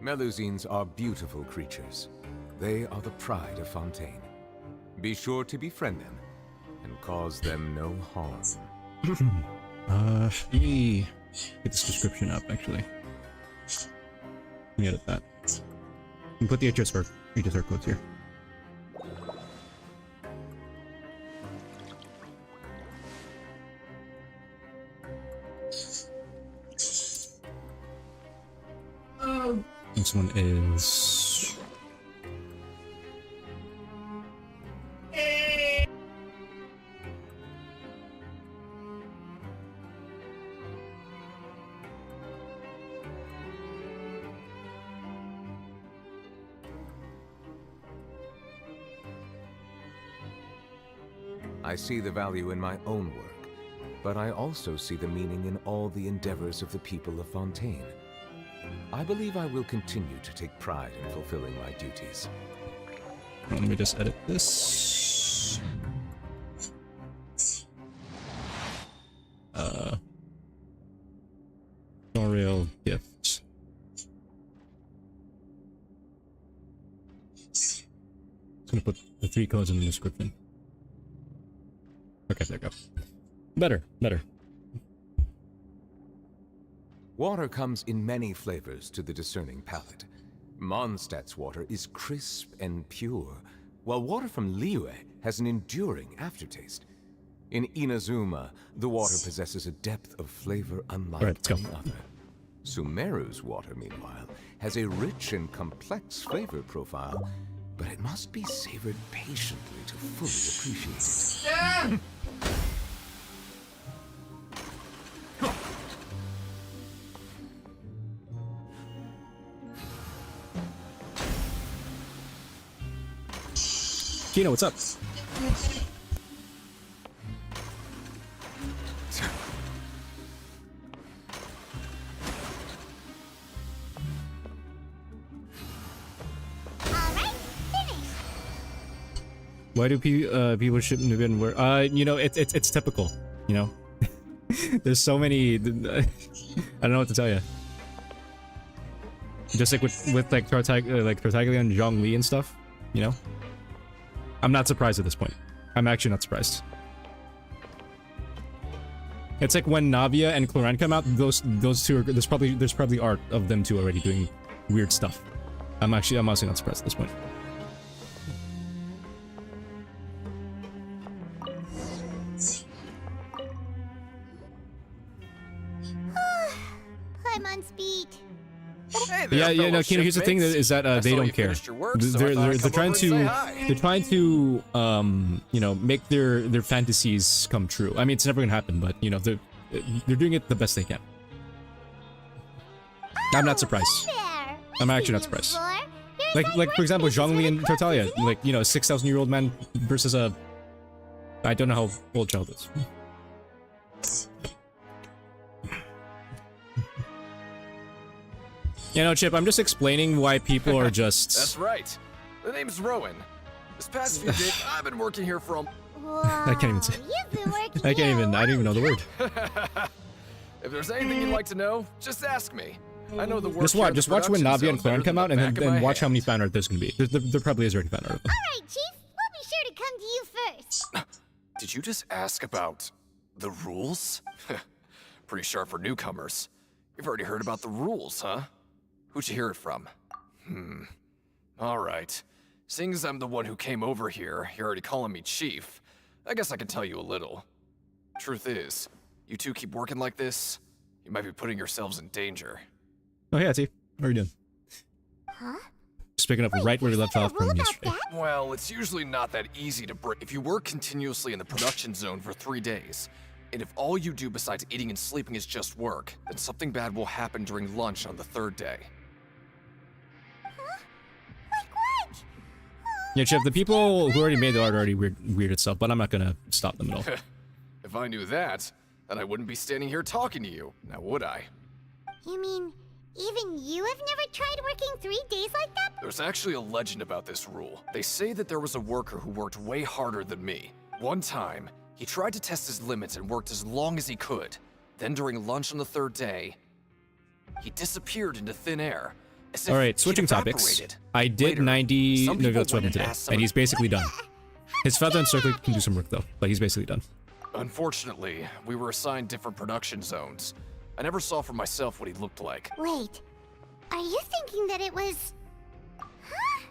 Melusines are beautiful creatures. They are the pride of Fontaine. Be sure to befriend them and cause them no harm. Let me get this description up, actually. Let me edit that. And put the HSR quotes here. This one is... I see the value in my own work, but I also see the meaning in all the endeavors of the people of Fontaine. I believe I will continue to take pride in fulfilling my duties. Let me just edit this. Tutorial gift. Just gonna put the 3 codes in the description. Okay, there we go. Better. Water comes in many flavors to the discerning palate. Mondstadt's water is crisp and pure, while water from Liyue has an enduring aftertaste. In Inazuma, the water possesses a depth of flavor unlike any other. Sumeru's water, meanwhile, has a rich and complex flavor profile, but it must be savored patiently to fully appreciate it. Kino, what's up? Why do people ship Nubian wear? You know, it's typical. You know, there's so many. I don't know what to tell you. Just like with like Tartaglia and Zhongli and stuff. You know, I'm not surprised at this point. I'm actually not surprised. It's like when Navia and Cloran come out. Those two are. There's probably art of them two already doing weird stuff. I'm honestly not surprised at this point. I'm on speed. Hey there, Yeah, no, Kino, here's the thing is that they don't care. They're trying to you know, make their fantasies come true. I mean, it's never gonna happen, but you know, they're doing it the best they can. I'm not surprised. I'm actually not surprised. Like for example, Zhongli and Tartaglia, like, you know, a 6,000-year-old man versus a, I don't know how old child is. You know, Chip, I'm just explaining why people are just... That's right. The name's Rowan. This past few days, I've been working here from... I can't even say... I don't even know the word. If there's anything you'd like to know, just ask me. I know the word. Just watch when Navia and Cloran come out, and then watch how many fan art there's gonna be. There probably is already fan art of them. Alright, Chief. We'll be sure to come to you first. Did you just ask about the rules? Pretty sharp for newcomers. You've already heard about the rules, huh? Who'd you hear it from? Alright. Seeing as I'm the one who came over here, you're already calling me Chief. I guess I can tell you a little. Truth is, you two keep working like this, you might be putting yourselves in danger. Oh yeah, T. How are you doing? Huh? Just picking up right where we left off from yesterday. Well, it's usually not that easy to break. If you work continuously in the production zone for 3 days, and if all you do besides eating and sleeping is just work, then something bad will happen during lunch on the 3rd day. Yeah, Chip, the people who already made the art are already weird itself, but I'm not gonna stop them at all. If I knew that, then I wouldn't be standing here talking to you, now would I? You mean, even you have never tried working 3 days like that? There's actually a legend about this rule. They say that there was a worker who worked way harder than me. One time, he tried to test his limits and worked as long as he could. Then during lunch on the 3rd day, he disappeared into thin air. As if Alright, he'd switching topics. evaporated. I did Later, 90 some people Noville's went weapon today, asked some and of- he's basically done. His feather and circlet can do some work though, but he's basically done. Unfortunately, we were assigned different production zones. I never saw for myself what he looked like. Wait, are you thinking that it was... Huh?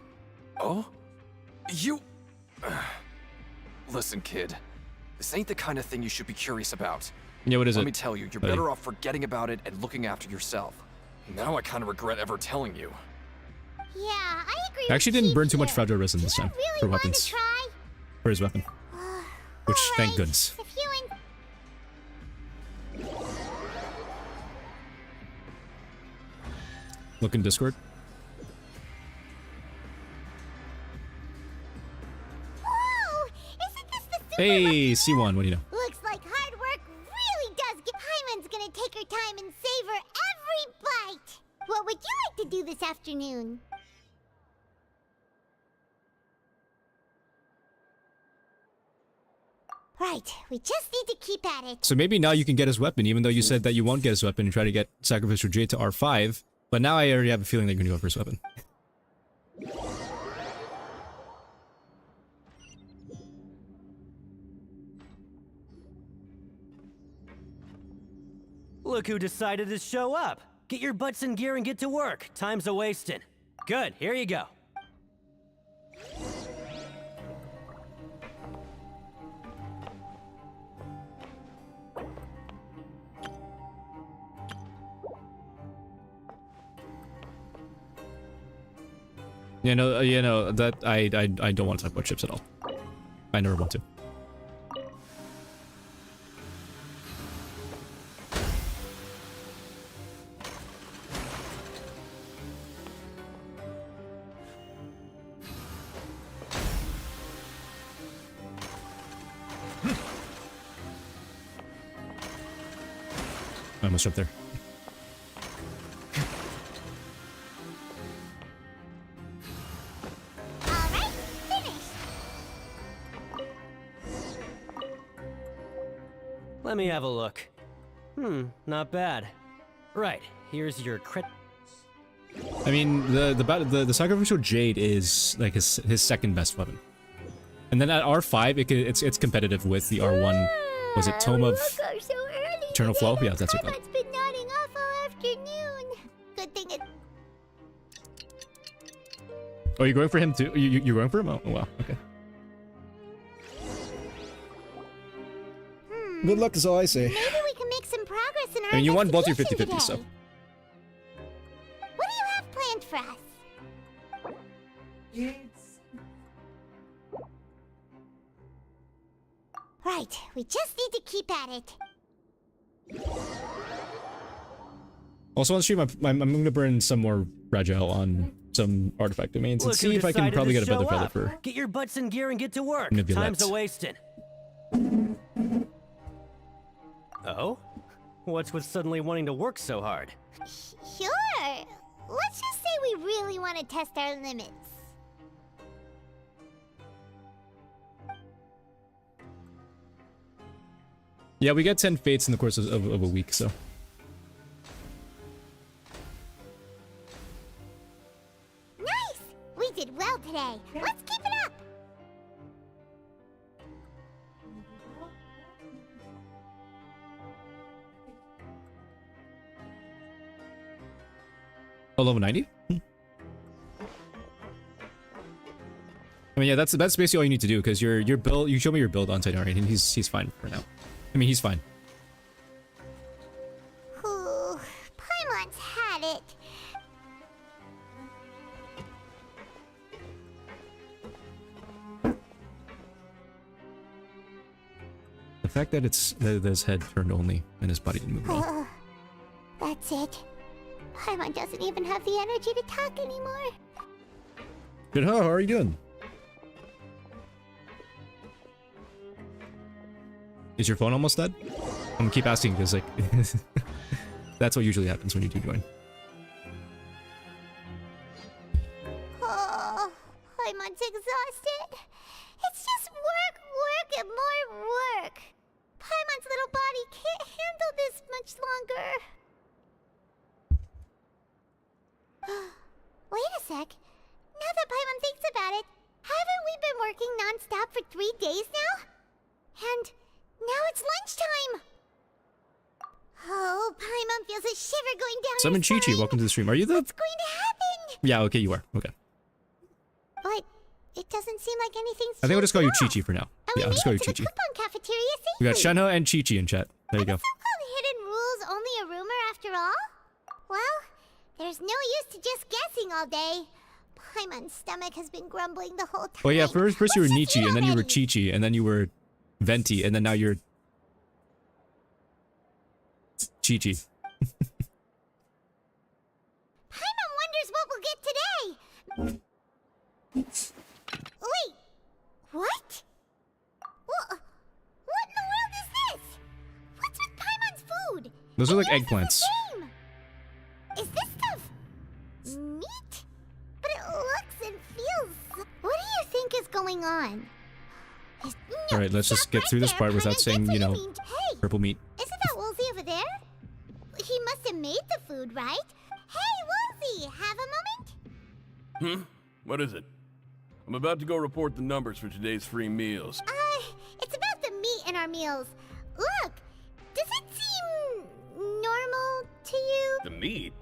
Oh? You... Listen, kid. This ain't the kind of thing you should be curious about. Yeah, what is Let it? me tell you, you're buddy? better off forgetting about it and looking after yourself. Now I kind of regret ever telling you. Yeah, I agree. I actually with didn't Chief burn too much here. fragile resin this Do you time really for want weapons. to try? For his weapon. Which, thank Alright, goodness. If you Look in Discord. Whoa! Isn't this the super Hey, lucky C1, what do you know? Looks like hard work really does get... Paimon's gonna take her time and savor every bite! What would you like to do this afternoon? Right, we just need to keep at it. So maybe now you can get his weapon, even though you said that you won't get his weapon and try to get Sacrificial Jade to R5. But now I already have a feeling that you're gonna go for his weapon. Look who decided to show up. Get your butts in gear and get to work. Time's a-wasting. Good, here you go. You know that I don't want to talk about chips at all. I never want to. I almost jumped there. Alright, finished. Let me have a look. Not bad. Right, here's your crit. I mean, the Sacrificial Jade is like his second best weapon. And then at R5, it's competitive with the R1. Was it Tome of Look, so early Eternal today. Flow? Yeah, that's it. Paimon's been nodding off all afternoon. Good thing it... Oh, you're going for him too? You're going for him? Oh, wow. Okay. Good luck is all I say. Maybe we can make some progress in our I mean, you won both your investigation 50-50, so. today. What do you have planned for us? Right, we just need to keep at it. Also on stream, I'm gonna burn some more fragile on some artifact domains and Look who see if I can decided probably to get a feather show feather up. for. Get your butts in gear and get to work. Nibulette. Time's a-wasting. Oh? What's with suddenly wanting to work so hard? Sure. Let's just say we really want to test our limits. Yeah, we get 10 fates in the course of a week, so. Nice! We did well today. Let's keep it up. Oh, level 90? I mean, yeah, that's basically all you need to do because your build. You showed me your build on Titan, and he's fine for now. I mean, he's fine. Ooh, Paimon's had it. The fact that that his head turned only and his body didn't move at all. That's it. Paimon doesn't even have the energy to talk anymore. Good, how are you doing? Is your phone almost dead? I'm gonna keep asking because like that's what usually happens when you do join. Oh, Paimon's exhausted. It's just work, work, and more work. Paimon's little body can't handle this much longer. sec. Now that Paimon thinks about it, haven't we been working non-stop for 3 days now? And now it's lunchtime! Oh, Paimon feels a shiver going down Summon her Chi-Chi, spine. welcome to the stream. Are you the... What's going to happen? Yeah, okay, you are. Okay. But it doesn't seem like anything's I think we'll just call you changed Chi-Chi for now. And Yeah, we I'll just call you made it to Chi-Chi. the coupon cafeteria We got safely. Shenhe and Chi-Chi in chat. There you go. So-called hidden rules only a rumor after all? Well, there's no use to just guessing all day. Paimon's stomach has been grumbling the whole time. Well, yeah, first you were Let's just Nietzsche, eat and then you were already. Chi-Chi, and then you were Venti, and then now you're... Chi-Chi. Paimon wonders what we'll get today. Wait, what? What in the world is this? What's with Paimon's food? Those are like And yours eggplants. is the same. Is this stuff meat? But it looks and feels... What do you think is going on? No, Alright, let's just stop get right through this there, part without Paimon. saying, That's you what know, mean. Hey, purple meat. isn't that Woolsey over there? He must have made the food, right? Hey, Woolsey, have a moment? What is it? I'm about to go report the numbers for today's free meals. It's about the meat in our meals. Look, does it seem normal to you? The meat?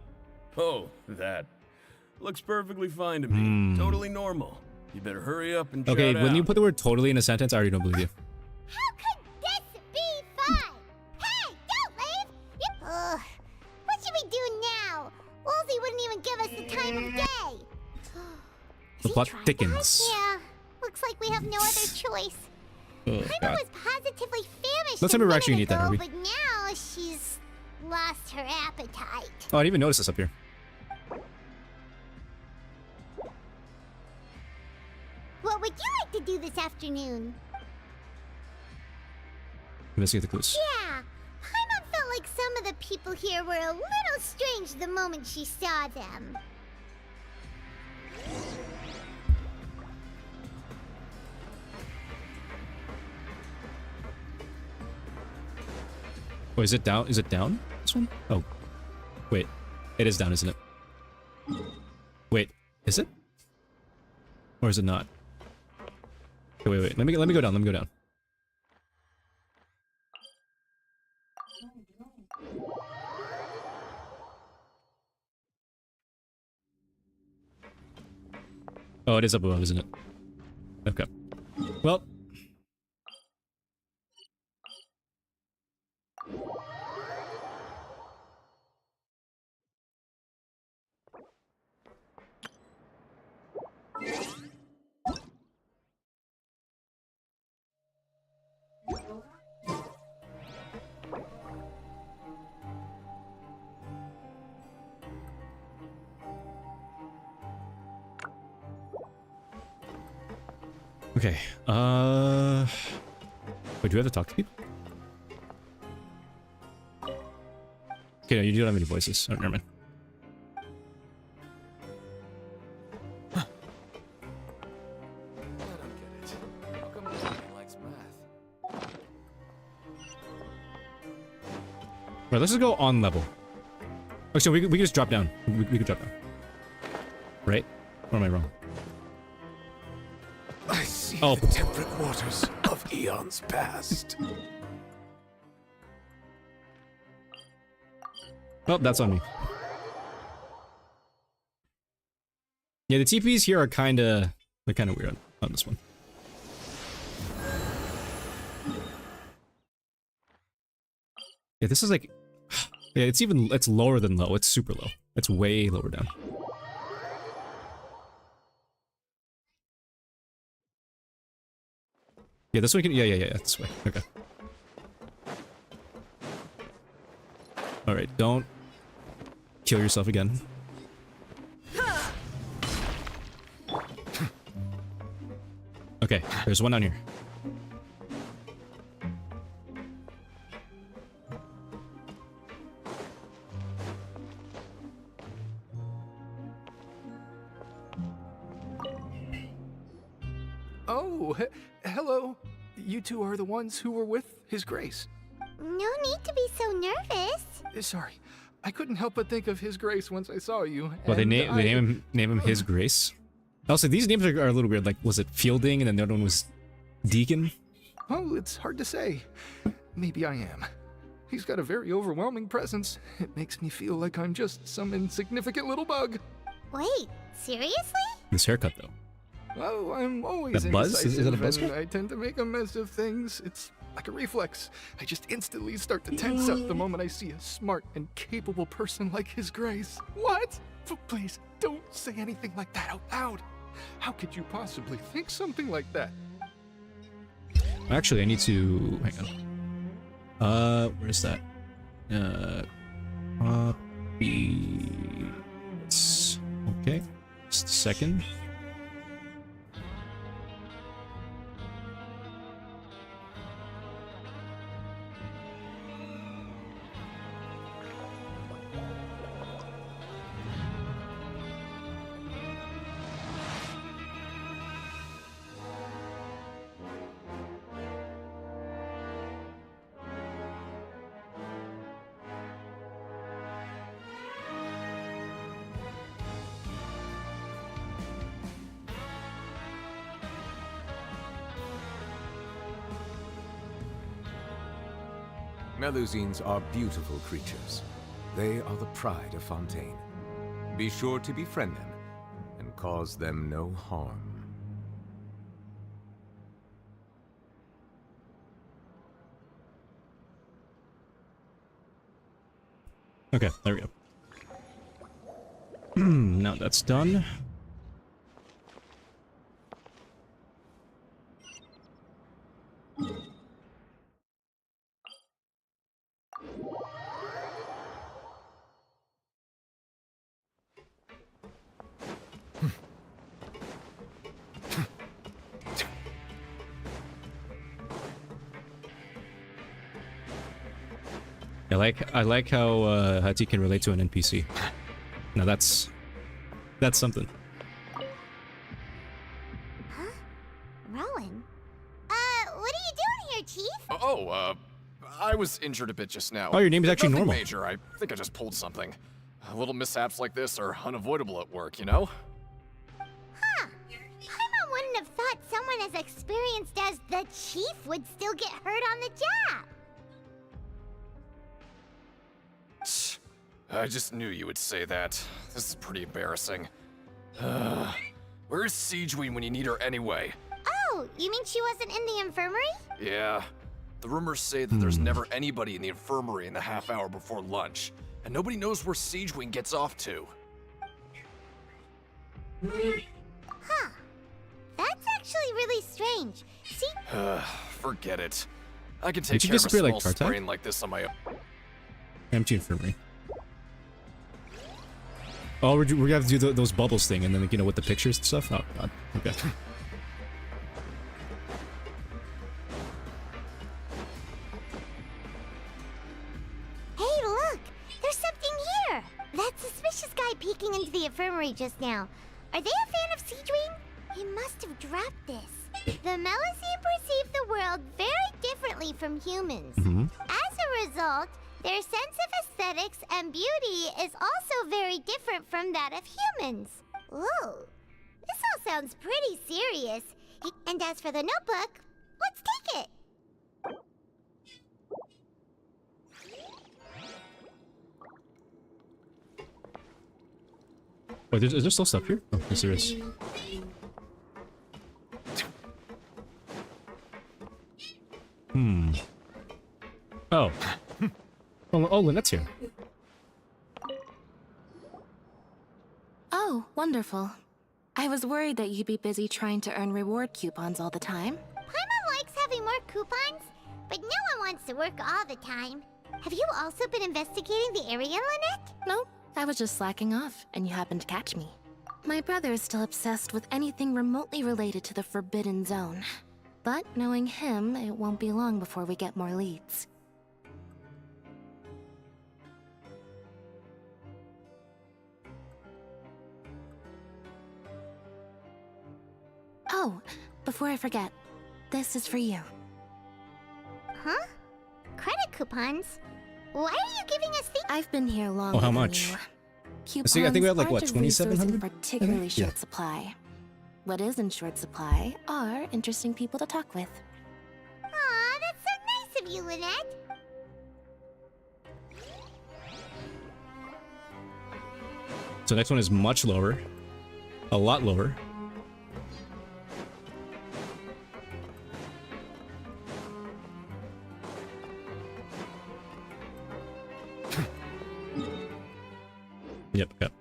Oh, that. Looks perfectly fine to me. Totally normal. You better hurry up and Okay, shout when you out. put the word totally in a sentence, I already don't believe you. How could this be fun? Hey, don't leave! Ugh, what should we do now? Woolsey wouldn't even give us the time of day. Has The he plot tried that? thickens. Yeah, looks like we have no other choice. Oh, Paimon God. was positively famished Let's a say we're minute actually gonna eat that, ago, are we? but now she's lost her appetite. Oh, I didn't even notice this up here. What would you like to do this afternoon? Investigate the clues. Yeah, Paimon felt like some of the people here were a little strange the moment she saw them. Oh, is it down? Is it down? This one? Oh. Wait. It is down, isn't it? Wait. Is it? Or is it not? Okay, wait. Let me go down. Let me go down. Oh, it is up above, isn't it? Okay. Well. Okay. Wait, do we have to talk to people? Okay, no, you don't have any voices. Oh, never mind. I don't get it. How come nobody likes math? Right, let's just go on level. Oh, so we could just drop down. We could drop down. Right? Or am I wrong? I see Oh. the temperate waters of eons past. Well, that's on me. Yeah, the TPs here are they're kinda weird on this one. Yeah, this is like, yeah, it's lower than low. It's super low. It's way lower down. Yeah, this one can, yeah, this way. Okay. Alright, don't kill yourself again. Okay, there's one down here. Oh, hello. You two are the ones who were with His Grace. No need to be so nervous. Sorry. I couldn't help but think of His Grace once I saw you. Well, they and name him His Grace. Also, these names are a little weird. Like, was it Fielding, and then the other one was Deacon? Oh, it's hard to say. Maybe I am. He's got a very overwhelming presence. It makes me feel like I'm just some insignificant little bug. Wait, seriously? This haircut, though. Oh, I'm always That buzz? Is that a buzz and cut? I tend to make a mess of things. It's like a reflex. I just instantly start to tense up the moment I see a smart and capable person like His Grace. What? Please, don't say anything like that out loud. How could you possibly think something like that? Actually, I need to... Hang on. Where's that? Copy... Okay. Just a second. Melusines are beautiful creatures. They are the pride of Fontaine. Be sure to befriend them and cause them no harm. Okay, there we go. Now that's done. I like how Hati can relate to an NPC. Now that's something. Huh? Rowan? What are you doing here, Chief? I was injured a bit just now. Oh, your name is actually Nothing normal. major. I think I just pulled something. Little mishaps like this are unavoidable at work, you know? Huh. Paimon wouldn't have thought someone as experienced as the Chief would still get hurt on the job. I just knew you would say that. This is pretty embarrassing. Where's Siegeween when you need her anyway? Oh, you mean she wasn't in the infirmary? Yeah. The rumors say that there's never anybody in the infirmary in the half hour before lunch, and nobody knows where Siegeween gets off to. Huh. That's actually really strange. See? Forget it. I can Did take you care of a disappear like small Tartai? sprain like this on my own. Empty infirmary. Oh, we're gonna have to do those bubbles thing, and then, you know, with the pictures and stuff? Oh, God. Okay. Hey, look! There's something here! That suspicious guy peeking into the infirmary just now. Are they a fan of Siegeween? He must have dropped this. The Melusine perceive the world very differently from humans. As a result, their sense of aesthetics and beauty is also very different from that of humans. Whoa, this all sounds pretty serious. And as for the notebook, let's take it. Wait, is there still stuff here? Oh, yes, there is. Oh. Oh, Lynette's here. Oh, wonderful. I was worried that you'd be busy trying to earn reward coupons all the time. Paimon likes having more coupons, but no one wants to work all the time. Have you also been investigating the area, Lynette? No, I was just slacking off, and you happened to catch me. My brother is still obsessed with anything remotely related to the Forbidden Zone. But knowing him, it won't be long before we get more leads. Oh, before I forget, this is for you. Huh? Credit coupons? Why are you giving us things? I've been here longer. Oh, how than much? you. See, I think we have like Coupons what, aren't a resource 2,700? in particularly short Yeah. supply. What is in short supply are interesting people to talk with. Aw, that's so nice of you, Lynette. So next one is much lower. A lot lower. Yep, yep.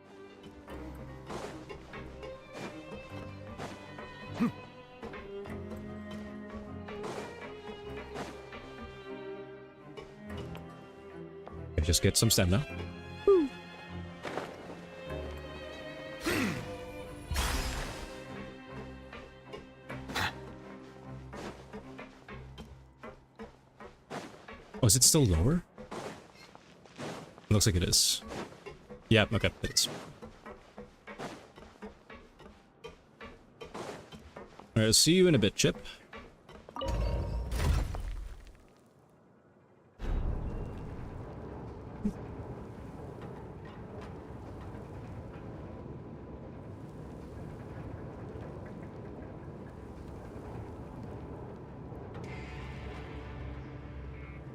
Just get some stamina. Oh, is it still lower? It looks like it is. Yeah, okay, it is. Alright, I'll see you in a bit, Chip.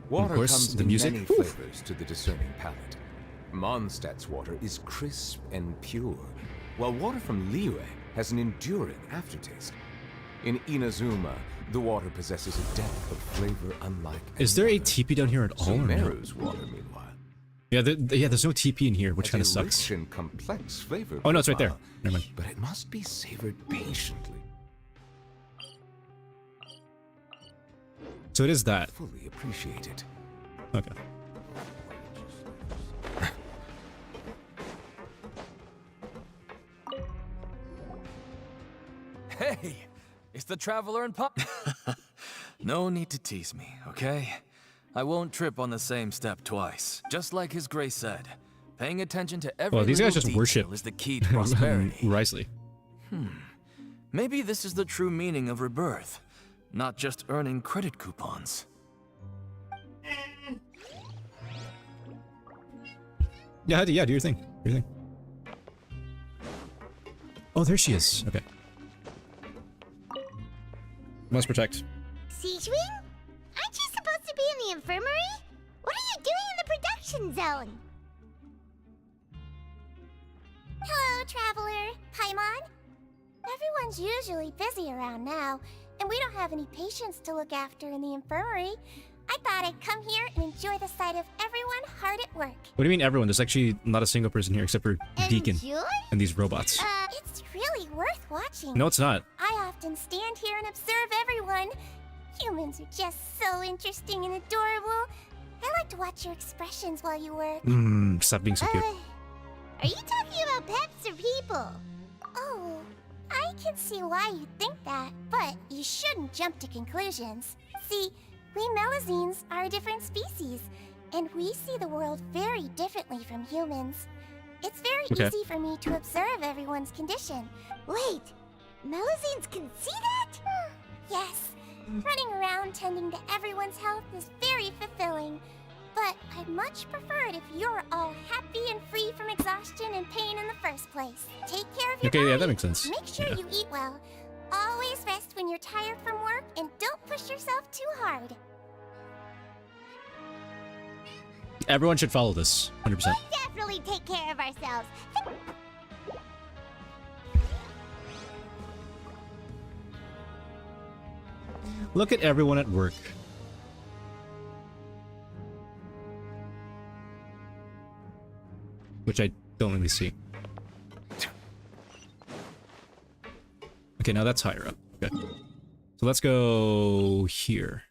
Water course, comes the in music. many flavors to the discerning palate. Mondstadt's water is crisp and pure, while water from Liyue has an enduring aftertaste. In Inazuma, the water possesses a depth of flavor unlike Is there a any other. TP down here at all? Or no? Sumeru's water, meanwhile, Yeah, there's no TP in here, which has kind of a sucks. rich and complex flavor. Oh no, it's right there. profile, Never mind. But it must be savored patiently. So it is that. Fully appreciate it. Okay. Hey, it's the Traveler and Pop. No need to tease me, okay? I won't trip on the same step twice. Just like His Grace said, paying attention to every Well, these guys little just worship detail is the key to prosperity. Risley. Maybe this is the true meaning of rebirth, not just earning credit coupons. Yeah, do your thing. Do your thing. Oh, there she is. Okay. Must protect. Siegewing? Aren't you supposed to be in the infirmary? What are you doing in the production zone? Hello, Traveler. Paimon? Everyone's usually busy around now, and we don't have any patients to look after in the infirmary. I thought I'd come here and enjoy the sight of everyone hard at work. What do you mean everyone? There's actually not a single person here except for Deacon Enjoy? and these robots. It's really worth watching. No, it's not. I often stand here and observe everyone. Humans are just so interesting and adorable. I like to watch your expressions while you work. Stop being so cute. Are you talking about pets or people? Oh, I can see why you think that, but you shouldn't jump to conclusions. See, we Melazines are a different species, and we see the world very differently from humans. It's very easy for me to observe everyone's condition. Wait, Melazines can see that? Yes, running around tending to everyone's health is very fulfilling. But I'd much prefer it if you're all happy and free from exhaustion and pain in the first place. Take care of your body. Yeah, that makes sense. Make sure you eat well. Always rest when you're tired from work, and don't push yourself too hard. Everyone should follow this, 100%. We'll definitely take care of ourselves. Look at everyone at work. Which I don't really see. Okay, now that's higher up. Okay. So let's go here.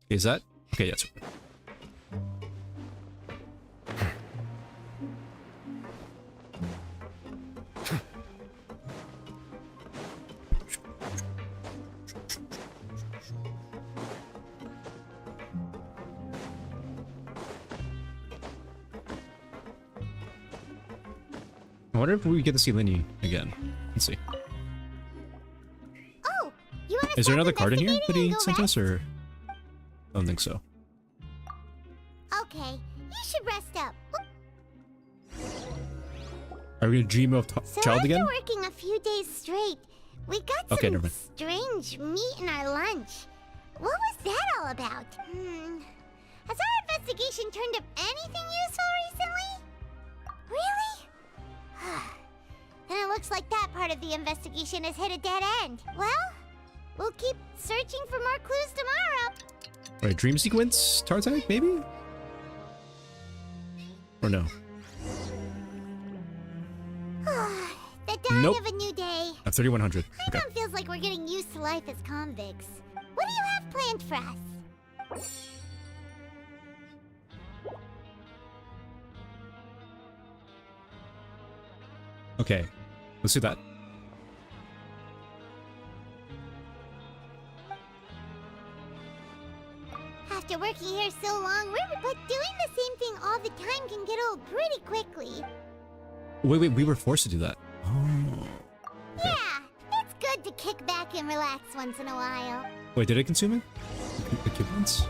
Is that? Okay, that's okay. I wonder if we get to see Linny again. Let's see. Oh, you want Is there another card in here that he investigating and sent go us, or? I don't think so. Okay, you should rest up. Are we gonna dream of So child after again? working a few days straight, we got Okay, some never mind. strange meat in our lunch. What was that all about? Has our investigation turned up anything useful recently? Really? Then it looks like that part of the investigation has hit a dead end. Well, we'll keep searching for more clues tomorrow. Right, dream sequence, Tartag, maybe? Or no? The dawn Nope. of a new day. At 3100. Okay. It feels like we're getting used to life as convicts. What do you have planned for us? Okay, let's do that. After working here so long, but doing the same thing all the time can get old pretty quickly. Wait, we were forced to do that. Oh. Yeah, it's good to kick back and relax once in a while. Wait, did it consume it? Equipments?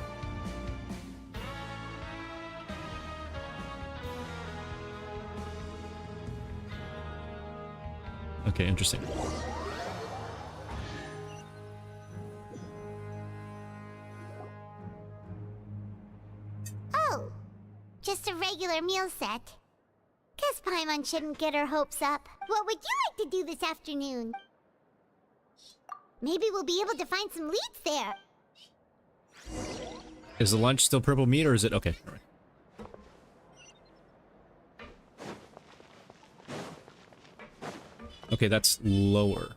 Okay, interesting. Oh, just a regular meal set. Guess Paimon shouldn't get her hopes up. What would you like to do this afternoon? Maybe we'll be able to find some leads there. Is the lunch still purple meat, or is it... Okay, alright. Okay, that's lower.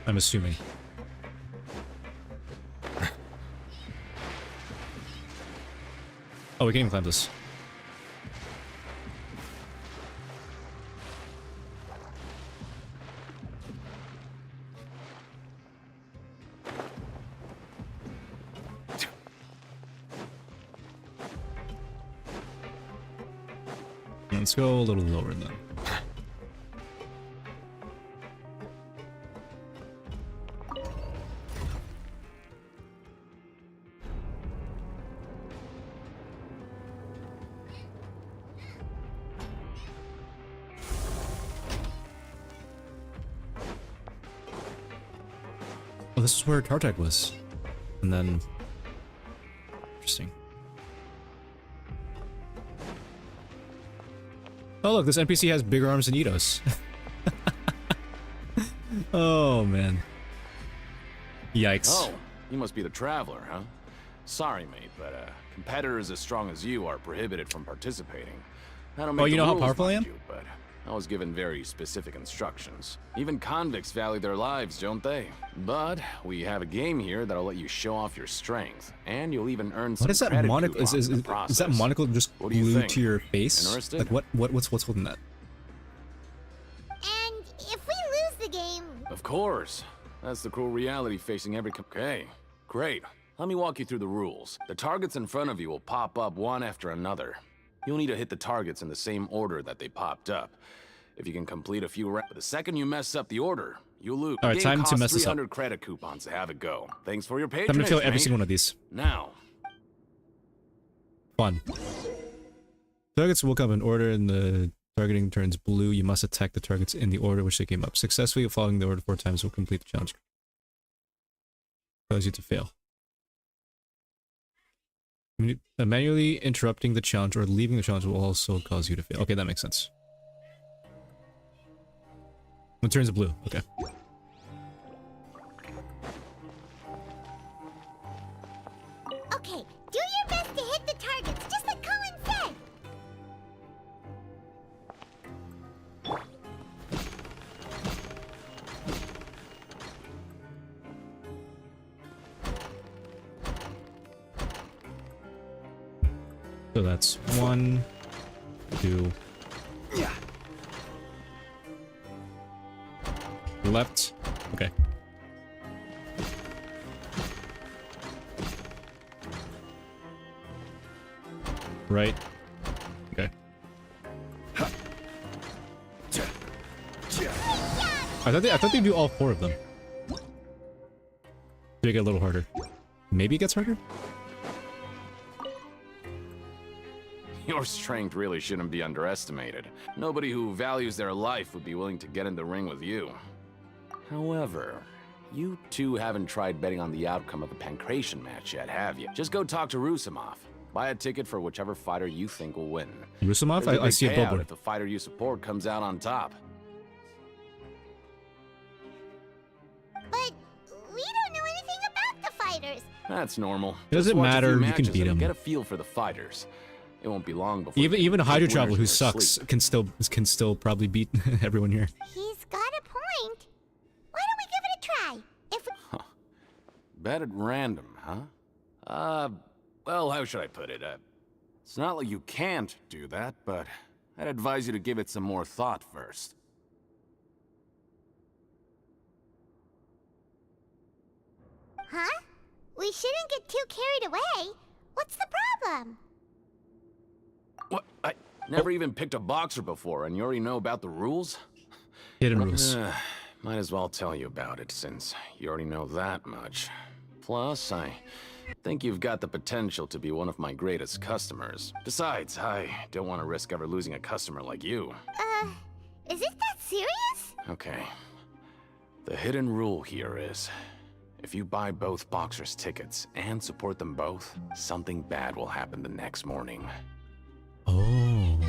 I'm assuming. Oh, we can even climb this. Let's go a little lower then. Oh, this is where Tartak was. And then... Interesting. Oh look, this NPC has bigger arms than Eidos. Oh man. Yikes. Oh, you must be the Traveler, huh? Sorry, mate, but competitors as strong as you are prohibited from participating. I don't make Oh, you the know how rules, powerful I mind am? you, but I was given very specific instructions. Even convicts value their lives, don't they? But we have a game here that'll let you show off your strength, and you'll even earn some What is that credit monocle? coupons in the Is that process. monocle just What do you glued think? to your face? Interested? Like what's holding that? And if we lose the game... Of course. That's the cruel reality facing every Okay, great. Let me walk you through the rules. The targets in front of you will pop up one after another. You'll need to hit the targets in the same order that they popped up. If you can complete a few rounds, the second you mess up the order, you lose. All right, The time game to costs mess this up. 300 credit coupons to have it go. Thanks for your I'm patronage, gonna kill every mate. single one of these. Now, Fun. Targets will come in order and the targeting turns blue. You must attack the targets in the order which they came up. Successfully following the order 4 times will complete the challenge. Cause you to fail. Manually interrupting the challenge or leaving the challenge will also cause you to fail. Okay, that makes sense. It turns blue. Okay. Okay, do your best to hit the targets, just like Colin said! So that's 1, 2. yeah. Left. Okay. right? Okay. I thought they'd do all 4 of them. Make it a little harder. Maybe it gets harder? Your strength really shouldn't be underestimated. Nobody who values their life would be willing to get in the ring with you. However, you two haven't tried betting on the outcome of a pancration match yet, have you? Just go talk to Rusimov. Buy a ticket for whichever fighter you think will win. Rusimov? I see a billboard. If the fighter you support comes out on top. But we don't know anything about the fighters. That's normal. It doesn't matter. You can beat them. Get a feel for the fighters. It won't be long before. Even a Hydra Traveler who sucks can still probably beat everyone here. He's got a point. Why don't we give it a try? If we... Bet at random, huh? Well, how should I put it? It's not like you can't do that, but I'd advise you to give it some more thought first. Huh? We shouldn't get too carried away. What's the problem? What? I never even picked a boxer before, and you already know about the rules? Hidden rules. Might as well tell you about it, since you already know that much. Plus, I think you've got the potential to be one of my greatest customers. Besides, I don't want to risk ever losing a customer like you. Is it that serious? Okay. The hidden rule here is, if you buy both boxers' tickets and support them both, something bad will happen the next morning. Oh.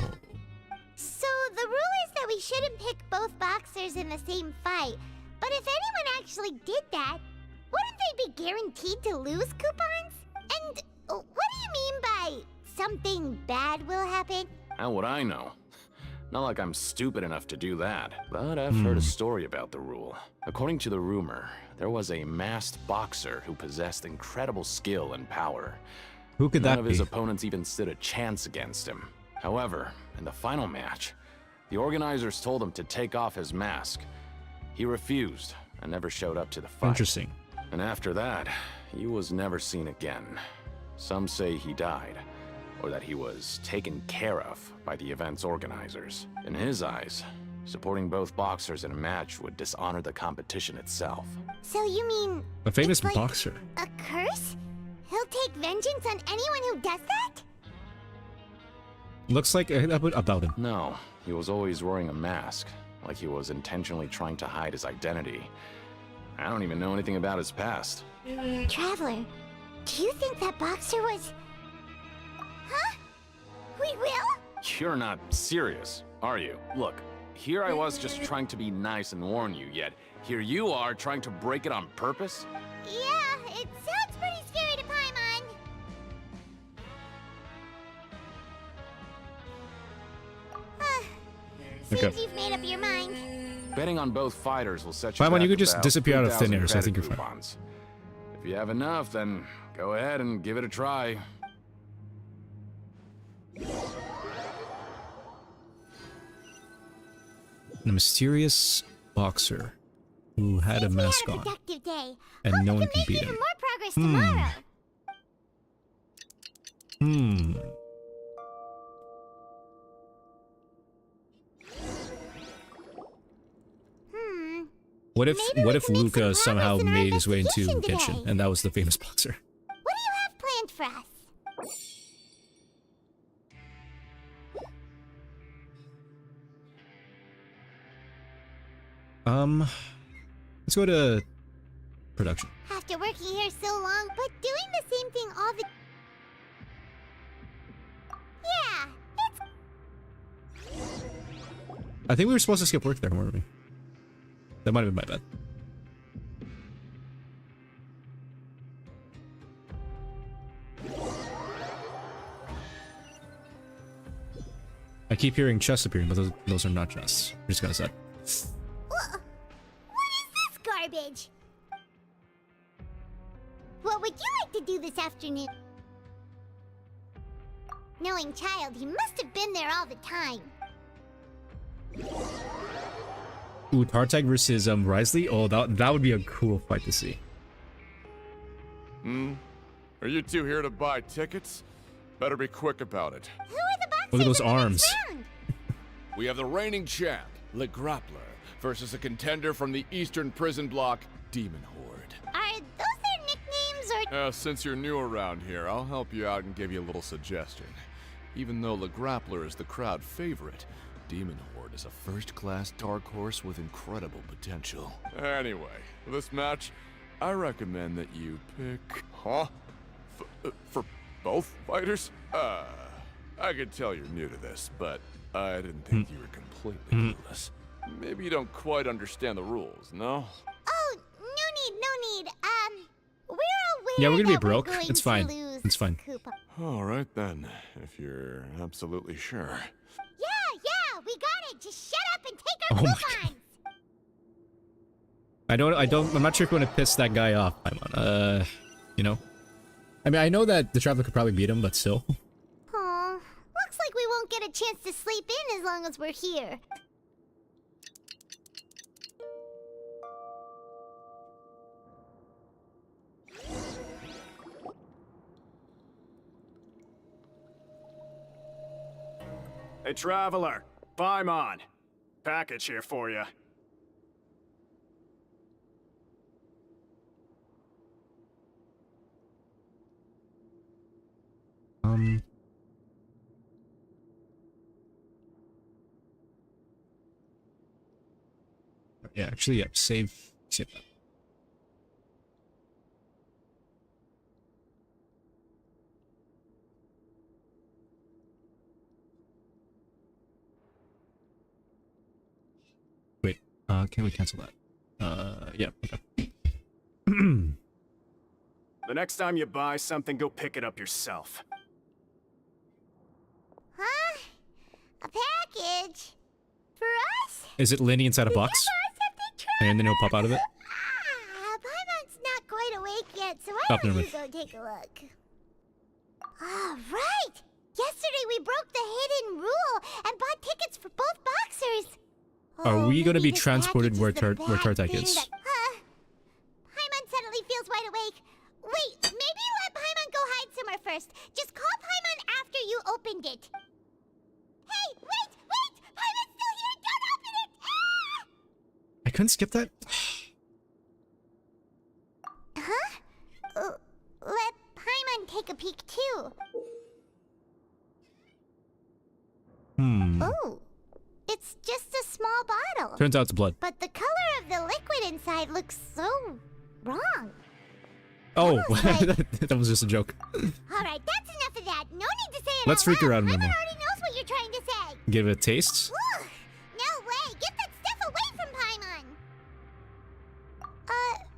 So the rule is that we shouldn't pick both boxers in the same fight. But if anyone actually did that, wouldn't they be guaranteed to lose coupons? And what do you mean by something bad will happen? How would I know? Not like I'm stupid enough to do that. But I've heard a story about the rule. According to the rumor, there was a masked boxer who possessed incredible skill and power. Who could that be? None of his opponents even stood a chance against him. However, in the final match, the organizers told him to take off his mask. He refused and never showed up to the fight. Interesting. And after that, he was never seen again. Some say he died, or that he was taken care of by the event's organizers. In his eyes, supporting both boxers in a match would dishonor the competition itself. So you mean... A famous it's like boxer. a curse? He'll take vengeance on anyone who does that? Looks like about him. No, he was always wearing a mask, like he was intentionally trying to hide his identity. I don't even know anything about his past. Traveler, do you think that boxer was... Huh? We will? You're not serious, are you? Look, here I was just trying to be nice and warn you, yet here you are trying to break it on purpose? Yeah, it sounds pretty scary to Paimon. Seems you've made up your mind. Betting on both fighters will set you Paimon, back you could just about disappear out of thin 3,000 air, so I think credit you're fine. coupons. If you have enough, then go ahead and give it a try. A mysterious boxer who had a mask on, and no one can beat him. More progress tomorrow. What if Luca somehow made his way into Genshin, and that was the famous boxer? What do you have planned for us? Let's go to production. After working here so long, but doing the same thing all the... Yeah, it's... I think we were supposed to skip work there, weren't we? That might have been my bad. I keep hearing chests appearing, but those are not chests. I'm just gonna say. What is this garbage? What would you like to do this afternoon? Knowing Child, he must have been there all the time. Ooh, Tartag versus Risley? Oh, that would be a cool fight to see. Are you two here to buy tickets? Better be quick about it. Who are the boxers? Look at those in the next arms. round? We have the reigning champ, Le Grappler, versus a contender from the Eastern Prison Block, Demon Horde. Are those their nicknames or? Since you're new around here, I'll help you out and give you a little suggestion. Even though Le Grappler is the crowd favorite, Demon Horde is a first-class dark horse with incredible potential. Anyway, for this match, I recommend that you pick... Huh? For both fighters? I can tell you're new to this, but I didn't think you were completely clueless. Maybe you don't quite understand the rules, no? Oh, no need. We're aware. Yeah, we're gonna be that broke. going It's to fine. lose It's fine. Koopa. All right then, if you're absolutely sure. Yeah, we got it. Just shut up and take our Oh my coupons. I'm not sure if you want to piss that guy off, Paimon. You know? I mean, I know that the Traveler could probably beat him, but still. Aw, looks like we won't get a chance to sleep in as long as we're here. Hey, Traveler. Paimon. Package here for you. Yeah, actually, yeah, save that. Wait, can we cancel that? Yeah, okay. The next time you buy something, go pick it up yourself. Huh? A package? For us? Is it Lenny inside a box? And then he'll pop out of it? Paimon's not quite awake yet, so why Oh, don't never you mind. go take a look? Ah, right! Yesterday we broke the hidden rule and bought tickets for both boxers. Are we gonna be maybe this transported package where is the bad Tartak thing is? that- Paimon suddenly feels wide awake. Wait, maybe let Paimon go hide somewhere first. Just call Paimon after you opened it. Hey, wait! Paimon's still here! Don't open it! Ah! I couldn't skip that? Huh? Let Paimon take a peek too. Oh, it's just a small bottle. Turns out it's blood. But the color of the liquid inside looks so wrong. Oh, Almost like- that was just a joke. All right, that's enough of that. No need to say it Let's out freak her loud. out a Paimon little. already knows what you're trying to say. Give it a taste. Ugh, no way. Get that stuff away from Paimon.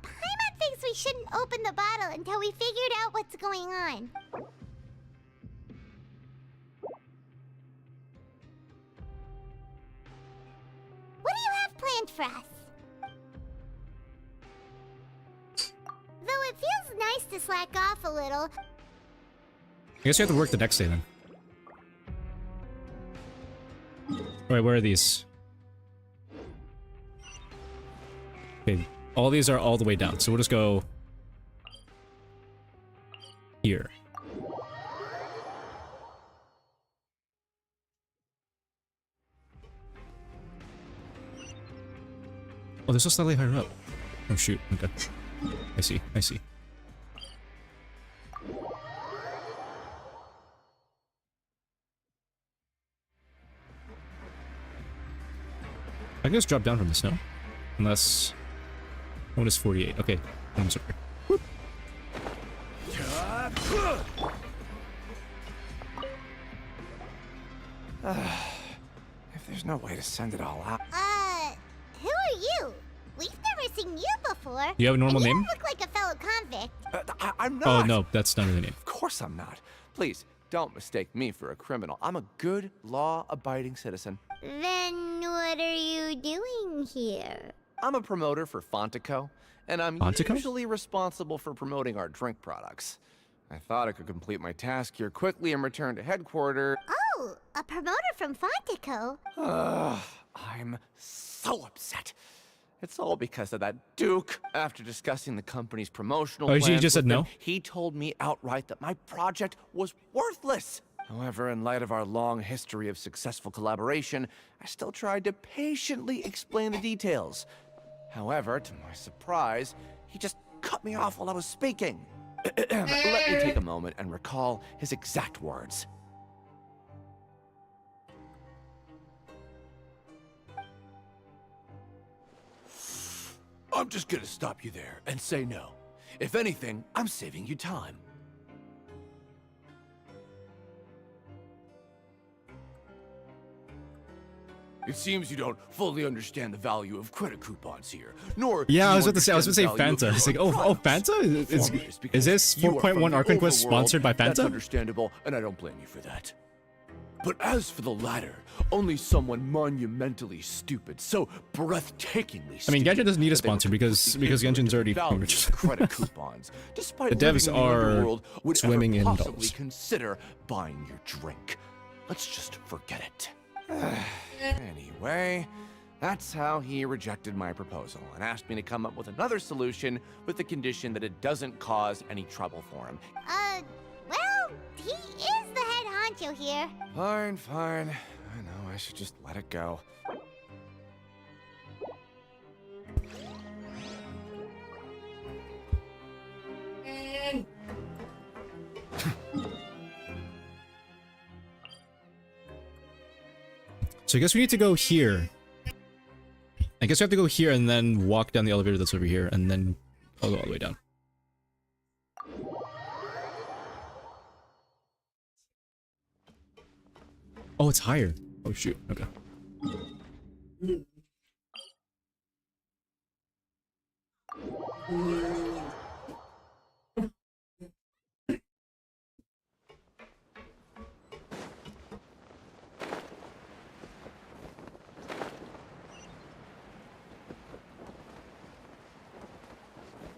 Paimon thinks we shouldn't open the bottle until we figured out what's going on. What do you have planned for us? Though it feels nice to slack off a little. I guess you have to work the next day then. Alright, where are these? Okay, all these are all the way down, so we'll just go here. Oh, they're so slightly higher up. Oh shoot, okay. I see. I can just drop down from this, no? Unless... What is 48? Okay, I'm sorry. If there's no way to send it all out... Who are you? We've never seen you before. You have a normal and you name? don't look like a fellow convict. I'm not! Oh no, that's not her name. Of course I'm not. Please, don't mistake me for a criminal. I'm a good, law-abiding citizen. Then what are you doing here? I'm a promoter for Fontico, and I'm Fontico? usually responsible for promoting our drink products. I thought I could complete my task here quickly and return to headquarters. Oh, a promoter from Fontico? I'm so upset. It's all because of that Duke. After discussing the company's promotional Oh, plans you just said with him, no? he told me outright that my project was worthless. However, in light of our long history of successful collaboration, I still tried to patiently explain the details. However, to my surprise, he just cut me off while I was speaking. Let me take a moment and recall his exact words. I'm just gonna stop you there and say no. If anything, I'm saving you time. It seems you don't fully understand the value of credit coupons here, nor Yeah, do I you was about to say understand the value of Fanta. your It's like, own oh, products. Fanta? Is this You are from 4.1 the Archon Quest overworld. sponsored by That's Fanta? understandable, and I don't blame you for that. But as for the latter, only someone monumentally stupid, so breathtakingly stupid. I mean, Genshin doesn't need a that they would sponsor because Genshin's already value rich. credit coupons, despite The devs living in the are underworld, would swimming ever in possibly dollars. consider buying your drink. Let's just forget it. Anyway, that's how he rejected my proposal and asked me to come up with another solution with the condition that it doesn't cause any trouble for him. Well, he is the head honcho here. Fine, fine. I know, I should just let it go. So I guess we need to go here. I guess we have to go here and then walk down the elevator that's over here, and then I'll go all the way down. Oh, it's higher. Oh shoot. Okay.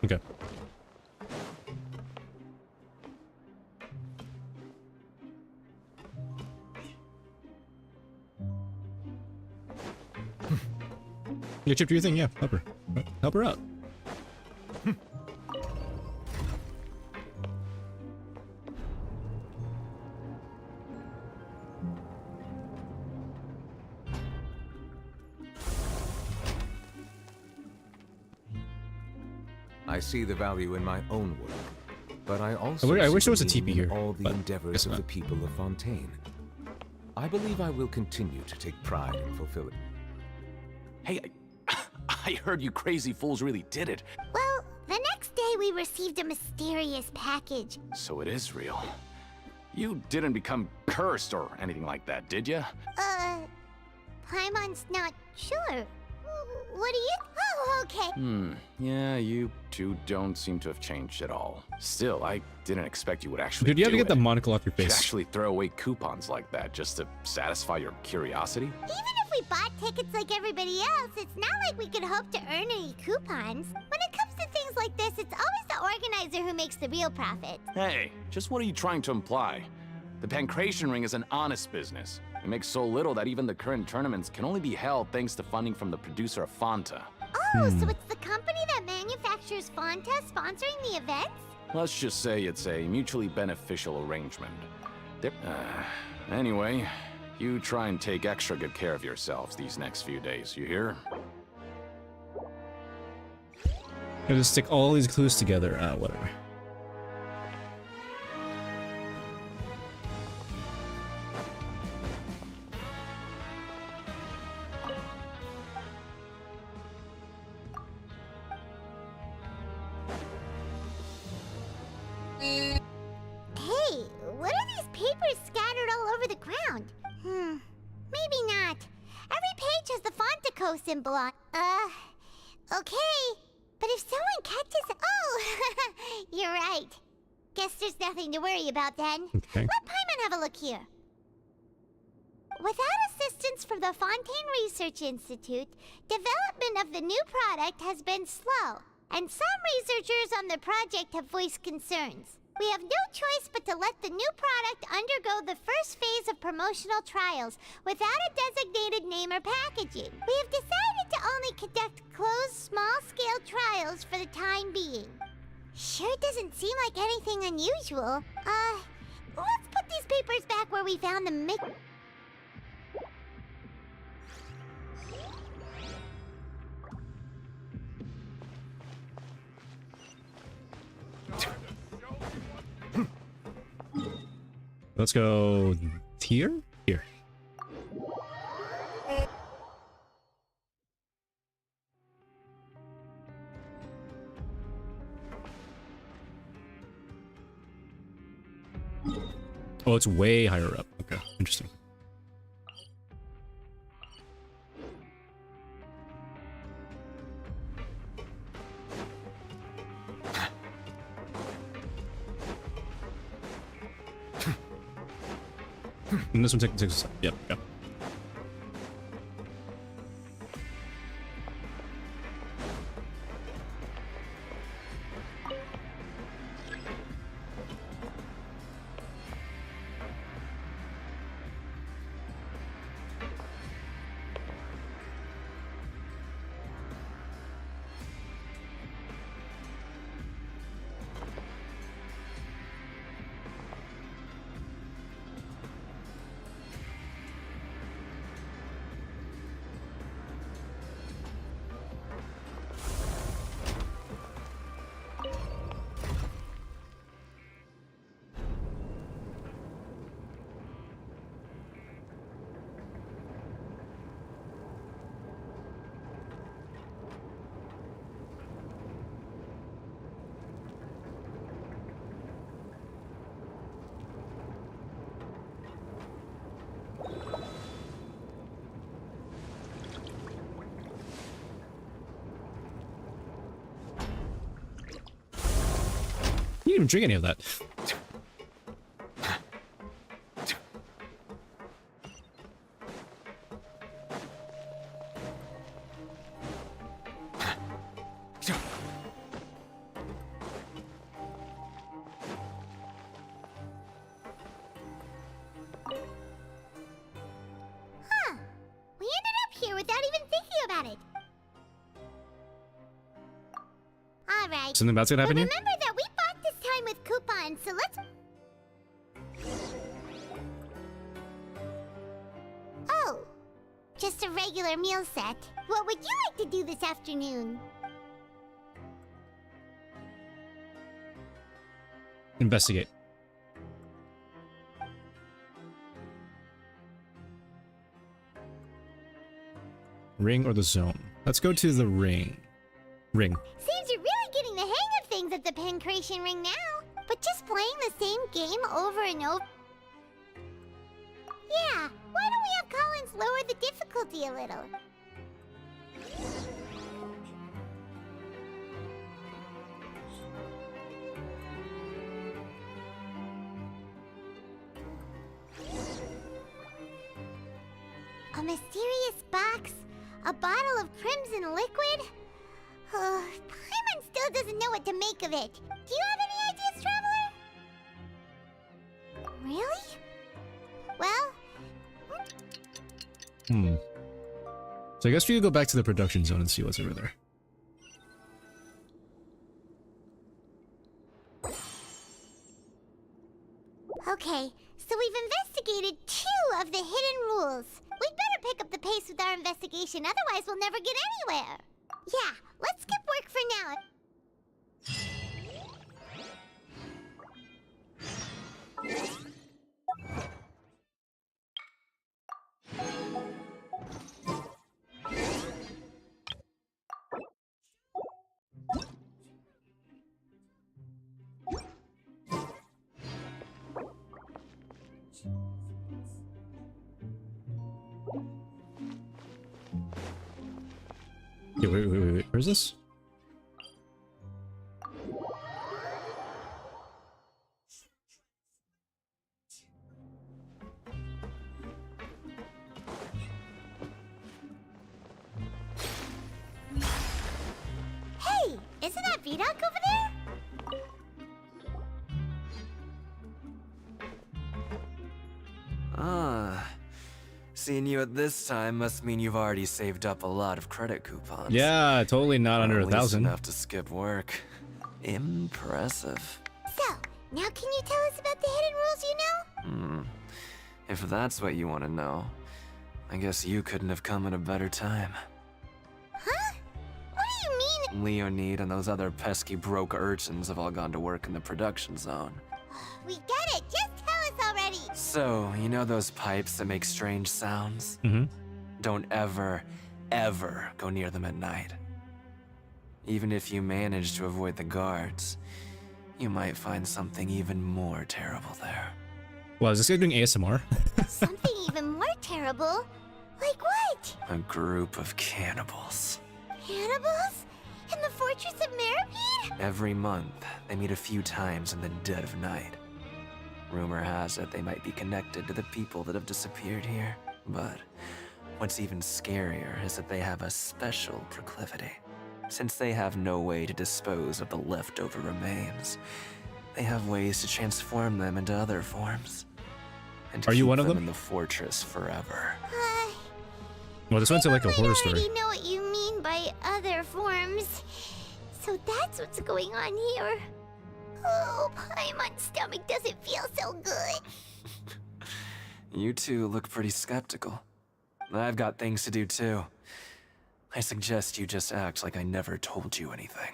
Okay. You chip, do your thing, yeah. Help her. Help her out. I see the value in my own work, but I also I wish see there was a the meaning TP in here, all the but endeavors guess of not. the people of Fontaine. I believe I will continue to take pride in fulfilling. Hey, I heard you crazy fools really did it. Well, the next day we received a mysterious package. So it is real. You didn't become cursed or anything like that, did ya? Paimon's not sure. What do you... Oh, okay. Yeah, you two don't seem to have changed at all. Still, I didn't expect you would actually Dude, you have to do get the it. monocle off your You'd face. actually throw away coupons like that just to satisfy your curiosity? Even if we bought tickets like everybody else, it's not like we could hope to earn any coupons. When it comes to things like this, it's always the organizer who makes the real profit. Hey, just what are you trying to imply? The Pancration Ring is an honest business. It makes so little that even the current tournaments can only be held thanks to funding from the producer of Fanta. Oh, so it's the company that manufactures Fanta sponsoring the events? Let's just say it's a mutually beneficial arrangement. Anyway, you try and take extra good care of yourselves these next few days, you hear? I'll just stick all these clues together. Whatever. Hey, what are these papers scattered all over the ground? Maybe not. Every page has the Fontaco symbol on. Okay. But if someone catches... Oh, you're right. Guess there's nothing to worry about then. Okay. Let Paimon have a look here. Without assistance from the Fontaine Research Institute, development of the new product has been slow, and some researchers on the project have voiced concerns. We have no choice but to let the new product undergo the first phase of promotional trials without a designated name or packaging. We have decided to only conduct closed, small-scale trials for the time being. Sure doesn't seem like anything unusual. Let's put these papers back where we found them. Let's go here? Here. Oh, it's way higher up. Okay, interesting. And this one takes us up. Yep, yep. You didn't even drink any of that. We ended up here without even thinking about it. Alright. Something bad's gonna happen here? Remember that we bought this time with coupons, so let's... Oh, just a regular meal set. What would you like to do this afternoon? Investigate. Ring or the zone? Let's go to the ring. Ring. Seems you're really getting the hang of things at the Pancration Ring now. But just playing the same game over and over... Yeah, why don't we have Collins lower the difficulty a little? A mysterious box? A bottle of crimson liquid? Paimon still doesn't know what to make of it. Do you have any ideas, Traveler? Really? Well... So I guess we could go back to the production zone and see what's over there. Okay, so we've investigated 2 of the hidden rules. We'd better pick up the pace with our investigation, otherwise we'll never get anywhere. Yeah, let's skip work for now. Yeah, wait. Where's this? Hey, isn't that Vidoc over there? Seeing you it this time must mean you've already saved up a lot of credit coupons. Yeah, totally not under At least 1,000. enough to skip work. Impressive. So, now can you tell us about the hidden rules you know? If that's what you want to know, I guess you couldn't have come at a better time. Huh? What do you mean? Leonid and those other pesky broke urchins have all gone to work in the production zone. We get it. Just tell us already. So, you know those pipes that make strange sounds? Mm-hmm. Don't ever, ever go near them at night. Even if you manage to avoid the guards, you might find something even more terrible there. Well, is this guy doing ASMR? Something even more terrible? Like what? A group of cannibals. Cannibals? In the fortress of Meripede? Every month, they meet a few times in the dead of night. Rumor has it they might be connected to the people that have disappeared here. But what's even scarier is that they have a special proclivity. Since they have no way to dispose of the leftover remains, they have ways to transform them into other forms. And to Are you keep one of them? in the fortress forever. Well, this went to like a horror story. I already know what you mean by other forms. So that's what's going on here. Oh, Paimon's stomach doesn't feel so good. You two look pretty skeptical. I've got things to do too. I suggest you just act like I never told you anything.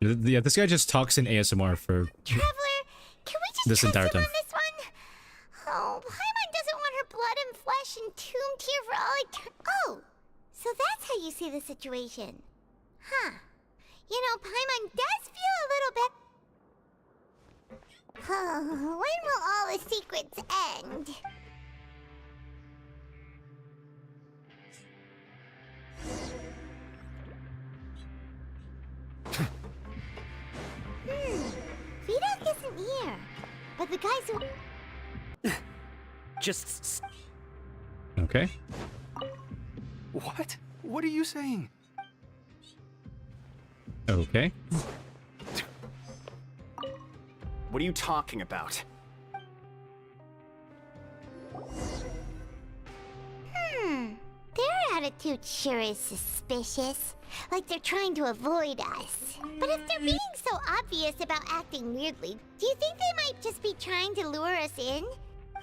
Yeah, this guy just talks in ASMR for Traveler, can we just this trust entire him time. on this one? Oh, Paimon doesn't want her blood and flesh entombed here for all Oh, so that's how you see the situation. Huh. You know, Paimon does feel a little bit... Oh, when will all the secrets end? Vidok isn't here, but the guys who... Just... Okay. What? What are you saying? Okay. What are you talking about? Their attitude sure is suspicious. Like they're trying to avoid us. But if they're being so obvious about acting weirdly, do you think they might just be trying to lure us in?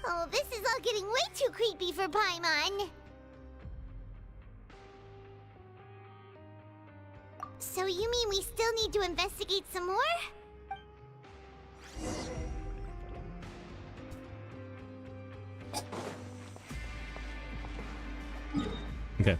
Oh, this is all getting way too creepy for Paimon. So you mean we still need to investigate some more? Okay.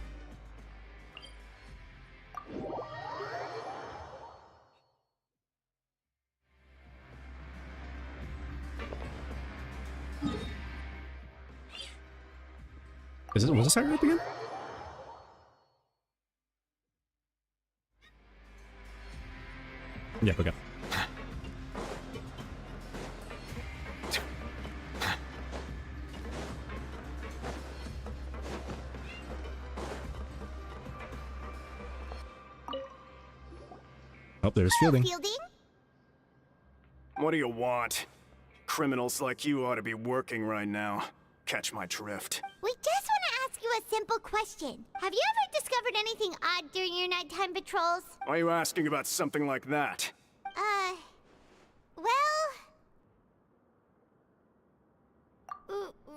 Was this higher up again? Yep, okay. Oh, there's Fielding. What do you want? Criminals like you ought to be working right now. Catch my drift. We just want to ask you a simple question. Have you ever discovered anything odd during your nighttime patrols? Why are you asking about something like that?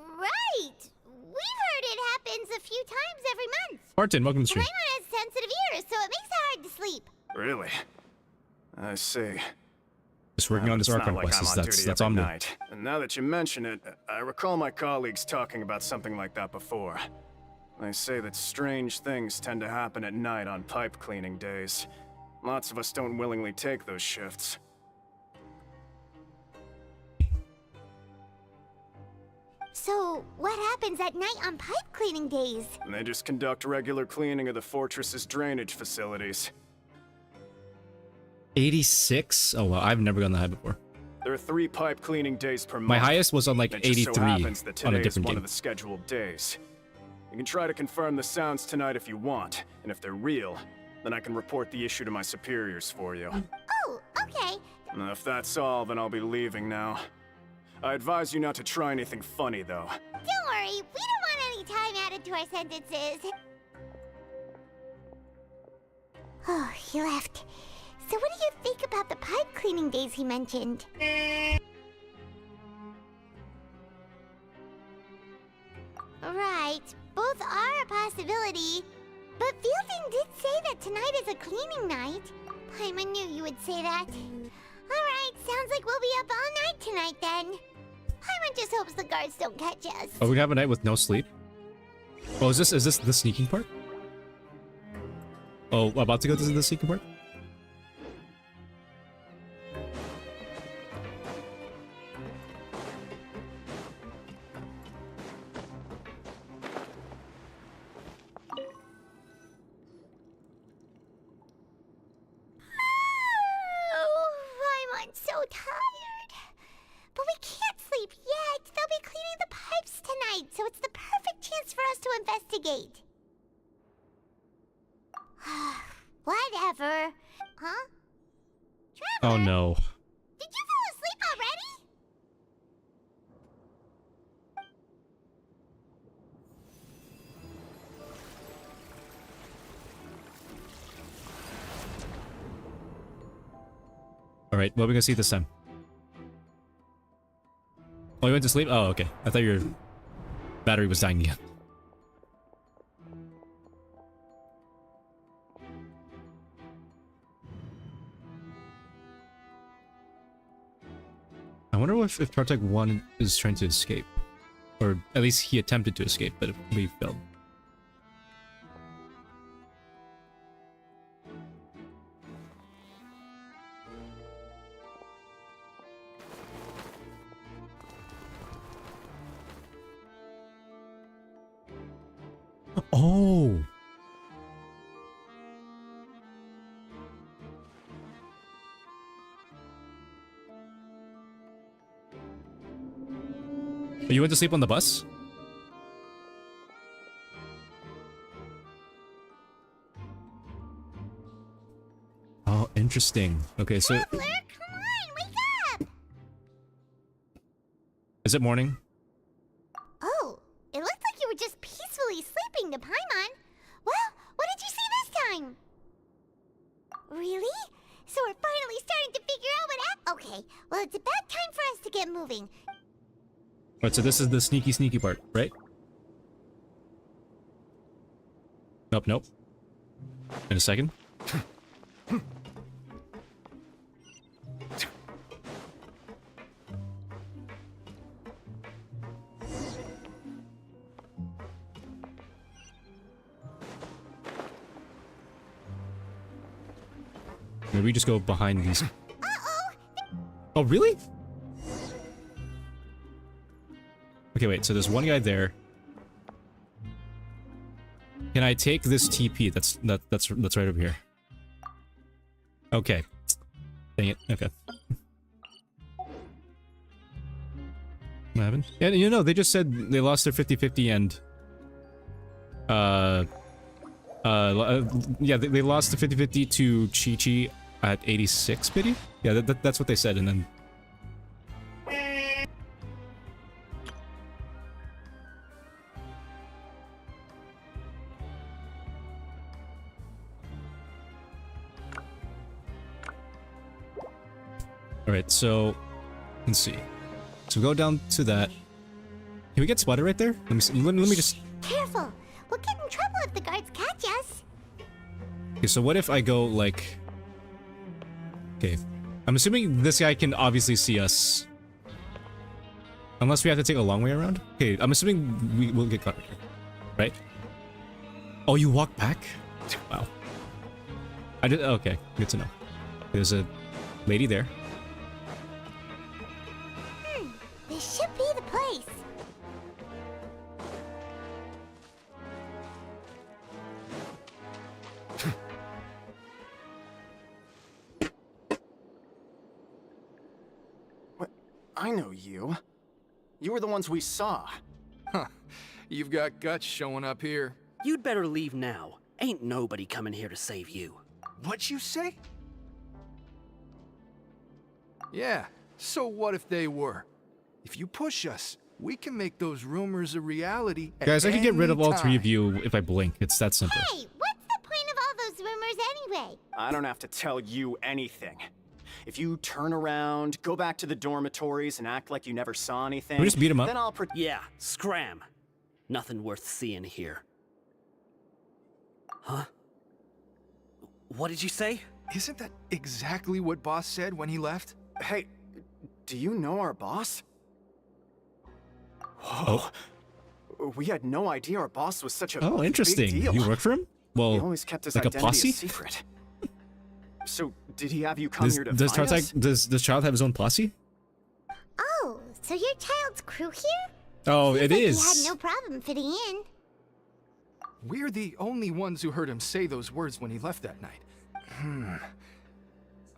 Right! We've heard it happens a few times every month. Martin, welcome to the stream. Paimon has sensitive ears, so it makes it hard to sleep. Really? I see. Just working on this It's not Archon like quest. I'm on That's duty all I'm every doing. night. And now that you mention it, I recall my colleagues talking about something like that before. They say that strange things tend to happen at night on pipe cleaning days. Lots of us don't willingly take those shifts. So, what happens at night on pipe cleaning days? And they just conduct regular cleaning of the fortress's drainage facilities. 86? Oh, well, I've never gone that high before. There are 3 pipe cleaning days per month. My highest was on like It just so 83 happens that on a today is different one game. of the scheduled days. You can try to confirm the sounds tonight if you want, and if they're real, then I can report the issue to my superiors for you. Oh, okay. Now, if that's all, then I'll be leaving now. I advise you not to try anything funny, though. Don't worry, we don't want any added to our sentences. Oh, he left. So what do you think about the pipe cleaning days he mentioned? Right, both are a possibility. But Fielding did say that tonight is a cleaning night. Paimon knew you would say that. Alright, sounds like we'll be up all night tonight then. Paimon just hopes the guards don't catch us. Oh, we have a night with no sleep? Oh, is this the sneaking part? Oh, about to go to the sneaking part? So tired. But we can't sleep yet. They'll be cleaning the pipes tonight, so it's the perfect chance for us to investigate. Whatever. Huh? Oh no. Did you fall asleep already? Alright, what are we gonna see this time? Oh, you went to sleep? Oh, okay. I thought your battery was dying again. I wonder if Tartek 1 is trying to escape. Or at least he attempted to escape, but we failed. Oh! You went to sleep on the bus? Oh, interesting. Okay, so... Traveler, come on, wake up! Is it morning? Oh, it looked like you were just peacefully sleeping to Paimon. Well, what did you see this time? Really? So we're finally starting to figure out what Okay, well it's about time for us to get moving. Alright, so this is the sneaky part, right? Nope, nope. In a second. Maybe we just go behind these. Oh, really? Okay, wait, so there's one guy there. Can I take this TP? That's right over here. Okay. Dang it. Okay. What happened? Yeah, you know, they just said they lost their 50-50 and yeah, they lost the 50-50 to Chi-Chi at 86 pity? Yeah, that's what they said, and then... Alright, so... Let's see. So go down to that. Can we get spotted right there? Let me see. Let me just... Careful! We'll get in trouble if the guards catch us. Okay, so what if I go, like... Okay. I'm assuming this guy can obviously see us. Unless we have to take a long way around? Okay, I'm assuming we will get caught right here. Right? Oh, you walk back? Wow. I did... Okay, good to know. There's a lady there. This should be the place. What? I know you. You were the ones we saw. Huh. You've got guts showing up here. You'd better leave now. Ain't nobody coming here to save you. What'd you say? Yeah, so what if they were? If you push us, We can make those rumors a reality at Guys, I can get rid of all any 3 of time. you if I blink. It's that simple. Hey, what's the point of all those rumors anyway? I don't have to tell you anything. If you turn around, go back to the dormitories, and act like you never saw anything, Can we just beat him up? then I'll Yeah, scram. Nothing worth seeing here. Huh? What did you say? Isn't that exactly what boss said when he left? Hey, do you know our boss? Oh. We had no idea our boss was such a Oh, interesting. big deal. You work for him? Well, He always kept his like a identity posse? a secret. So, did he have you come here to Does find us? does Child have his own posse? Oh, so your child's crew here? Oh, it Like is. He had no problem fitting in. We're the only ones who heard him say those words when he left that night.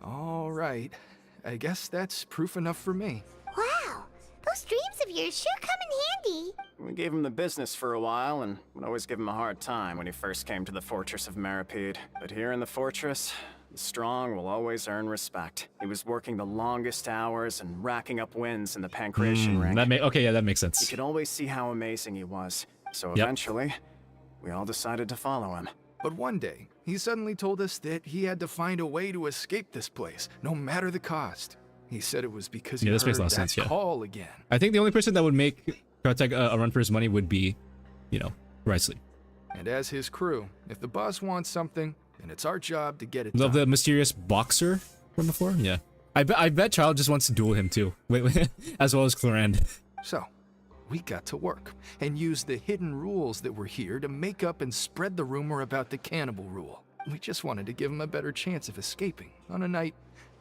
All right. I guess that's proof enough for me. Wow, those dreams of yours sure come in handy. We gave him the business for a while, and would always give him a hard time when he first came to the fortress of Maripede. But here in the fortress, the strong will always earn respect. He was working the longest hours and racking up wins in the Pancration ring. Okay, yeah, that makes You sense. could always see how amazing he was. So Yep. eventually, we all decided to follow him. But one day, he suddenly told us that he had to find a way to escape this place, no matter the cost. He said it was because he Yeah, this makes heard a lot of that sense, yeah. call again. I think the only person that would make Kartek a run for his money would be, you know, Riceley. And as his crew, if the boss wants something, then it's our job to get it Love done. the mysterious boxer from before? Yeah. I bet Child just wants to duel him too. Wait, as well as Clorand. So, we got to work and used the hidden rules that were here to make up and spread the rumor about the cannibal rule. We just wanted to give him a better chance of escaping on a night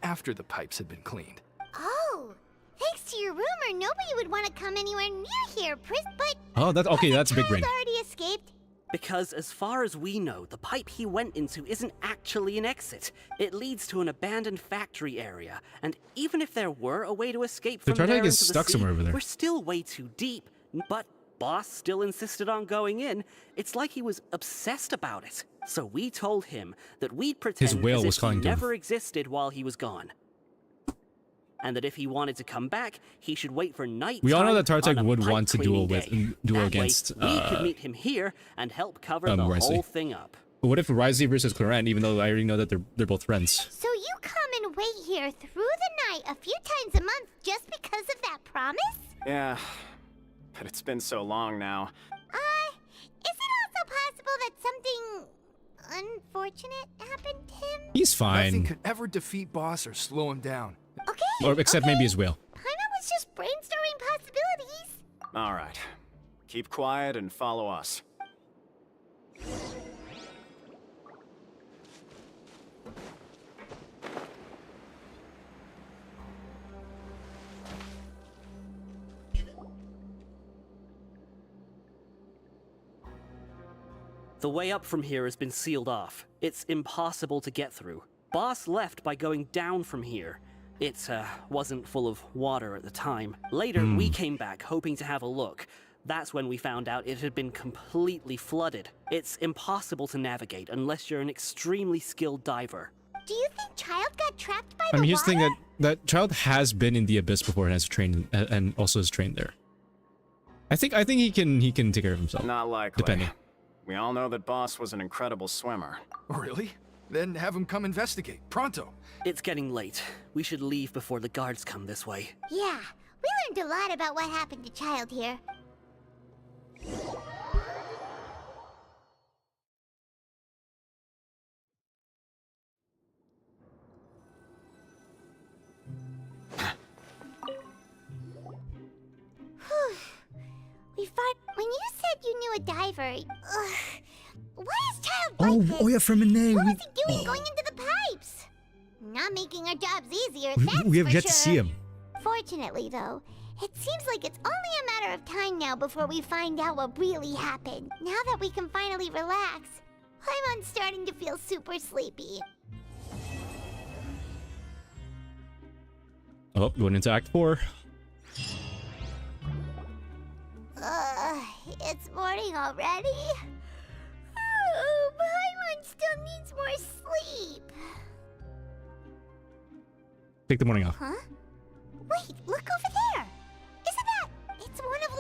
after the pipes had been cleaned. Oh, thanks to your rumor, nobody would want to come anywhere near here, but Oh, that's okay. That's a big ring. Child already escaped. Because as far as we know, the pipe he went into isn't actually an exit. It leads to an abandoned factory area, and even if there were a way to escape The from there Tartag into is the stuck sea, somewhere over there. we're still way too deep. But Boss still insisted on going in. It's like he was obsessed about it. So we told him that we'd pretend whale as was if he calling to him. never existed while he was gone. And that if he wanted to come back, he should wait for night. We all know that time Tartag on a would pipe want to cleaning duel day. duel That way, against we could meet him here and help cover the Riceley. whole thing up. But what if Riceley versus Clorand, even though I already know that they're both friends? So you come and wait here through the night a few times a month just because of that promise? Yeah, but it's been so long now. Is it also possible that something unfortunate happened to him? He's Nothing fine. could ever defeat boss or slow him down. Okay. Or except maybe his whale. Paimon was just brainstorming possibilities. All right, keep quiet and follow us. The way up from here has been sealed off. It's impossible to get through. Boss left by going down from here. It wasn't full of water at the time. Later, we came back hoping to have a look. That's when we found out it had been completely flooded. It's impossible to navigate unless you're an extremely skilled diver. Do you think Child got trapped by I mean, the here's the water? thing that Child has been in the abyss before and has trained and also is trained there. I think he can take care of himself. Not likely. Depending. We all know that Boss was an incredible swimmer. Really? Then have him come investigate. Pronto. It's getting late. We should leave before the guards come this way. Yeah, we learned a lot about what happened to Child here. Whew. We fought when you said you knew a diver. Ugh. Why is Child like this? yeah, from Renee. What was he doing going into the pipes? Not making our jobs easier, that's We have for yet sure. to see him. Fortunately, though, it seems like it's only a matter of time now before we find out what really happened. Now that we can finally relax, I'm starting to feel super sleepy. Oh, going into Act 4. It's morning already? Oh, Paimon still needs more sleep. Take the morning off. Huh? Wait, look over there! Isn't that... It's one of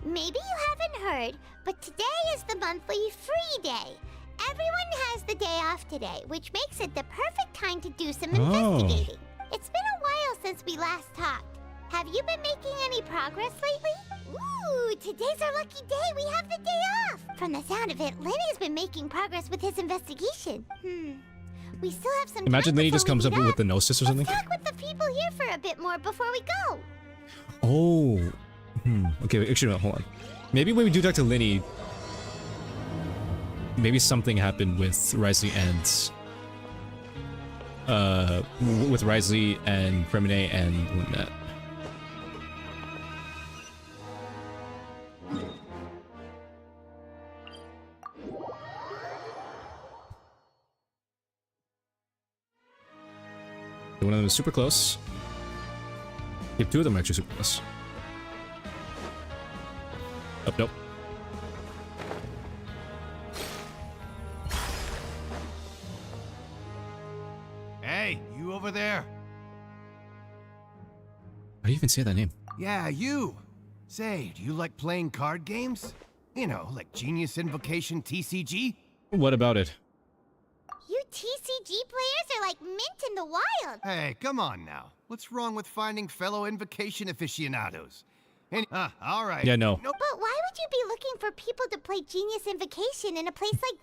Maybe you haven't heard, but today is the monthly free day. Everyone has the day off today, which makes it the perfect time to do some investigating. It's been a while since we last talked. Have you been making any progress lately? Ooh, today's our lucky day. We have the day off. From the sound of it, Lenny's been making progress with his investigation. We still have some Imagine time Lenny just before we comes up meet with the gnosis or something. Let's talk with the people here for a bit more before we go. Oh. Okay, wait, actually, no, hold on. Maybe when we do talk to Lenny, maybe something happened with Risley and Premine and Lynette. One of them is super close. Yep, two of them are actually super close. Oh, nope. Hey, you over there? How do you even say that name? Yeah, you. Say, do you like playing card games? You know, like Genius Invocation TCG? What about it? You TCG players are like mint in the wild. Hey, come on now. What's wrong with finding fellow Invocation aficionados? And, all right. Yeah, no. But why would you be looking for people to play Genius Invocation in a place like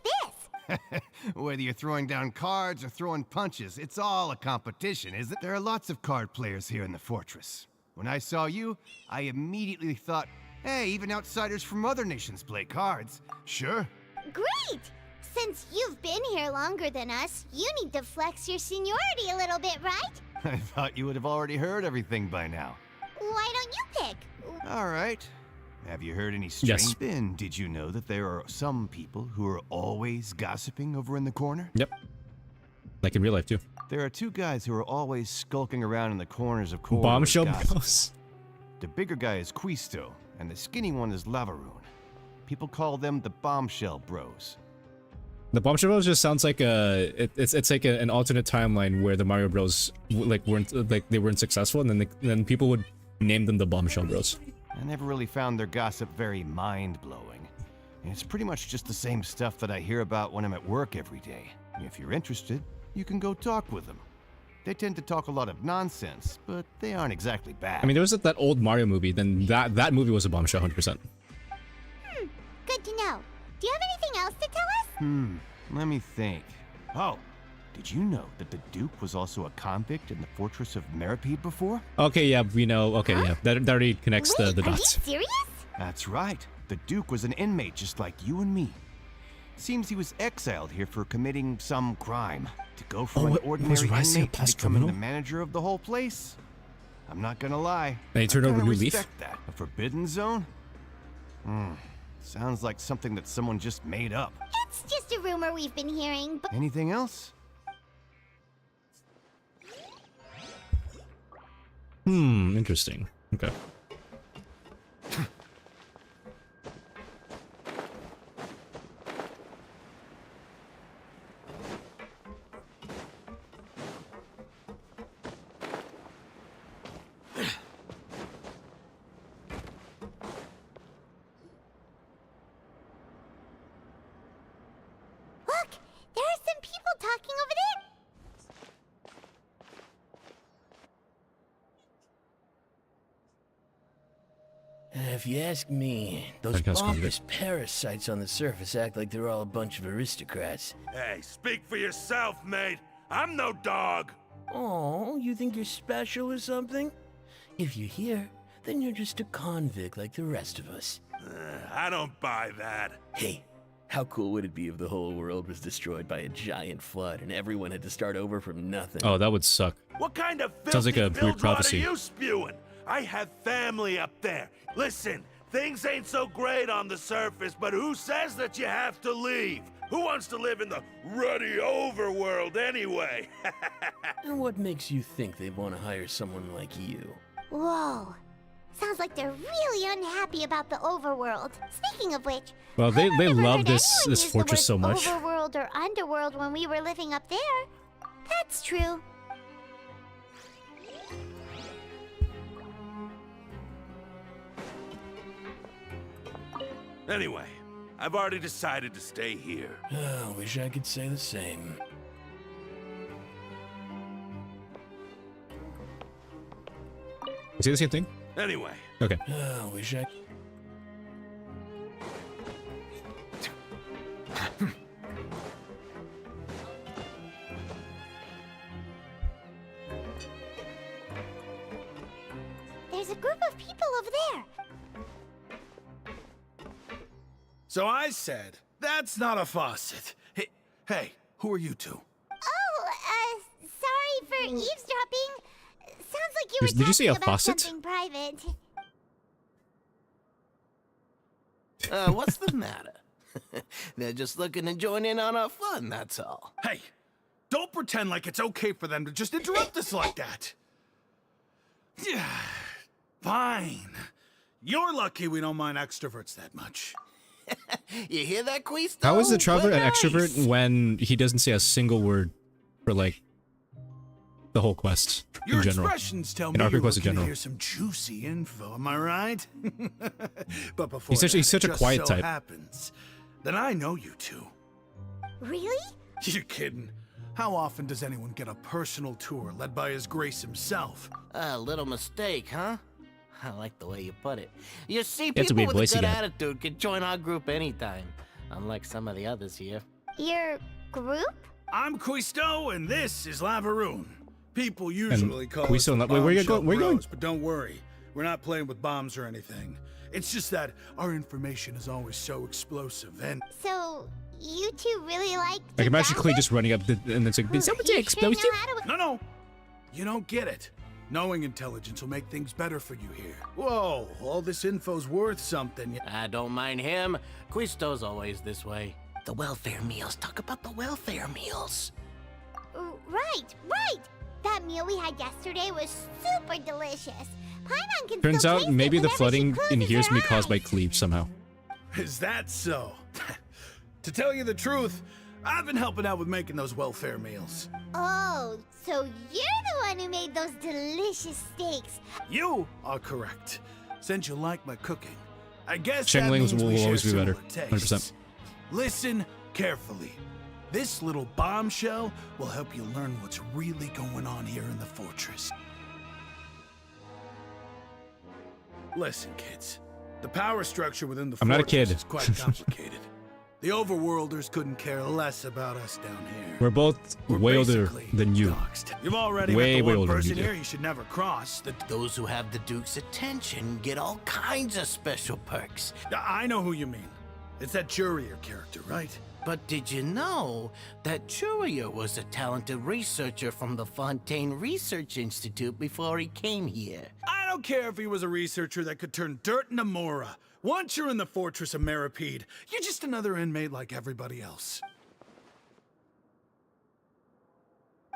this? Whether you're throwing down cards or throwing punches, it's all a competition, isn't it? There are lots of card players here in the fortress. When I saw you, I immediately thought, hey, even outsiders from other nations play cards. Sure. Great! Since you've been here longer than us, you need to flex your seniority a little bit, right? I thought you would have already heard everything by now. Why don't you pick? All right. Have you heard any strange? Yes. Ben, did you know that there are some people who are always gossiping over in the corner? Yep. Like in real life, too. There are two guys who are always skulking around in the corners of corridors. Bombshell Bros. The bigger guy is Quisto, and the skinny one is Lavaroon. People call them the Bombshell Bros. The Bombshell Bros just sounds like it's like an alternate timeline where the Mario Bros weren't successful, and then people would name them the Bombshell Bros. I never really found their gossip very mind-blowing. And it's pretty much just the same stuff that I hear about when I'm at work every day. If you're interested, you can go talk with them. They tend to talk a lot of nonsense, but they aren't exactly bad. I mean, there was that old Mario movie, then that movie was a bombshell, 100%. Good to know. Do you have anything else to tell us? Let me think. Oh, did you know that the Duke was also a convict in the Fortress of Meripede before? Okay, yeah, we know. Okay, yeah, that already connects the dots. Are you serious? That's right. The Duke was an inmate just like you and me. Seems he was exiled here for committing some crime. To go from an ordinary inmate to becoming the manager of the whole place? I'm not gonna lie. And he turned over a new leaf? That. A forbidden zone? Sounds like something that someone just made up. It's just a rumor we've been hearing, but... Anything else? Interesting. Okay. Look! There are some people talking over there! If you ask me, those pompous parasites on the surface act like they're all a bunch of aristocrats. Hey, speak for yourself, mate. I'm no dog. Oh, you think you're special or something? If you're here, then you're just a convict like the rest of us. I don't buy that. Hey, how cool would it be if the whole world was destroyed by a giant flood and everyone had to start over from nothing? Oh, that would suck. What kind of sounds like a weird prophecy. Are you spewing? I have family up there. Listen, things ain't so great on the surface, but who says that you have to leave? Who wants to live in the ruddy overworld anyway? And what makes you think they want to hire someone like you? Whoa. Sounds like they're really unhappy about the overworld. Speaking of which, well, they love this fortress so much. Overworld or underworld when we were living up there. That's true. Anyway, I've already decided to stay here. Oh, wish I could say the same. Is it the same thing? Anyway. Okay. Oh, wish I... There's a group of people over there. So I said, that's not a faucet. Hey, who are you two? Oh, sorry for eavesdropping. Sounds like you were Did you say talking a about faucet? something private. What's the matter? They're just looking to join in on our fun, that's all. Hey, don't pretend like it's okay for them to just interrupt us like that. Yeah, fine. You're lucky we don't mind extroverts that much. You hear that, Quisto? How is the traveler an Nice. extrovert when he doesn't say a single word for like the whole quest Your in general? expressions tell In me RP you're quest in looking to general. hear some juicy info, am I right? But before He's such that, a it quiet just so type. happens that I know you two. Really? You're kidding. How often does anyone get a personal tour led by His Grace himself? A little mistake, huh? I like the way you put it. You see, That's a people weird with a voice good again. attitude can join our group anytime, unlike some of the others here. Your group? I'm Quisto, and this is Lavaroon. People usually call us Quisto the and wait, where you Bombshell go- where you going? Bros, but don't worry, we're not playing with bombs or anything. It's just that our information is always so explosive, and So, you two really like I can imagine gossip? Clay just running up and it's like, You someone sure explosive? know how to- No, you don't get it. Knowing intelligence will make things better for you here. Whoa, all this info's worth something. I don't mind him. Quisto's always this way. The welfare meals. Talk about the welfare meals. Right. That meal we had yesterday was super delicious. Paimon can Turns still out taste maybe it the whenever she flooding in closes here is her gonna be caused by eyes. Cleave somehow. Is that so? To tell you the truth, I've been helping out with making those welfare meals. Oh, so you're the one who made those delicious steaks. You are correct. Since you like my cooking, I guess Sheng that Ling's means we will share always be better. similar 100%. tastes. Listen carefully. This little bombshell will help you learn what's really going on here in the fortress. Listen, kids. The power structure within the I'm not a fortress kid. is quite complicated. The Overworlders couldn't care less about us down here. We're both way older basically than you. You've already Way, met way the one older than person you here do. you should never cross. Those who have the Duke's attention get all kinds of special perks. I know who you mean. It's that Jurier character, right? But did you know that Jurier was a talented researcher from the Fontaine Research Institute before he came here? I don't care if he was a researcher that could turn dirt into Mora. Once you're in the fortress of Meripede, you're just another inmate like everybody else.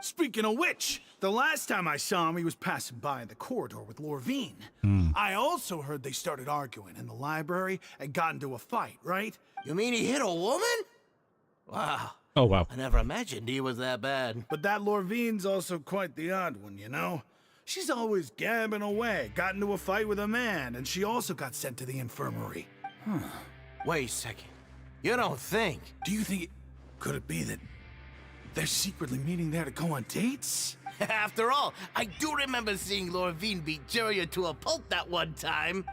Speaking of which, the last time I saw him, he was passing by in the corridor with Lorvine. I also heard they started arguing in the library and got into a fight, right? You mean he hit a woman? Wow. Oh, wow. I never imagined he was that bad. But that Lorvine's also quite the odd one, you know? She's always gabbing away, got into a fight with a man, and she also got sent to the infirmary. Wait a second. You don't think? Do you think could it be that they're secretly meeting there to go on dates? After all, I do remember seeing Lorvine beat Jurier to a pulp that one time.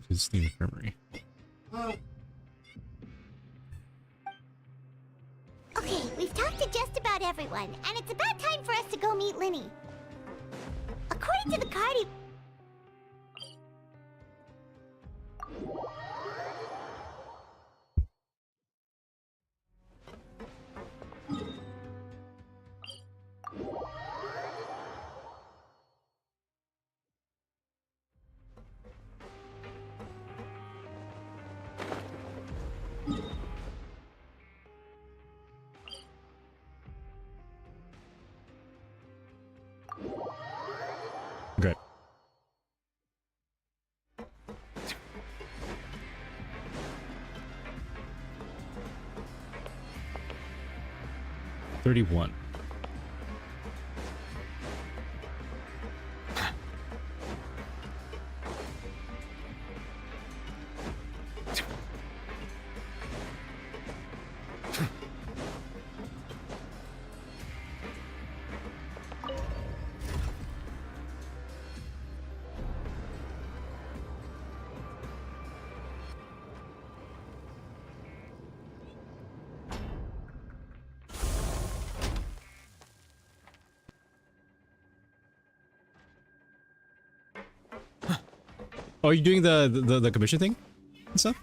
It's the infirmary. Okay, we've talked to just about everyone, and it's about time for us to go meet Linny. According to the card, he... Great. $31. Oh, are you doing the commission thing and stuff?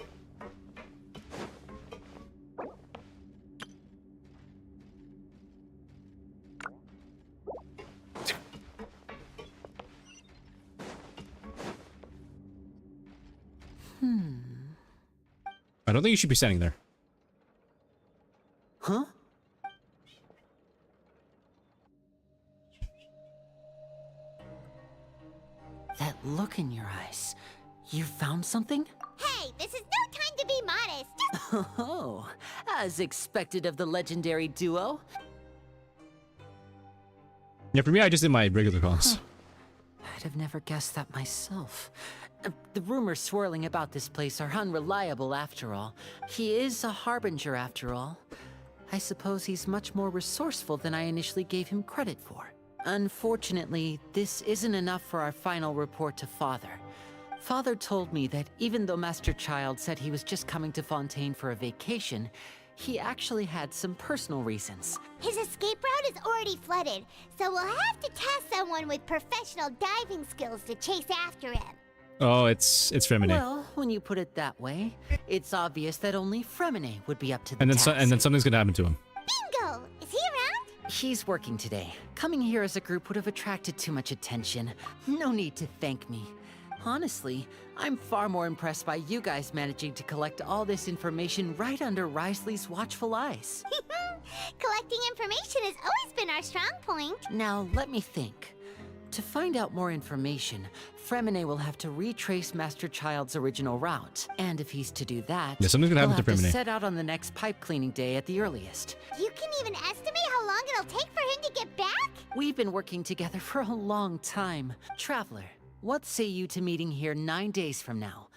I don't think you should be standing there. Huh? That look in your eyes. You found something? Hey, this is no time to be modest. Oh, as expected of the legendary duo. Yeah, for me, I just did my regular calls. I'd have never guessed that myself. The rumors swirling about this place are unreliable after all. He is a harbinger after all. I suppose he's much more resourceful than I initially gave him credit for. Unfortunately, this isn't enough for our final report to Father. Father told me that even though Master Child said he was just coming to Fontaine for a vacation, he actually had some personal reasons. His escape route is already flooded, so we'll have to task someone with professional diving skills to chase after him. Oh, it's Fremine. Well, when you put it that way, it's obvious that only Fremine would be up to the And then task. and then something's gonna happen to him. Bingo! Is he around? He's working today. Coming here as a group would have attracted too much attention. No need to thank me. Honestly, I'm far more impressed by you guys managing to collect all this information right under Risley's watchful eyes. Collecting information has always been our strong point. Now, let me think. To find out more information, Fremine will have to retrace Master Child's original route. And if he's to do that, Yeah, something's gonna happen to he'll have Fremine. to set out on the next pipe cleaning day at the earliest. You can even estimate how long it'll take for him to get back? We've been working together for a long time. Traveler, what say you to meeting here 9 days from now?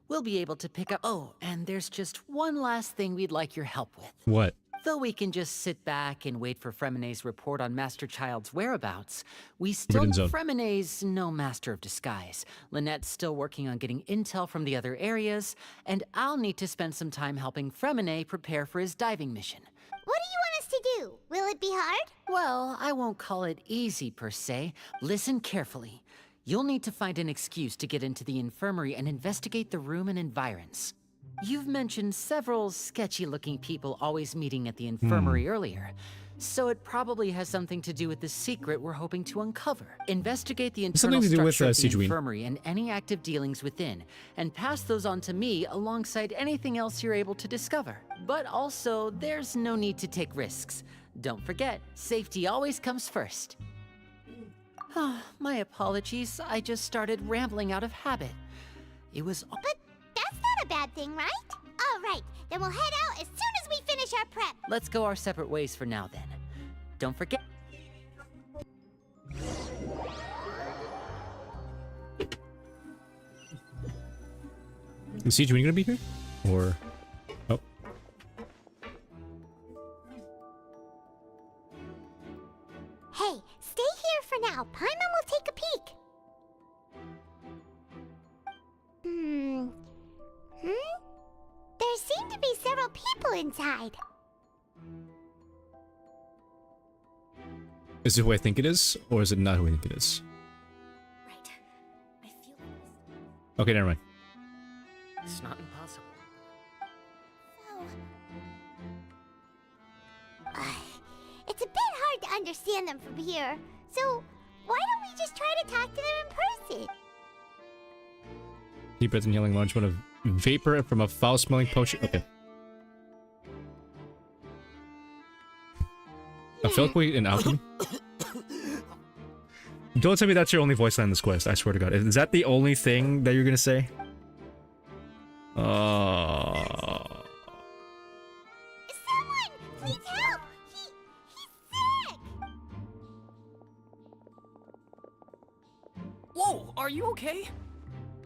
We'll be able to pick up... Oh, and there's just one last thing we'd like your help with. What? Though we can just sit back and wait for Fremine's report on Master Child's whereabouts, we still know Fremine's no master of disguise. Lynette's still working on getting intel from the other areas, and I'll need to spend some time helping Fremine prepare for his diving mission. What do you want us to do? Will it be hard? Well, I won't call it easy per se. Listen carefully. You'll need to find an excuse to get into the infirmary and investigate the room and environs. You've mentioned several sketchy-looking people always meeting at the infirmary earlier, so it probably has something to do with the secret we're hoping to uncover. Investigate the internal Something to do with, structure of the Sijuin. infirmary and any active dealings within, and pass those on to me alongside anything else you're able to discover. But also, there's no need to take risks. Don't forget, safety always comes first. My apologies, I just started rambling out of habit. It was... But that's not a bad thing, right? All right, then we'll head out as soon as we finish our prep. Let's go our separate ways for now, then. Don't forget... Is Sijuin gonna be here? Or... Oh. Hey, stay here for now. Paimon will take a peek. There seem to be several people inside. Is it who I think it is? Or is it not who I think it is? Okay, never mind. It's not impossible. It's a bit hard to understand them from here. So, why don't we just try to talk to them in person? Deep breath, inhaling large amount of vapor from a foul-smelling potion. Okay. A Felquate in alchemy? Don't tell me that's your only voice line in this quest, I swear to god. Is that the only thing that you're gonna say? Someone! Please help! He's sick! Whoa, are you okay?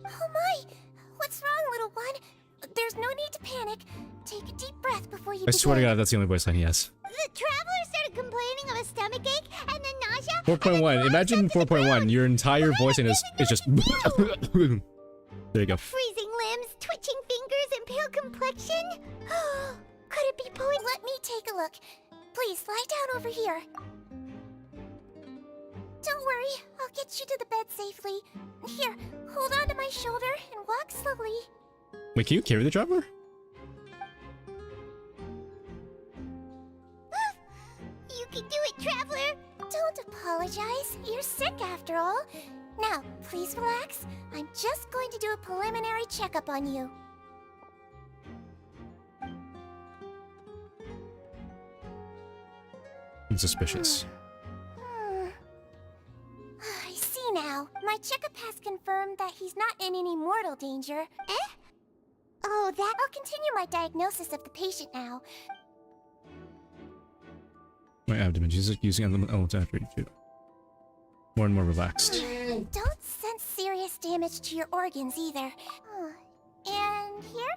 Oh my! What's wrong, little one? There's no need to panic. Take a deep breath before you I swear to begin. god, that's the only voice line he has. The traveler started complaining of a stomachache and then nausea. 4.1. Imagine 4.1. Your entire voice line is just... There you go. Freezing limbs, twitching fingers, and pale complexion? Could it be Let me take a look. Please lie down over here. Don't worry, I'll get you to the bed safely. Here, hold on to my shoulder and walk slowly. Wait, can you carry the traveler? You can do it, Traveler! Don't apologize. You're sick after all. Now, please relax. I'm just going to do a preliminary checkup on you. I'm suspicious. I see now. My checkup has confirmed that he's not in any mortal danger. Eh? Oh, that... I'll continue my diagnosis of the patient now. My abdomen. She's like using elements after each shoot. More and more relaxed. Don't sense serious damage to your organs either. And here?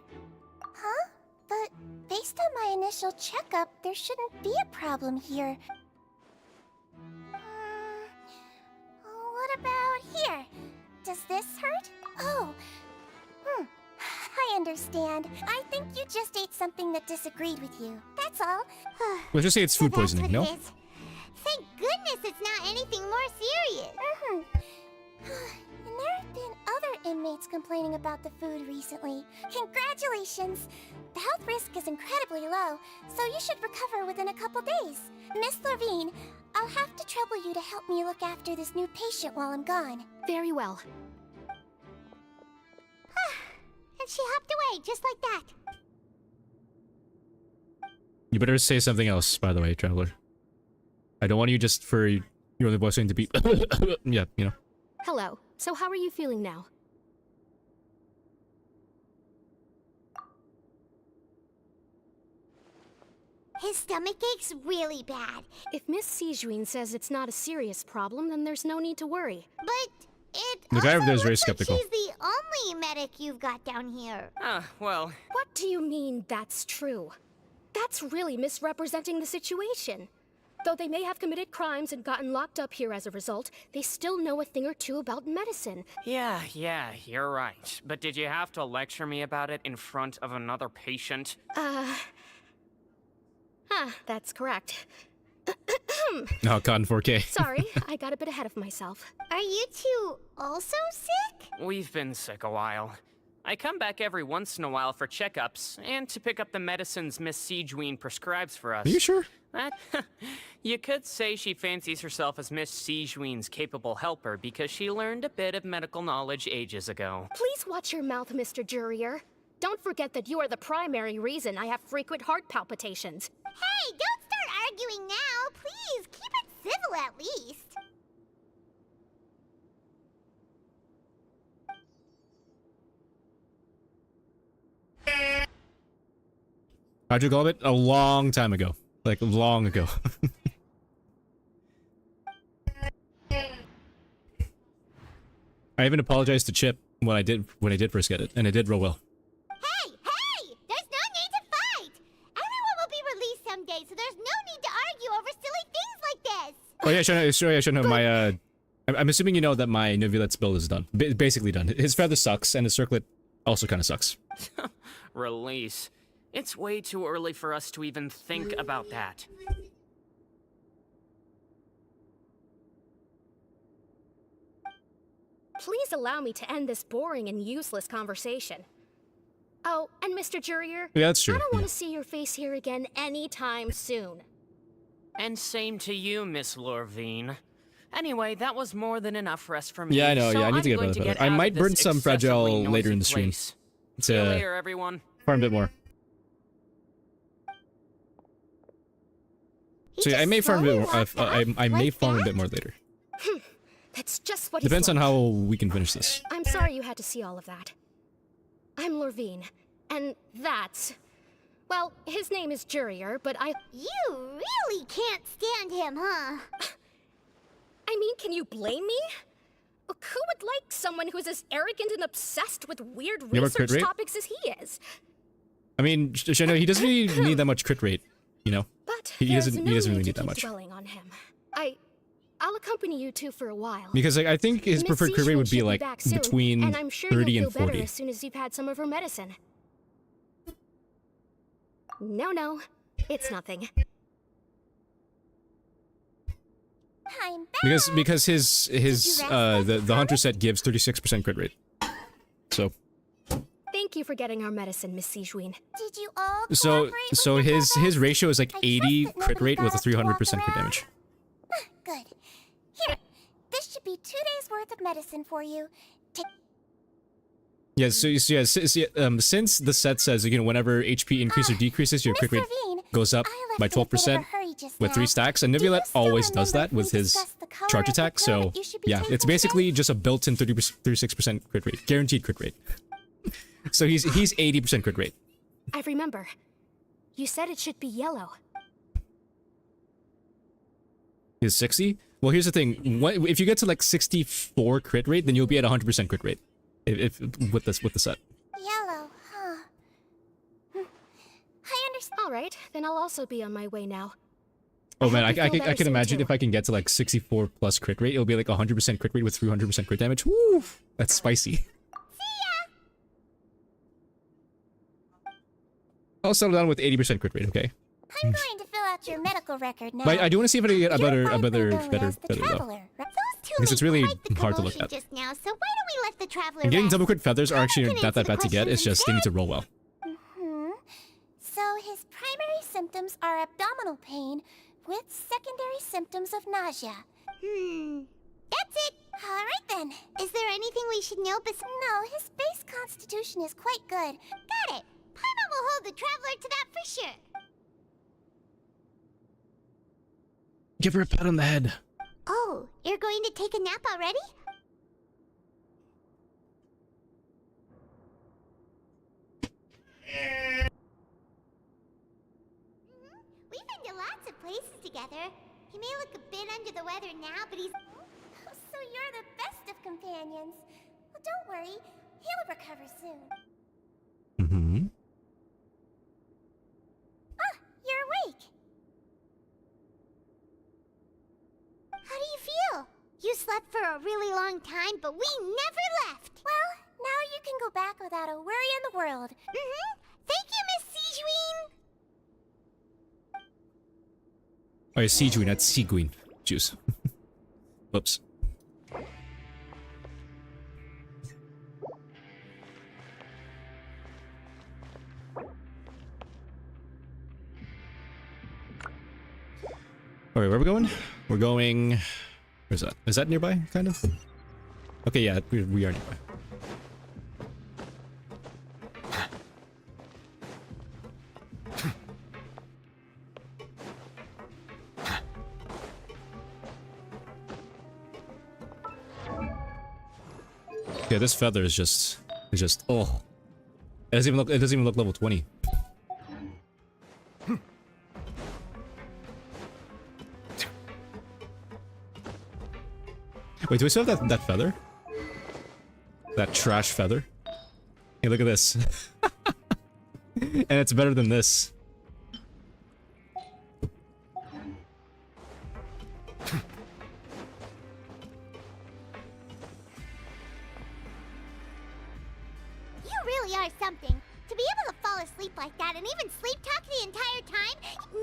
Huh? But based on my initial checkup, there shouldn't be a problem here. What about here? Does this hurt? Oh. I understand. I think you just ate something that disagreed with you. That's all. Let's just say it's food poisoning, no? Thank goodness it's not anything more serious. And there have been other inmates complaining about the food recently. Congratulations! The health risk is incredibly low, so you should recover within a couple days. Miss Lorvine, I'll have to trouble you to help me look after this new patient while I'm gone. Very well. And she hopped away just like that. You better say something else, by the way, Traveler. I don't want you just for your only voice to be... yeah, you know. Hello. So how are you feeling now? His stomach aches really bad. If Miss Sijuin says it's not a serious problem, then there's no need to worry. But it the guy over there is very looks skeptical. Like she's the only medic you've got down here. Well... What do you mean, that's true? That's really misrepresenting the situation. Though they may have committed crimes and gotten locked up here as a result, they still know a thing or two about medicine. Yeah, you're right. But did you have to lecture me about it in front of another patient? That's correct. Oh, Cotton 4K. Sorry, I got a bit ahead of myself. Are you two also sick? We've been sick a while. I come back every once in a while for checkups, and to pick up the medicines Miss Sijuin prescribes for us. Are you sure? You could say she fancies herself as Miss Sijuin's capable helper because she learned a bit of medical knowledge ages ago. Please watch your mouth, Mr. Jurier. Don't forget that you are the primary reason I have frequent heart palpitations. Hey, don't start arguing now. Please, keep it civil at least. How'd you call it? A long time ago. Like, long ago. I even apologized to Chip when I did first get it, and it did real well. Hey! There's no need to fight! Everyone will be released someday, so there's no need to argue over silly things like this! Oh yeah, I should know my, I'm assuming you know that my Novulet's build is done. Basically done. His feather sucks, and his circlet also kind of sucks. Release. It's way too early for us to even think about that. Please allow me to end this boring and useless conversation. Oh, and Mr. Jurier, yeah, that's true. I don't want to see your face here again anytime soon. And same to you, Miss Lorvine. Anyway, that was more than enough rest for me. Yeah, I know. So Yeah, I need to get better. I might burn some fragile later in the stream. See you later, everyone. Farm a bit more. So yeah, I may farm a bit more. I may farm a bit more later. That's just what Depends he's on like. how we can finish this. I'm sorry you had to see all of that. I'm Lorvine, and that's... Well, his name is Jurier, but I... You really can't stand him, huh? I mean, can you blame me? Who would like someone who's as arrogant and obsessed with weird research topics as he is? I mean, Shano, he doesn't really need that much crit rate, you know? But he doesn't no really need need to that much. Dwelling on him. I'll accompany you two for a while. Because like, I think his preferred crit rate would be like between and I'm sure 30 you'll and feel 40. better as soon as you've had some of her medicine. No, it's nothing. I'm back. Because his the hunter set gives 36% crit rate. So Thank you for getting our medicine, Miss Sijuin. Did you all so his ratio is like 80 crit rate with a 300% crit damage. Good. Here, this should be 2 days worth of medicine for you. Take. Yeah, since the set says, you know, whenever HP increases or decreases, your crit rate goes up by 12% with 3 stacks, and Neuvillette always does that with his charge attack, so yeah, it's basically just a built-in 36% crit rate, guaranteed crit rate. So he's 80% crit rate. I remember. You said it should be yellow. He's 60? Well, here's the thing, if you get to like 64 crit rate, then you'll be at 100% crit rate. If with the set. Yellow, huh? I understand. All right, then I'll also be on my way now. Oh man, I can imagine if I can get to like 64 plus crit rate, it'll be like 100% crit rate with 300% crit damage. Woo! That's spicy. See ya! I'll settle down with 80% crit rate, okay? I'm going to fill out your medical record now. But I do want to see if I can get a better though. Because it's really hard to look at. Just now, so why don't we let the traveler And getting rest? double crit feathers are actually not that bad to get, it's just they need to roll well. So his primary symptoms are abdominal pain with secondary symptoms of nausea. That's it. All right then. Is there anything we should know No, his base constitution is quite good. Got it. Paimon will hold the traveler to that for sure. Give her a pat on the head. Oh, you're going to take a nap already? We've been to lots of places together. He may look a bit under the weather now, but he's... So you're the best of companions. Well, don't worry. He'll recover soon. Ah, you're awake. How do you feel? You slept for a really long time, but we never left. Well, now you can go back without a worry in the world. Thank you, Miss Sijuin. Oh, it's Sijuin, not Seguin. Juice. Whoops. Alright, where are we going? We're going... Where's that? Is that nearby, kind of? Okay, yeah, we are nearby. Yeah, this feather is just... oh. It doesn't even look level 20. Wait, do we still have that feather? That trash feather? Hey, look at this. And it's better than this. You really are something. To be able to fall asleep like that and even sleep talk the entire time?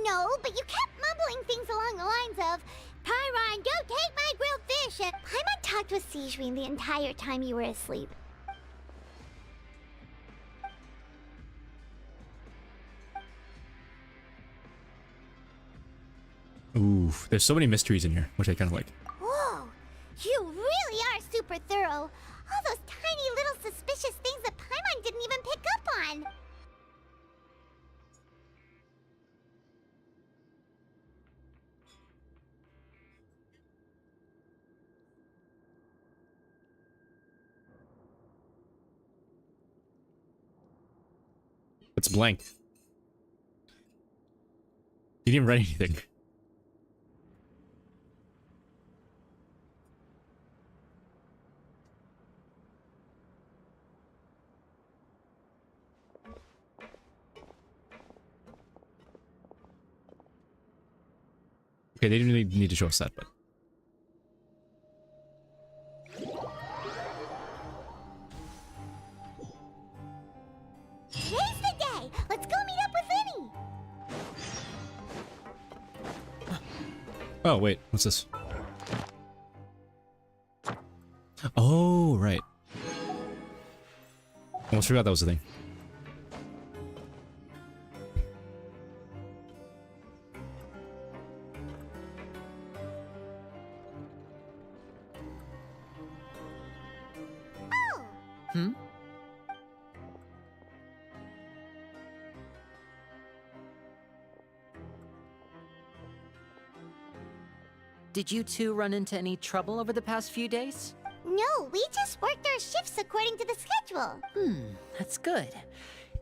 No, but you kept mumbling things along the lines of, Pyron, go take my grilled fish! And Paimon talked with Sijuin the entire time you were asleep. Ooh, there's so many mysteries in here, which I kind of like. Whoa! You really are super thorough! All those tiny little suspicious things that Paimon didn't even pick up on! It's blank. You didn't even write anything. Okay, they didn't really need to show us that, but... Today's the day! Let's go meet up with Vinny! Oh, wait, what's this? Oh, right. Almost forgot that was the thing. Hmm? Did you two run into any trouble over the past few days? No, we just worked our shifts according to the schedule. That's good.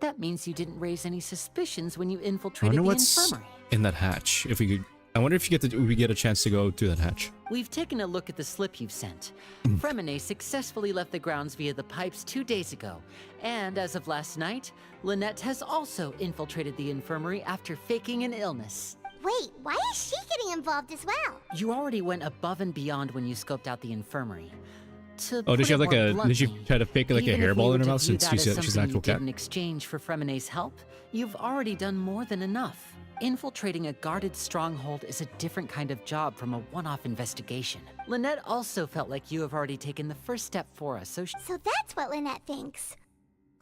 That means you didn't raise any suspicions when you I infiltrated wonder the what's infirmary. in that hatch. If we could, I wonder if we get a chance to go through that hatch. We've taken a look at the slip you've sent. Mm. Fremine successfully left the grounds via the pipes 2 days ago. And as of last night, Lynette has also infiltrated the infirmary after faking an illness. Wait, why is she getting involved as well? You already went above and beyond when you scoped out the infirmary. Oh, did she have like a? Did she Bluntly, try to fake like a even if we hairball were in her to mouth view since that she's as an something actual you did cat? in exchange for Fremine's help, you've already done more than enough. Infiltrating a guarded stronghold is a different kind of job from a one-off investigation. Lynette also felt like you have already taken the first step for us, so So that's what Lynette thinks.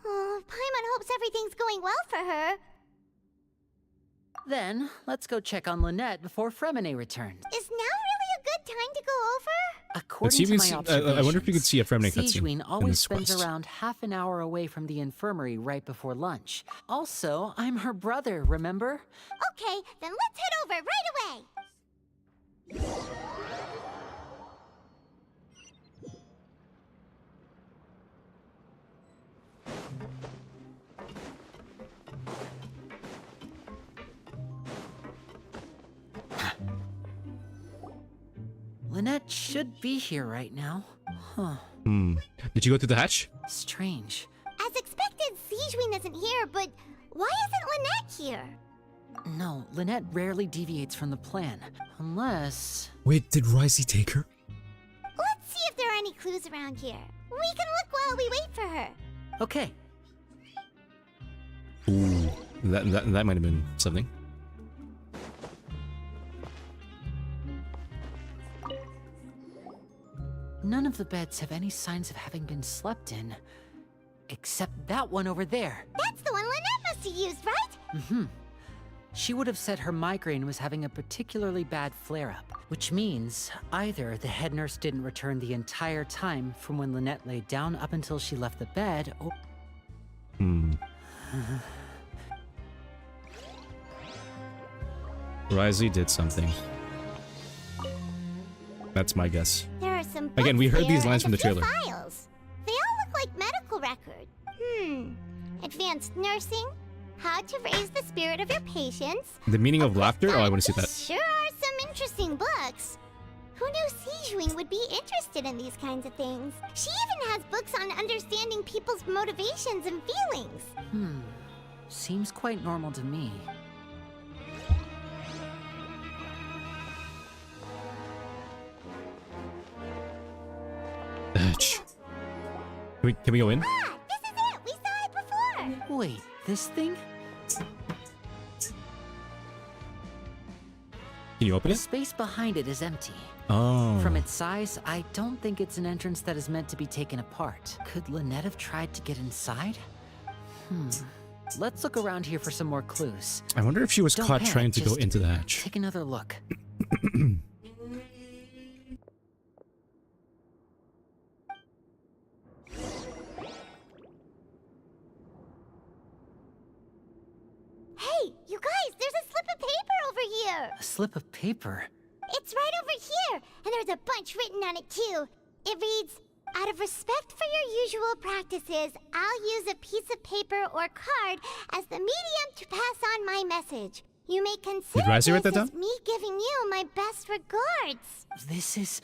Oh, Paimon hopes everything's going well for her. then let's go check on Lynette before Fremine returns. Is now really a good time to go over? According see if to we my can see- observations, I wonder if we could see a Fremine cutscene Sigewinne in always this spends quest. around half an hour away from the infirmary right before lunch. Also, I'm her brother, remember? Okay, then let's head over right away. Lynette should be here right now. Huh. Did you go through the hatch? Strange. As expected, Sigewinne isn't here, but why isn't Lynette here? No, Lynette rarely deviates from the plan. Unless... Wait, did Risey take her? Let's see if there are any clues around here. We can look while we wait for her. Okay. Ooh, that might have been something. None of the beds have any signs of having been slept in. Except that one over there. That's the one Lynette must have used, right? Mm-hmm. She would have said her migraine was having a particularly bad flare-up, which means either the head nurse didn't return the entire time from when Lynette lay down up until she left the bed, or... Risey did something. That's my guess. There are some Again, we books heard these there lines and from the a few trailer. Files. They all look like medical record. Advanced nursing, how to raise the spirit of your patients. The meaning of laughter? Oh, I want to see that. Sure are some interesting books. Who knew Sigewinne would be interested in these kinds of things? She even has books on understanding people's motivations and feelings. Seems quite normal to me. Hatch. Can we go in? Ah, this is it! We saw it before! Wait, this thing? Can you open The it? space behind it is empty. Oh. From its size, I don't think it's an entrance that is meant to be taken apart. Could Lynette have tried to get inside? Let's look around here for some more clues. I wonder if she was Don't caught panic, trying to go just into the hatch. Take another look. Hey, you guys, there's a slip of paper over here! A slip of paper. It's right over here, and there's a bunch written on it too. It reads, out of respect for your usual practices, I'll use a piece of paper or card as the medium to pass on my message. You may consider Risey write that this as down? me giving you my best regards. This is...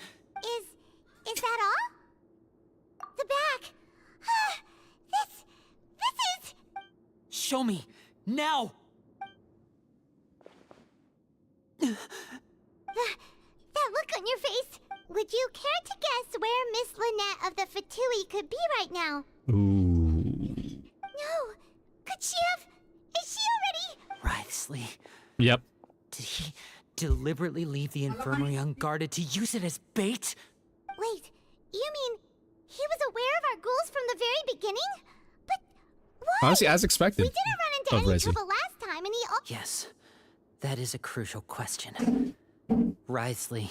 Is that all? The back. This is... Show me! Now! That look on your face. Would you care to guess where Miss Lynette of the Fatui could be right now? Ooh. No. Could she have... Is she already... Risley, Yep. did he deliberately leave the infirmary unguarded to use it as bait? Wait, you mean Honestly, as expected. We didn't run into any Riley. trouble last time, and he... Yes, that is a crucial question. Riley,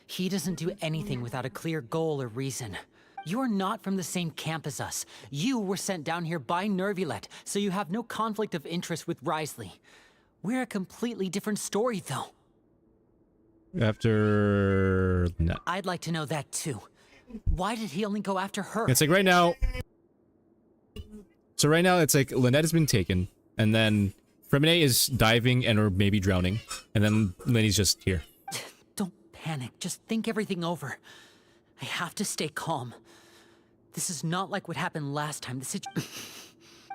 he doesn't do anything without a clear goal or reason. You're not from the same camp as us. You were sent down here by Nervulet, so you have no conflict of interest with Riley. We're a completely different story, though. After... No. I'd like to know that, too. Why did he only go after her? It's like right now... So right now, it's like Lynette has been taken, and then Fremine is diving and or maybe drowning, and then Lenny's just here. Don't panic. Just think everything over. I have to stay calm. This is not like what happened last time.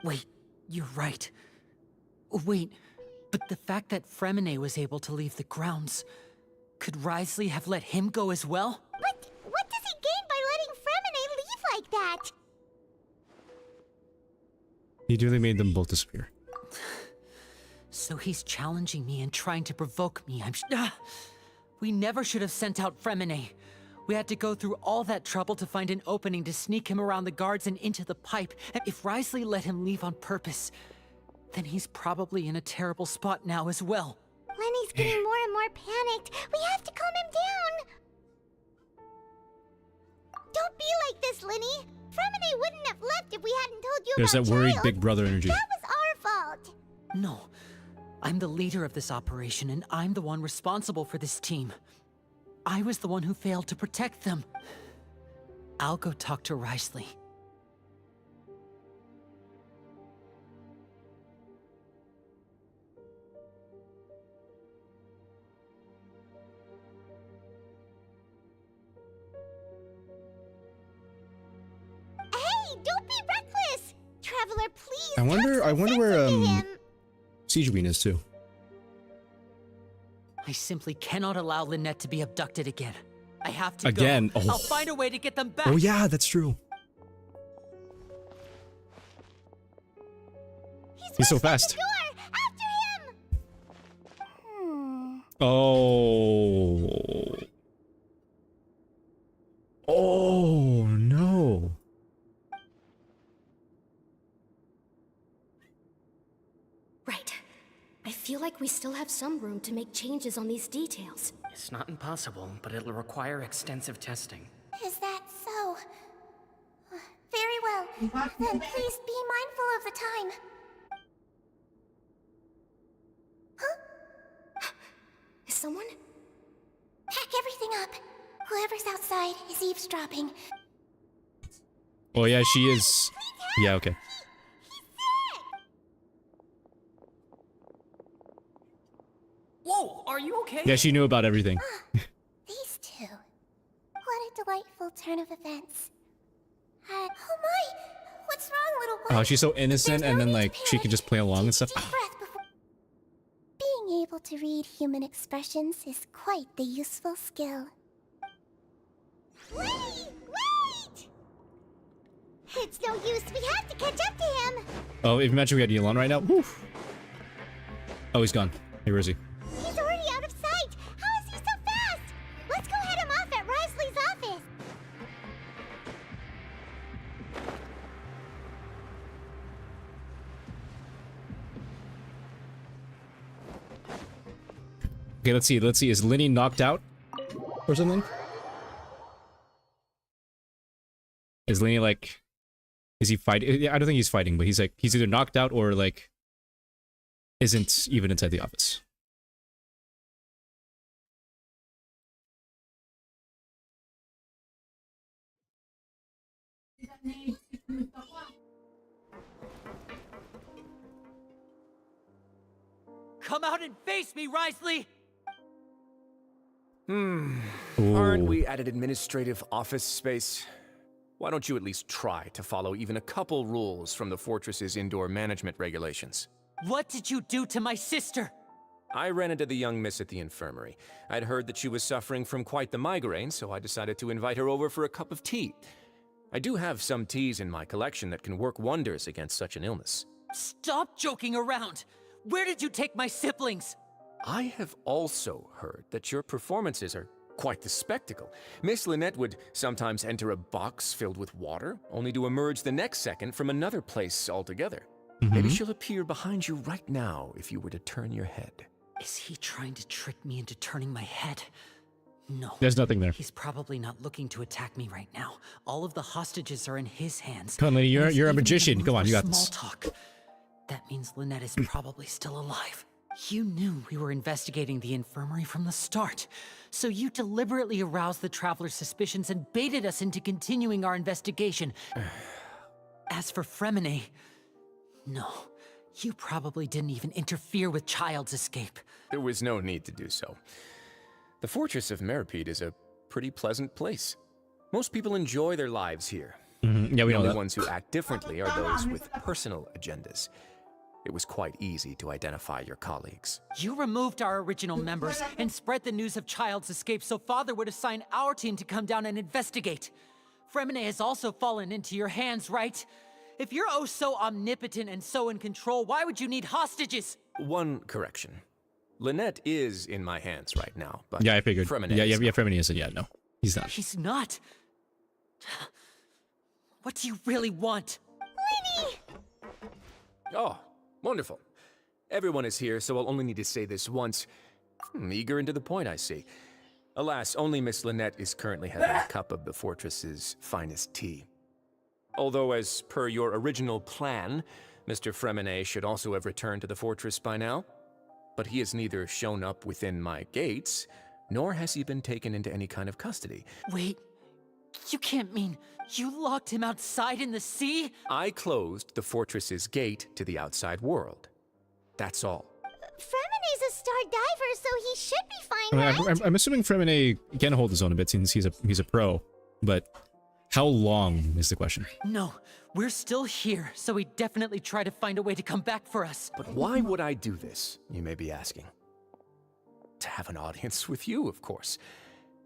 Wait, you're right. Wait, but the fact that Fremine was able to leave the grounds, could Riley have let him go as well? But what does he gain by letting Fremine leave like that? He really made them both disappear. So he's challenging me and trying to provoke me. We never should have sent out Fremine. We had to go through all that trouble to find an opening to sneak him around the guards and into the pipe. If Riley let him leave on purpose, then he's probably in a terrible spot now as well. Lenny's getting more and more panicked. We have to calm him down. Don't be like this, Lenny. Fremine wouldn't have left if we hadn't told you There's about that worried Child. big brother energy. That was our fault. No, I'm the leader of this operation, and I'm the one responsible for this team. I was the one who failed to protect them. I'll go talk to Riley. Hey, don't be reckless! Traveler, please. I wonder where Siegeween is too. I simply cannot allow Lynette to be abducted again. I have to Again? go. Oh. I'll find a way to get them back. Oh yeah, that's true. He's so fast. Oh. Oh no. Right. I feel like we still have some room to make changes on these details. It's not impossible, but it'll require extensive testing. Is that so? Very well. Then please be mindful of the time. Huh? Is someone? Pack everything up. Whoever's outside is eavesdropping. Oh yeah, she is. Yeah, okay. Whoa, are you okay? Yeah, she knew about everything. These two. What a delightful turn of events. Oh my! What's wrong, little one? Oh, she's so innocent, and then like she can just play along and stuff. Being able to read human expressions is quite the useful skill. Wait! It's no use. We have to catch up to him. Oh, if imagine we had Elon right now. Woo. Oh, he's gone. Hey, where is he? He's already out of sight. How is he so fast? Let's go head him off at Riley's office. Okay, let's see. Let's see. Is Lenny knocked out or something? Is Lenny like? Is he fighting? I don't think he's fighting, but he's like he's either knocked out or like isn't even inside the office. Come out and face me, Riley! Aren't we at an administrative office space? Why don't you at least try to follow even a couple rules from the fortress's indoor management regulations? What did you do to my sister? I ran into the young miss at the infirmary. I'd heard that she was suffering from quite the migraine, so I decided to invite her over for a cup of tea. I do have some teas in my collection that can work wonders against such an illness. Stop joking around! Where did you take my siblings? I have also heard that your performances are quite the spectacle. Miss Lynette would sometimes enter a box filled with water, only to emerge the next second from another place altogether. Maybe she'll appear behind you right now if you were to turn your head. Is he trying to trick me into turning my head? No. There's nothing there. He's probably not looking to attack me right now. All of the hostages are in his hands. Come on, Lenny, you're a Even magician. move Come on, for you got small this. talk. That means Lynette is probably still alive. You knew we were investigating the infirmary from the start, so you deliberately aroused the Traveler's suspicions and baited us into continuing our investigation. As for Fremine, no, you probably didn't even interfere with Child's escape. There was no need to do so. The Fortress of Meripede is a pretty pleasant place. Most people enjoy their lives here. Yeah, we The know only that. ones who act differently are those with personal agendas. It was quite easy to identify your colleagues. You removed our original members and spread the news of Child's escape so Father would assign our team to come down and investigate. Fremine has also fallen into your hands, right? If you're oh so omnipotent and so in control, why would you need hostages? One correction. Lynette is in my hands right now, but Yeah, I figured. Fremine Yeah, is not. Fremine isn't. Yeah, no, he's not. He's not. What do you really want? Oh, wonderful. Everyone is here, so I'll only need to say this once. Eager and to the point, I see. Alas, only Miss Lynette is currently having a cup of the fortress's finest tea. Although, as per your original plan, Mr. Fremine should also have returned to the fortress by now. But he has neither shown up within my gates, nor has he been taken into any kind of custody. Wait, you can't mean you locked him outside in the sea? I closed the fortress's gate to the outside world. That's all. Fremine's a star diver, so he should be fine, I mean, right? I'm assuming Fremine can hold his own a bit since he's a pro, but how long is the question? No, we're still here, so he definitely tried to find a way to come back for us. But why would I do this, you may be asking? To have an audience with you, of course.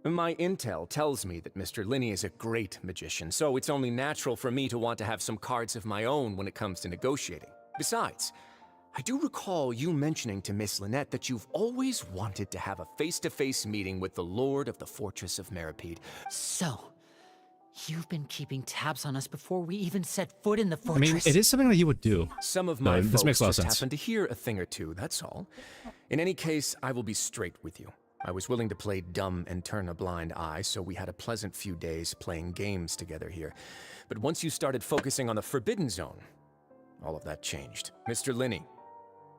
My intel tells me that Mr. Linney is a great magician, so it's only natural for me to want to have some cards of my own when it comes to negotiating. Besides, I do recall you mentioning to Miss Lynette that you've always wanted to have a face-to-face meeting with the Lord of the Fortress of Meripede. So, you've been keeping tabs on us before we even set foot in the I mean, fortress. it is something that you would do. Some of my this folks makes a lot of just sense. happen to hear a thing or two, that's all. In any case, I will be straight with you. I was willing to play dumb and turn a blind eye, so we had a pleasant few days playing games together here. But once you started focusing on the Forbidden Zone, all of that changed. Mr. Linney,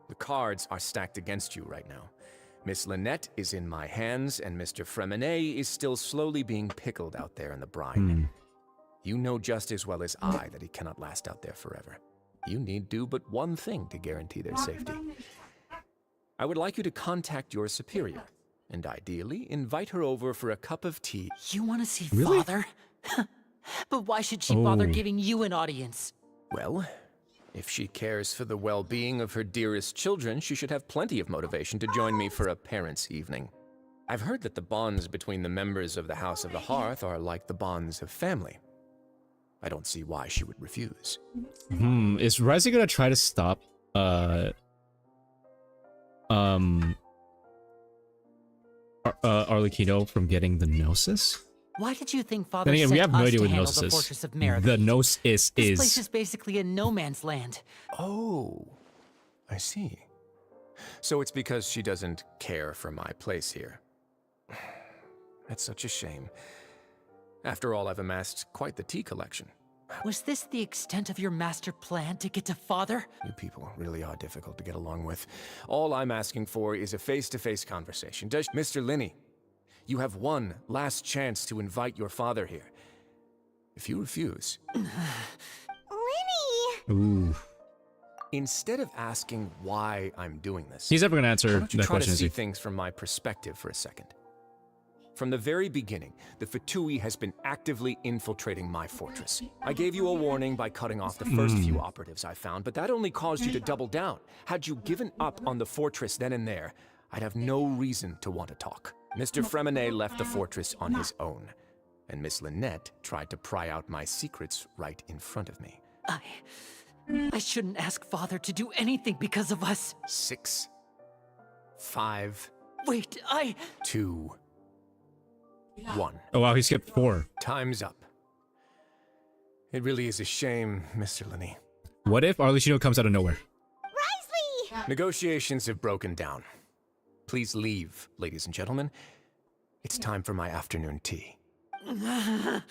the cards are stacked against you right now. Miss Lynette is in my hands, and Mr. Fremine is still slowly being pickled out there in the brine. You know just as well as I that he cannot last out there forever. You need do but one thing to guarantee their safety. I would like you to contact your superior, and ideally invite her over for a cup of tea. You want to see Really? Father? But why should she bother Oh. giving you an audience? Well, if she cares for the well-being of her dearest children, she should have plenty of motivation to join me for a parents' evening. I've heard that the bonds between the members of the House of the Hearth are like the bonds of family. I don't see why she would refuse. Is Ryza gonna try to stop Arlecchino from getting the Gnosis? Why did you think Father Then again, sent we have no us idea to what the handle Gnosis the is. Fortress of Meripede? The Gnosis This place is is basically a no man's land. Oh, I see. So it's because she doesn't care for my place here. That's such a shame. After all, I've amassed quite the tea collection. Was this the extent of your master plan to get to Father? You people really are difficult to get along with. All I'm asking for is a face-to-face conversation. Does Mr. Linney, you have one last chance to invite your father here. If you refuse... Linny! Ooh. Instead of asking why I'm doing this... He's never gonna answer why don't you that try question, to is see he? things from my perspective for a second. From the very beginning, the Fatui has been actively infiltrating my fortress. I gave you a warning by cutting off the first few operatives I found, but that only caused you to double down. Had you given up on the fortress then and there, I'd have no reason to want to talk. Mr. Fremine left the fortress on his own, and Miss Lynette tried to pry out my secrets right in front of me. I shouldn't ask Father to do anything because of us. 6, 5, Wait, 2, 1. Oh wow, he skipped 4. Time's up. It really is a shame, Mr. Linney. What if Arlecchino comes out of nowhere? Negotiations have broken down. Please leave, ladies and gentlemen. It's time for my afternoon tea. Yeah,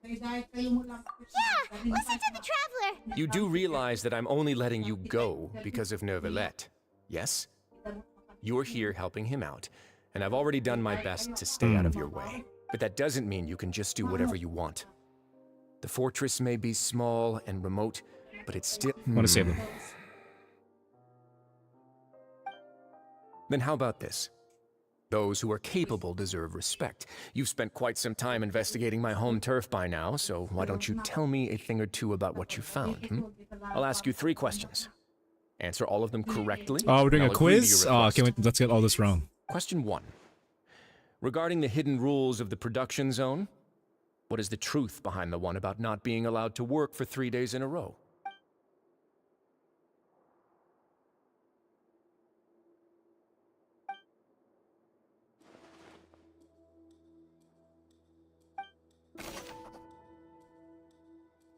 listen to the Traveler. You do realize that I'm only letting you go because of Neuvillette, yes? You're here helping him out, and I've already done my best to stay out of your way. But that doesn't mean you can just do whatever you want. The fortress may be small and remote, but it's still... I want to save them. Then how about this? Those who are capable deserve respect. You've spent quite some time investigating my home turf by now, so why don't you tell me a thing or two about what you found? I'll ask you 3 questions. Answer all of them correctly. Oh, we're doing a quiz? Oh, okay, wait, let's get all this wrong. Question 1. Regarding the hidden rules of the production zone, what is the truth behind the one about not being allowed to work for 3 days in a row?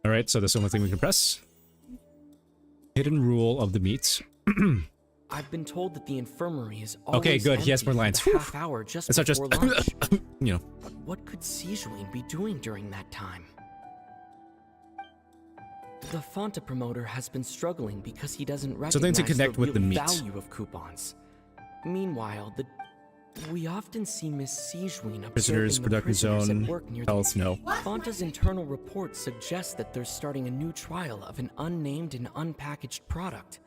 Alright, so that's the only thing we can press. Hidden rule of the meats. I've been told that the infirmary is okay, good. He has more lines. Half hour just it's not just, lunch. you know. But what could Sigewinne be doing during that time? The Fonta promoter has been struggling because he doesn't recognize something to connect with the meat. Value of coupons. Meanwhile, we often see Miss Sigewinne prisoners, production zone, health, no. Fonta's internal report suggests that they're starting a new trial of an unnamed and unpackaged product.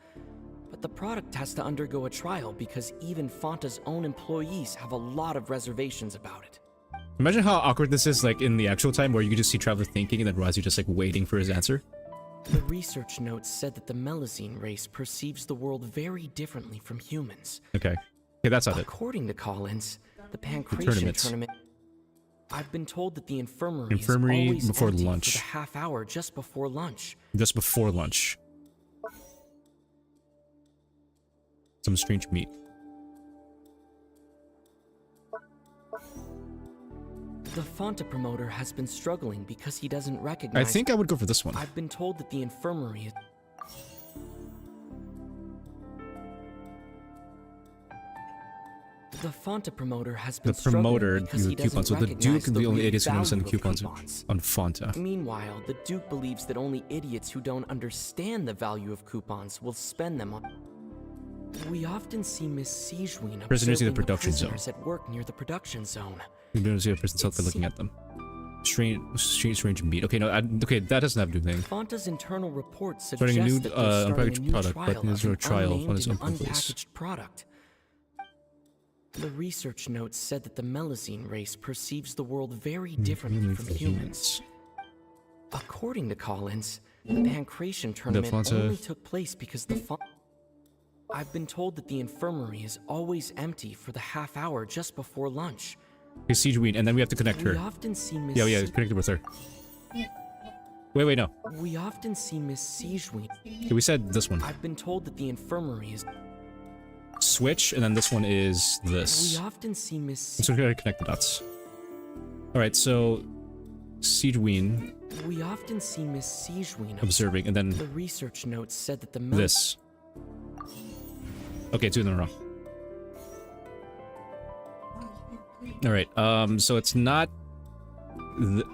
But the product has to undergo a trial because even Fonta's own employees have a lot of reservations about it. Imagine how awkward this is, like, in the actual time where you can just see Traveler thinking and then Razi just, like, waiting for his answer. The research notes said that the Melazine race perceives the world very differently from humans. Okay. Okay, that's not it. According to Collins, the Pancration tournament... I've been told that the infirmary is always before empty lunch. for the half hour just before lunch. Just before lunch. Some strange meat. The Fonta promoter has been struggling because he doesn't recognize... I think I would go for this one. I've been told that the infirmary is... The Fonta promoter has been promoter because he coupons. So the Duke is the only idiots who understand the coupons on Fonta. Meanwhile, the Duke believes that only idiots who don't understand the value of coupons will spend them on... We often see Miss Sigewinne prisoners in the observing production zone. at work near the production zone. You don't see a person self looking at them. Strange meat. Okay, no, okay, that doesn't have to do anything. Fonta's internal report starting suggests a new that they're starting a new product, trial but there's no of trial an on its own unnamed and place. unpackaged product. The research notes said that the Melazine race perceives the world very differently from humans. According to Collins, the Pancration tournament only took place because the I've been told that the infirmary is always empty for the half hour just before lunch. Okay, Sigewinne, and then we have to connect her. We often see Miss yeah, it's connected with her. Wait, no. We often see Miss Sigewinne. Okay, we said this one. I've been told that the infirmary is... Switch, and then this one is this. We often see Miss... So we're gonna connect the dots. Alright, so... Sigewinne... We often see Miss Sigewinne observing, and then... The research notes said that the... This. Okay, 2 in a row. Alright, so it's not...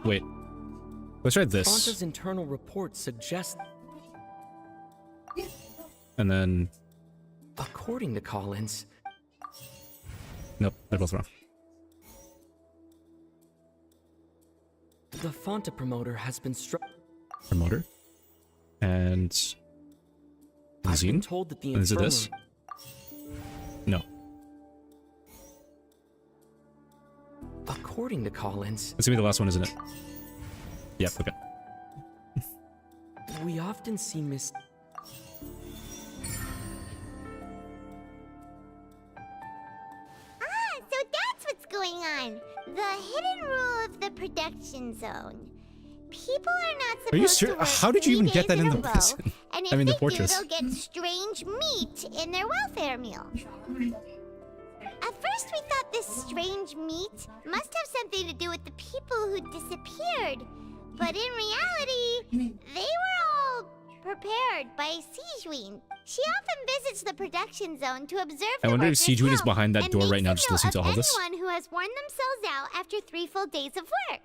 Wait. Let's try this. Fonta's internal report suggests... And then... According to Collins... Nope, they're both wrong. The Fonta promoter has been Promoter? And... I've been told that the and is it this? No. According to Collins... That's gonna be the last one, isn't it? Yep, okay. We often see Miss... So that's what's going on. The hidden rule of the production zone. People are not supposed Are you to sure? work How did you even 3 get that days in a the row, prison? And if I mean, the they fortress. do, they'll get strange meat in their welfare meal. At first we thought this strange meat must have something to do with the people who disappeared. But in reality, they were all prepared by Sijween. She often visits the production zone to observe I the wonder if workers' Sijween is health behind that and door makes right now a just note listening to of all this. anyone who has worn themselves out after 3 full days of work.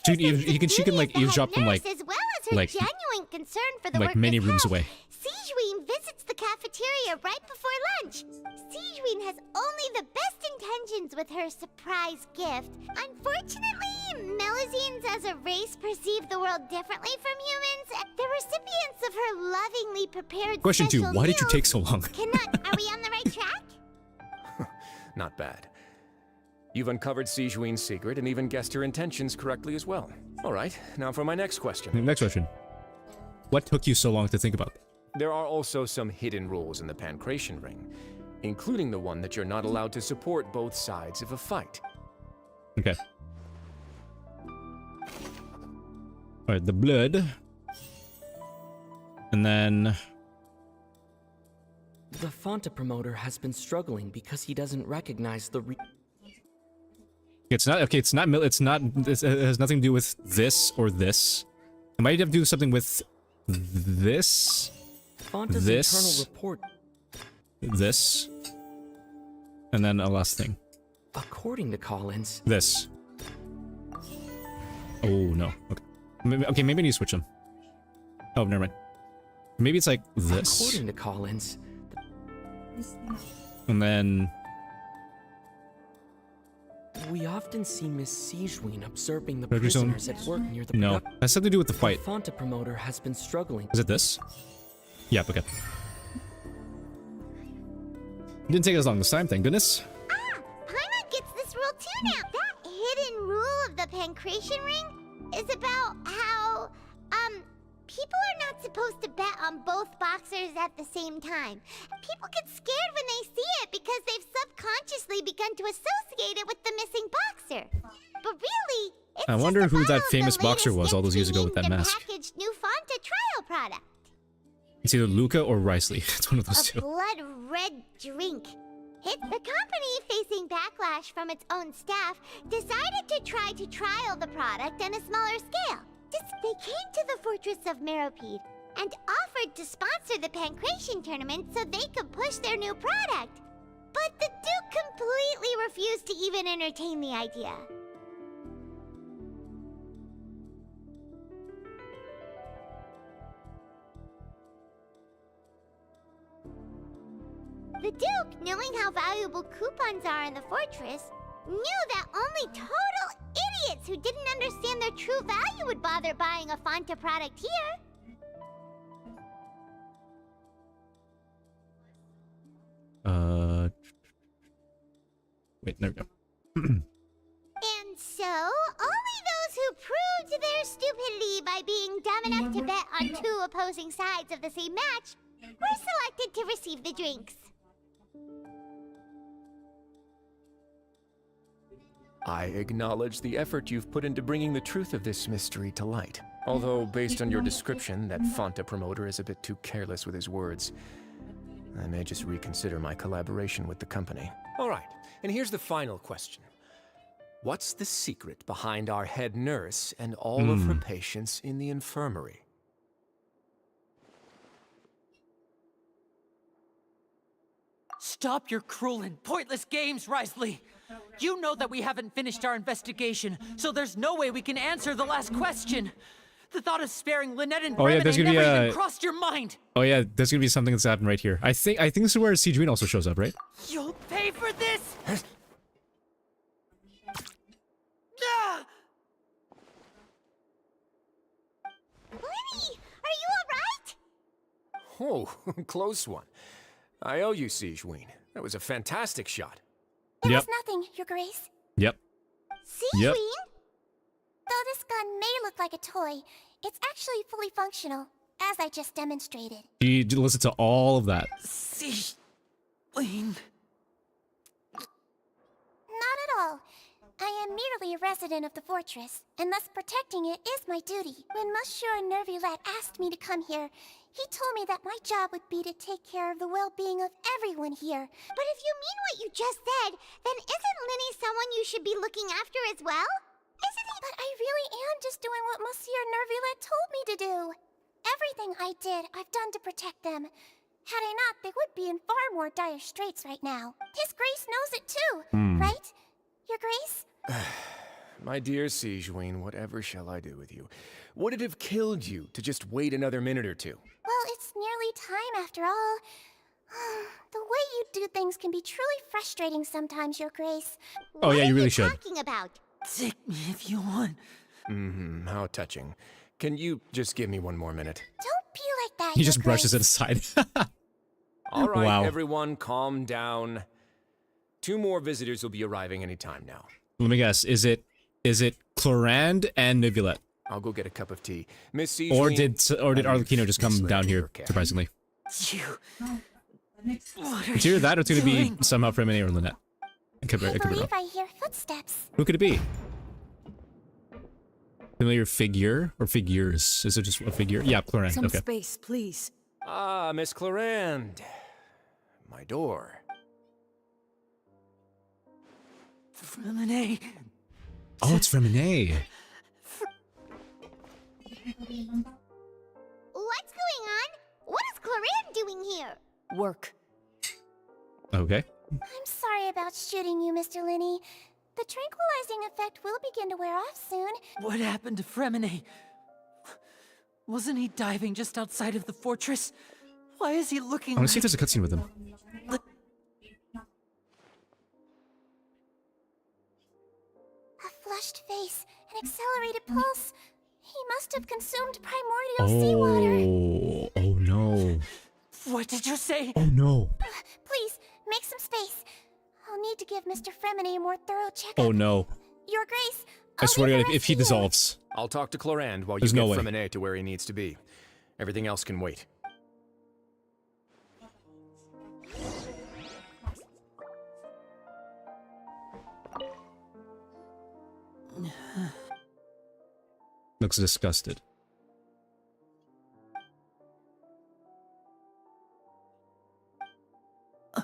Dude, she can like eavesdrop from like, As well as her like, genuine concern for the like many rooms away. Sijween visits the cafeteria right before lunch. Sijween has only the best intentions with her surprise gift. Unfortunately, Melazines as a race perceive the world differently from humans. The recipients of her lovingly prepared Question 2, special why did you meals take so long? Are we on the right track? Not bad. You've uncovered Sijween's secret and even guessed her intentions correctly as well. All right, now for my next question. Next question. What took you so long to think about? There are also some hidden rules in the Pancration Ring, including the one that you're not allowed to support both sides of a fight. Okay. Alright, the blood. And then... The Fonta promoter has been struggling because he doesn't recognize the It's not, okay, it has nothing to do with this or this. It might have to do something with this, Fonta's this, internal report. this, and then a last thing. According to Collins. This. Oh, no. Okay, maybe I need to switch them. Oh, never mind. Maybe it's like this. According to Collins. And then... We often see Miss Sijween observing the Producer zone? prisoners at work near the No, has something to do with the fight. The Fonta promoter has been struggling. Is it this? Yeah, okay. Didn't take as long this time, thank goodness. Paimon gets this rule too now. That hidden rule of the Pancration Ring is about how, people are not supposed to bet on both boxers at the same time. People get scared when they see it because they've subconsciously begun to associate it with the missing boxer. But really, it's I wonder just a who that bottle of famous the boxer latest was all those years ago with that Genshin mask. packaged new Fonta trial product. It's either Luca or Risley. It's one of those two. Blood red drink. The company, facing backlash from its own staff, decided to try to trial the product on a smaller scale. They came to the fortress of Meropide and offered to sponsor the Pancration tournament so they could push their new product. But the Duke completely refused to even entertain the idea. The Duke, knowing how valuable coupons are in the fortress, knew that only total idiots who didn't understand their true value would bother buying a Fonta product here. Wait, there we go. And so, only those who proved their stupidity by being dumb enough to bet on 2 opposing sides of the same match were selected to receive the drinks. I acknowledge the effort you've put into bringing the truth of this mystery to light. Although, based on your description, that Fonta promoter is a bit too careless with his words. I may just reconsider my collaboration with the company. All right, and here's the final question. What's the secret behind our head nurse and all of her patients in the infirmary? Stop your cruel and pointless games, Risley! You know that we haven't finished our investigation, so there's no way we can answer the last question. The thought of sparing Lynette and Oh, yeah, Bremen there's gonna be never even a- crossed your mind! Oh yeah, there's gonna be something that's happened right here. I think this is where Sijween also shows up, right? You'll pay for this! Ah! Lenny, are you alright? Oh, close one. I owe you, Sijween. That was a fantastic shot. It Yep. was nothing, Your Grace. Yep. Sijween? Yep. Though this gun may look like a toy, it's actually fully functional, as I just demonstrated. She listened to all of that. Sijween. Not at all. I am merely a resident of the fortress, and thus protecting it is my duty. When Monsieur Nervulette asked me to come here, he told me that my job would be to take care of the well-being of everyone here. But if you mean what you just said, then isn't Linny someone you should be looking after as well? Isn't he? But I really am just doing what Monsieur Nervulette told me to do. Everything I did, I've done to protect them. Had I not, they would be in far more dire straits right now. His Grace knows it too, right? Your Grace? My dear Sigewinne, whatever shall I do with you? Would it have killed you to just wait another minute or two? Well, it's nearly time after all. The way you do things can be truly frustrating sometimes, Your Grace. Oh yeah, you really should. What are you talking about? Take me if you want. How touching. Can you just give me one more minute? Don't be like that, He Your just brushes it Grace. aside. All right, Wow. everyone, calm down. 2 more visitors will be arriving any time now. Let me guess. Is it Clorand and Neuvillette? I'll go get a cup of tea. Miss Sigewinne... Or did Arlecchino just come down here, surprisingly? You... It's either that or it's going to be somehow Fremine or Lynette. I could be wrong. I hear footsteps. Who could it be? Familiar figure or figures? Is it just a figure? Yeah, Clorand. Some Okay. space, please. Ah, Miss Clorand. My door. Fremine. Oh, it's Fremine. What's going on? What is Clorand doing here? Work. Okay. I'm sorry about shooting you, Mr. Linny. The tranquilizing effect will begin to wear off soon. What happened to Fremine? Wasn't he diving just outside of the fortress? Why is he looking I want to see if there's a cutscene with him. A flushed face, an accelerated pulse. He must have consumed primordial seawater. Oh no. What did you say? Oh no. Please, make some space. I'll need to give Mr. Fremine a more thorough checkup. Oh no. Your Grace, I swear to God, if he dissolves. I'll talk to Clorand while you There's get no way. Fremine to where he needs to be. Everything else can wait. Looks disgusted.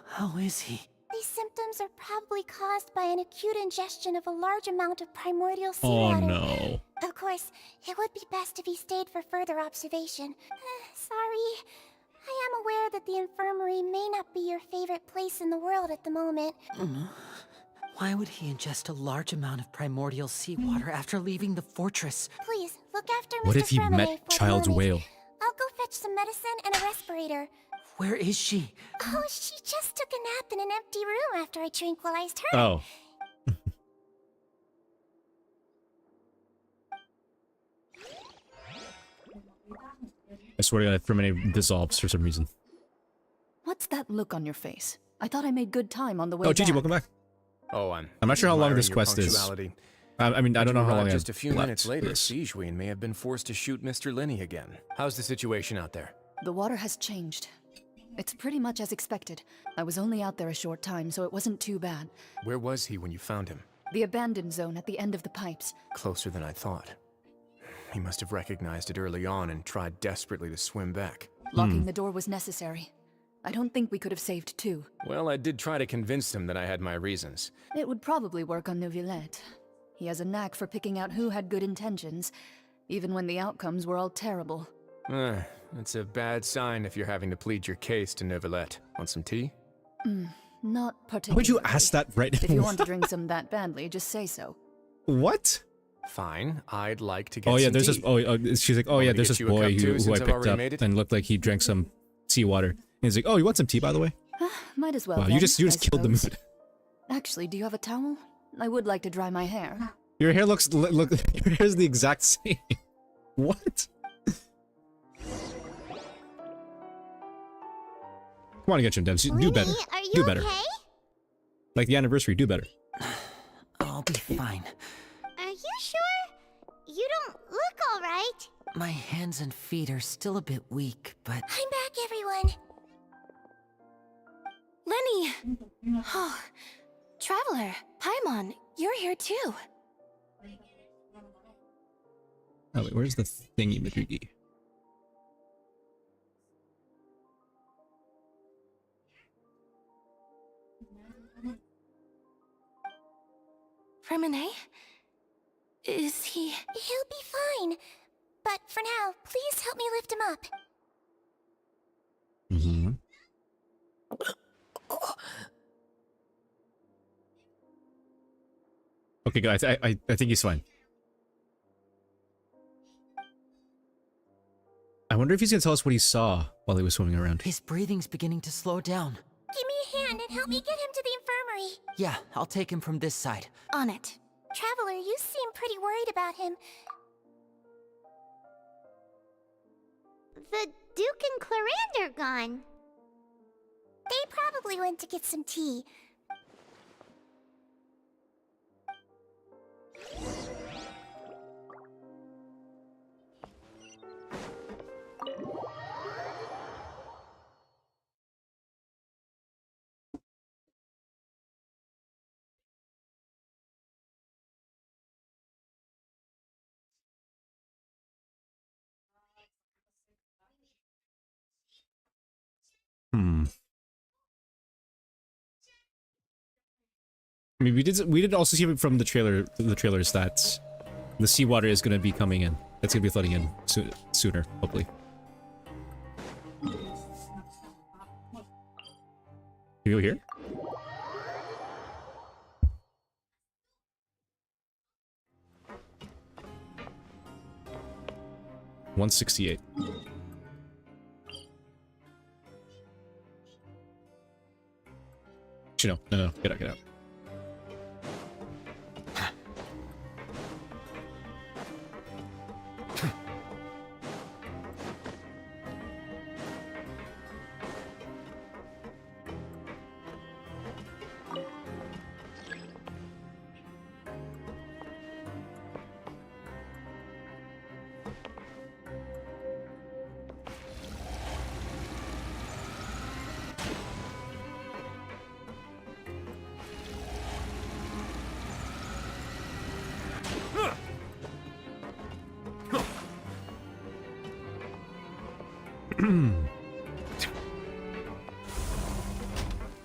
How is he? These symptoms are probably caused by an acute ingestion of a large amount of primordial Oh seawater. no. Of course, it would be best if he stayed for further observation. Sorry. I am aware that the infirmary may not be your favorite place in the world at the moment. Why would he ingest a large amount of primordial seawater after leaving the fortress? Please, look after Mr. What if he Fremine met for a Child's moment. Whale? I'll go fetch some medicine and a respirator. Where is she? Oh, she just took a nap in an empty room after I tranquilized her. Oh. I swear to God, Fremine dissolves for some reason. What's that look on your face? I thought I made good time on the way Oh, back. Gigi, welcome back. Oh, I'm not sure how long admiring this your quest is. punctuality. I mean, I don't know how long I Just a have few left minutes later, this. Sigewinne may have been forced to shoot Mr. Linny again. How's the situation out there? The water has changed. It's pretty much as expected. I was only out there a short time, so it wasn't too bad. Where was he when you found him? The abandoned zone at the end of the pipes. Closer than I thought. He must have recognized it early on and tried desperately to swim back. Locking the door was necessary. I don't think we could have saved two. Well, I did try to convince him that I had my reasons. It would probably work on Neuvillette. He has a knack for picking out who had good intentions, even when the outcomes were all terrible. That's a bad sign if you're having to plead your case to Neuvillette. Want some tea? Not Why particularly. would you ask that right now? If you want to drink some that badly, just say so. What? Fine, I'd like to get Oh yeah, some there's tea. this. She's like, oh Want yeah, me to there's get this you a cup boy too, who since I I've picked already up made it? and looked like he drank some seawater. And he's like, oh, you want some tea, by the way? Might as well. Wow, then, you just I killed the suppose. mood. Actually, do you have a towel? I would like to dry my hair. Your hair looks look. Your hair's the exact same. What? Come on, Genshin devs, do better. Are you Do better. okay? Like the anniversary, do better. I'll be fine. Are you sure? You don't look all right. My hands and feet are still a bit weak, but... I'm back, everyone. Lenny! Oh, Traveler, Paimon, you're here too. Oh wait, where's the thingy majiggy? Fremine? Is he... He'll be fine. But for now, please help me lift him up. Mm-hmm. Okay, guys, I think he's fine. I wonder if he's gonna tell us what he saw while he was swimming around. His breathing's beginning to slow down. Give me a hand and help me get him to the infirmary. Yeah, I'll take him from this side. On it. Traveler, you seem pretty worried about him. The Duke and Clarande are gone. They probably went to get some tea. I mean, we did also see from the trailers that the seawater is gonna be coming in. It's gonna be flooding in sooner, hopefully. Can you go here? $168. Actually, no, get out, get out.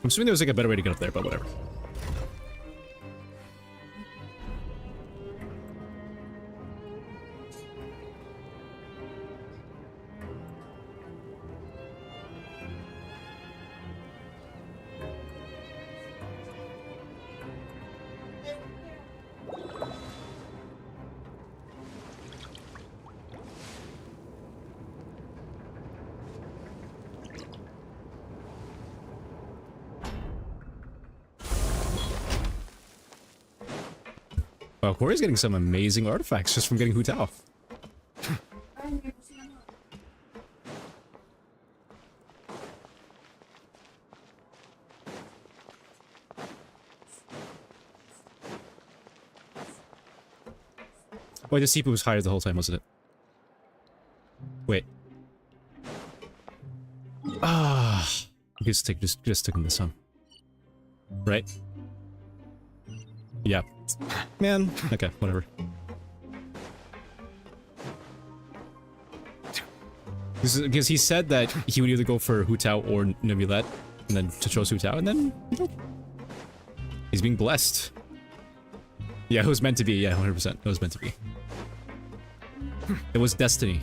I'm assuming there was like a better way to get up there, but whatever. Wow, Corey's getting some amazing artifacts just from getting Hu Tao. Wait, the Sipu was higher the whole time, wasn't it? Wait. Ah, just sticking this on. Right? Yeah. Man. Okay, whatever. Because he said that he would either go for Hu Tao or Neuvillette, and then to chose Hu Tao, and then he's being blessed. Yeah, it was meant to be. Yeah, 100%. It was meant to be. It was destiny.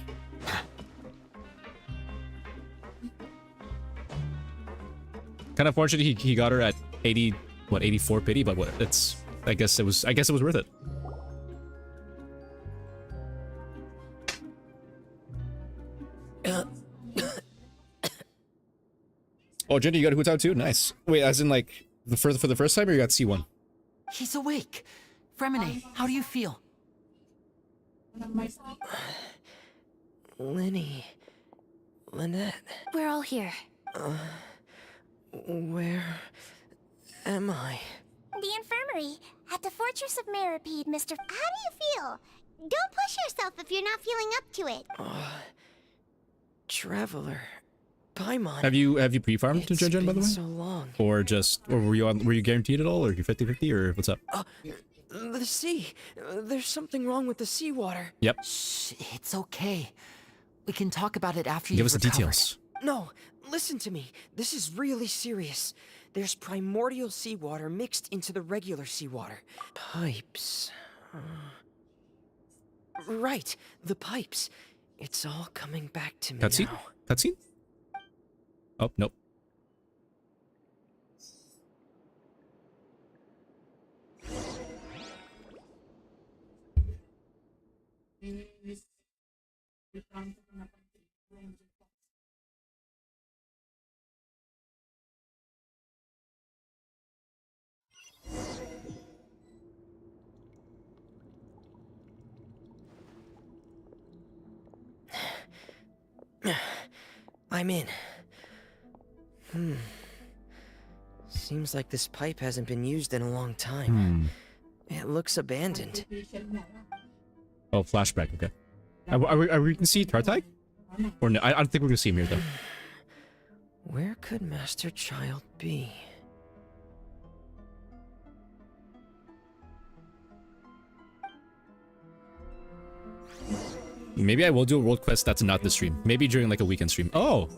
Kind of fortunate he got her at 80, what, 84 pity, but what, it's, I guess it was worth it. Oh, Jenny, you got a Hu Tao too? Nice. Wait, as in like for the first time, or you got C1? He's awake. Fremine, how do you feel? Lynette. We're all here. Where am I? The infirmary at the Fortress of Meripede, Mr. How do you feel? Don't push yourself if you're not feeling up to it. Traveler. Paimon. Have you pre-farmed to Gen by the way? So long. Or were you guaranteed at all, or you 50-50, or what's up? The sea. There's something wrong with the seawater. Yep. Shh, it's okay. We can talk about it after you give us the details. No, listen to me. This is really serious. There's primordial seawater mixed into the regular seawater. Pipes. Right, the pipes. It's all coming back to me Cutscene? now. Cutscene? Oh, nope. I'm in. Seems like this pipe hasn't been used in a long time. It looks abandoned. Oh, flashback, okay. Are we gonna see Tartag? Or no, I don't think we're gonna see him here, though. Where could Master Child be? Maybe I will do a world quest that's not this stream. Maybe during like a weekend stream. Oh!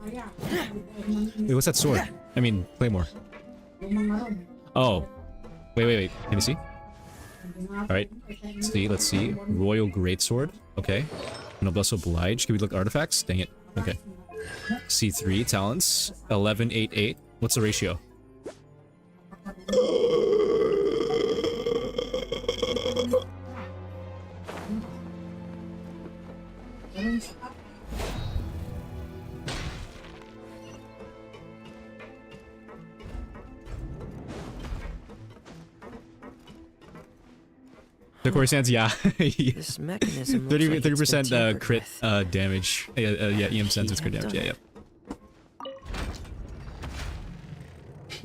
Wait, what's that sword? I mean, Claymore. Oh. Wait. Can you see? Alright. Let's see. Royal Greatsword. Okay. Noblesse Oblige. Can we look at artifacts? Dang it. Okay. C3 talents. 1188. What's the ratio? The core stands, yeah. This mechanism 30% crit damage. Yeah, EM sense with crit damage. Yeah.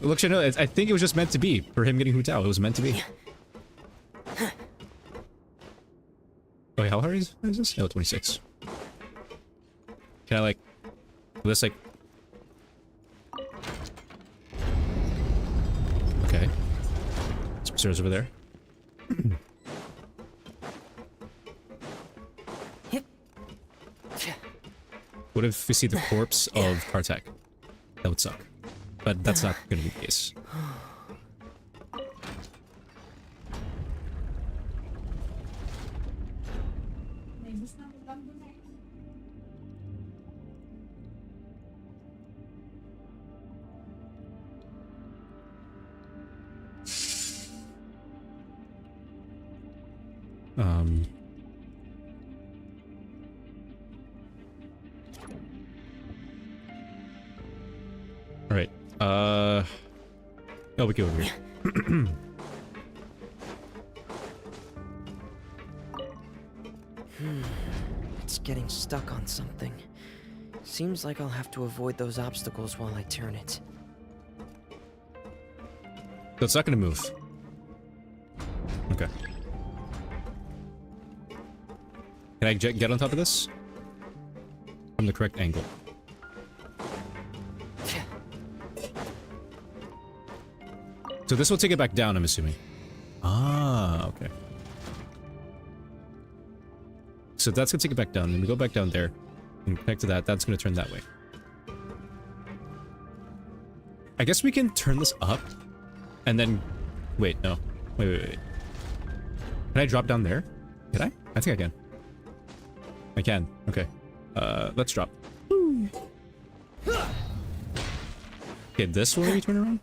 Look, no, I think it was just meant to be for him getting Hu Tao. It was meant to be. Wait, how hard is this? Oh, 26. Can I like... This like... Okay. Some stairs over there. What if we see the corpse of Tartak? That would suck. But that's not gonna be the case. Alright, oh, we go over here. It's getting stuck on something. Seems like I'll have to avoid those obstacles while I turn it. So it's not gonna move. Okay. Can I get on top of this? From the correct angle. So this will take it back down, I'm assuming. Ah, okay. So that's gonna take it back down, and we go back down there, and connect to that, that's gonna turn that way. I guess we can turn this up, and then... Wait, no. Wait. Can I drop down there? Can I? I think I can. I can. Okay. Let's drop. Okay, this will we turn around?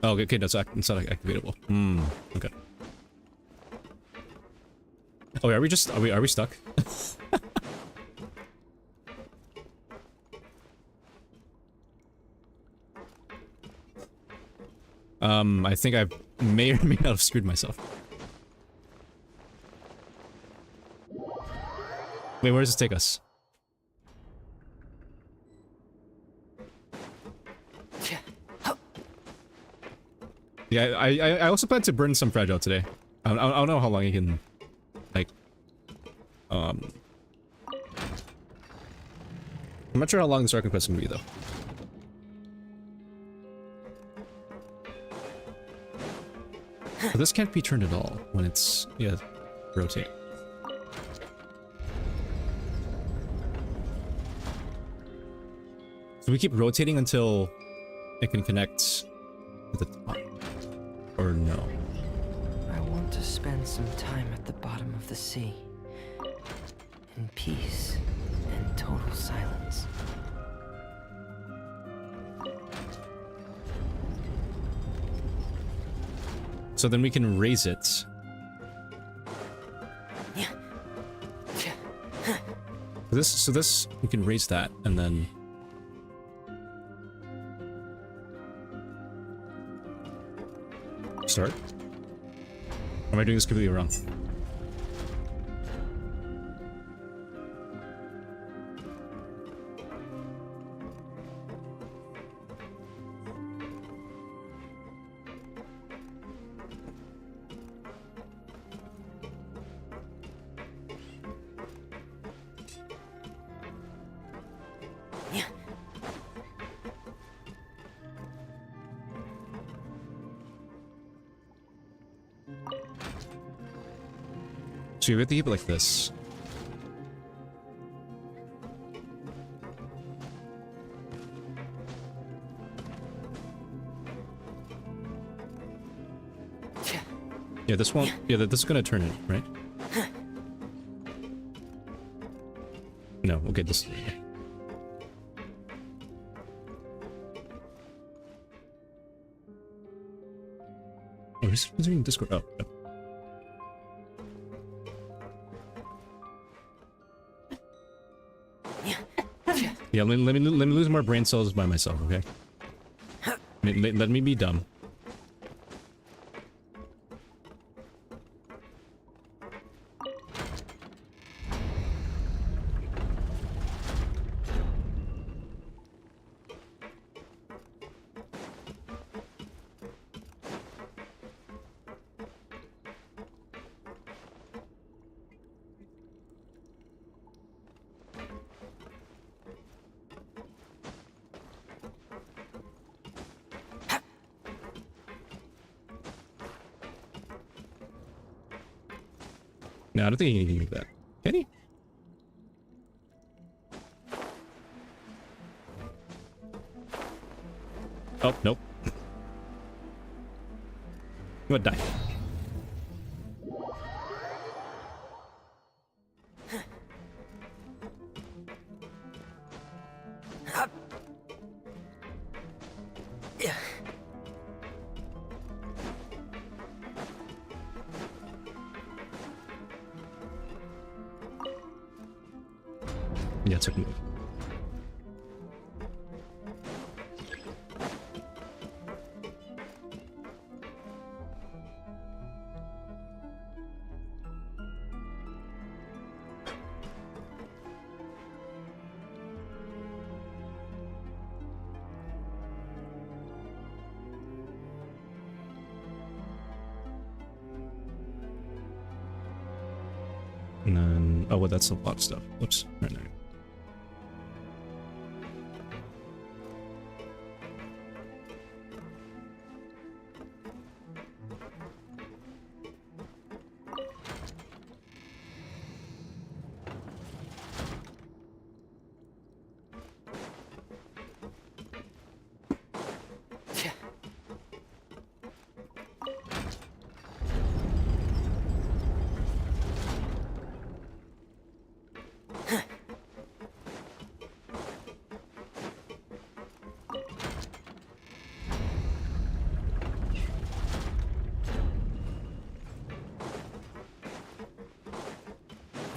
Oh, okay, no, it's not activatable. Okay. Oh, are we stuck? I think I may or may not have screwed myself. Wait, where does this take us? Yeah, I also plan to burn some fragile today. I don't know how long I can, like, I'm not sure how long this Archon quest is gonna be though. But this can't be turned at all when it's, yeah, rotate. So we keep rotating until it can connect to the top. Or no. I want to spend some time at the bottom of the sea. In peace and total silence. So then we can raise it. So this we can raise that and then start. Or am I doing this completely wrong? So we have to keep it like this. Yeah, this won't. Yeah, this is gonna turn it, right? No, okay, this. Oh, who's doing Discord? Oh, no. Yeah, let me lose more brain cells by myself, okay? Let me be dumb. No, I don't think he can make that. Can he? Oh, nope. You would die. Yeah, it's a move. And then, oh, well, that's a lot of stuff. Whoops, right now.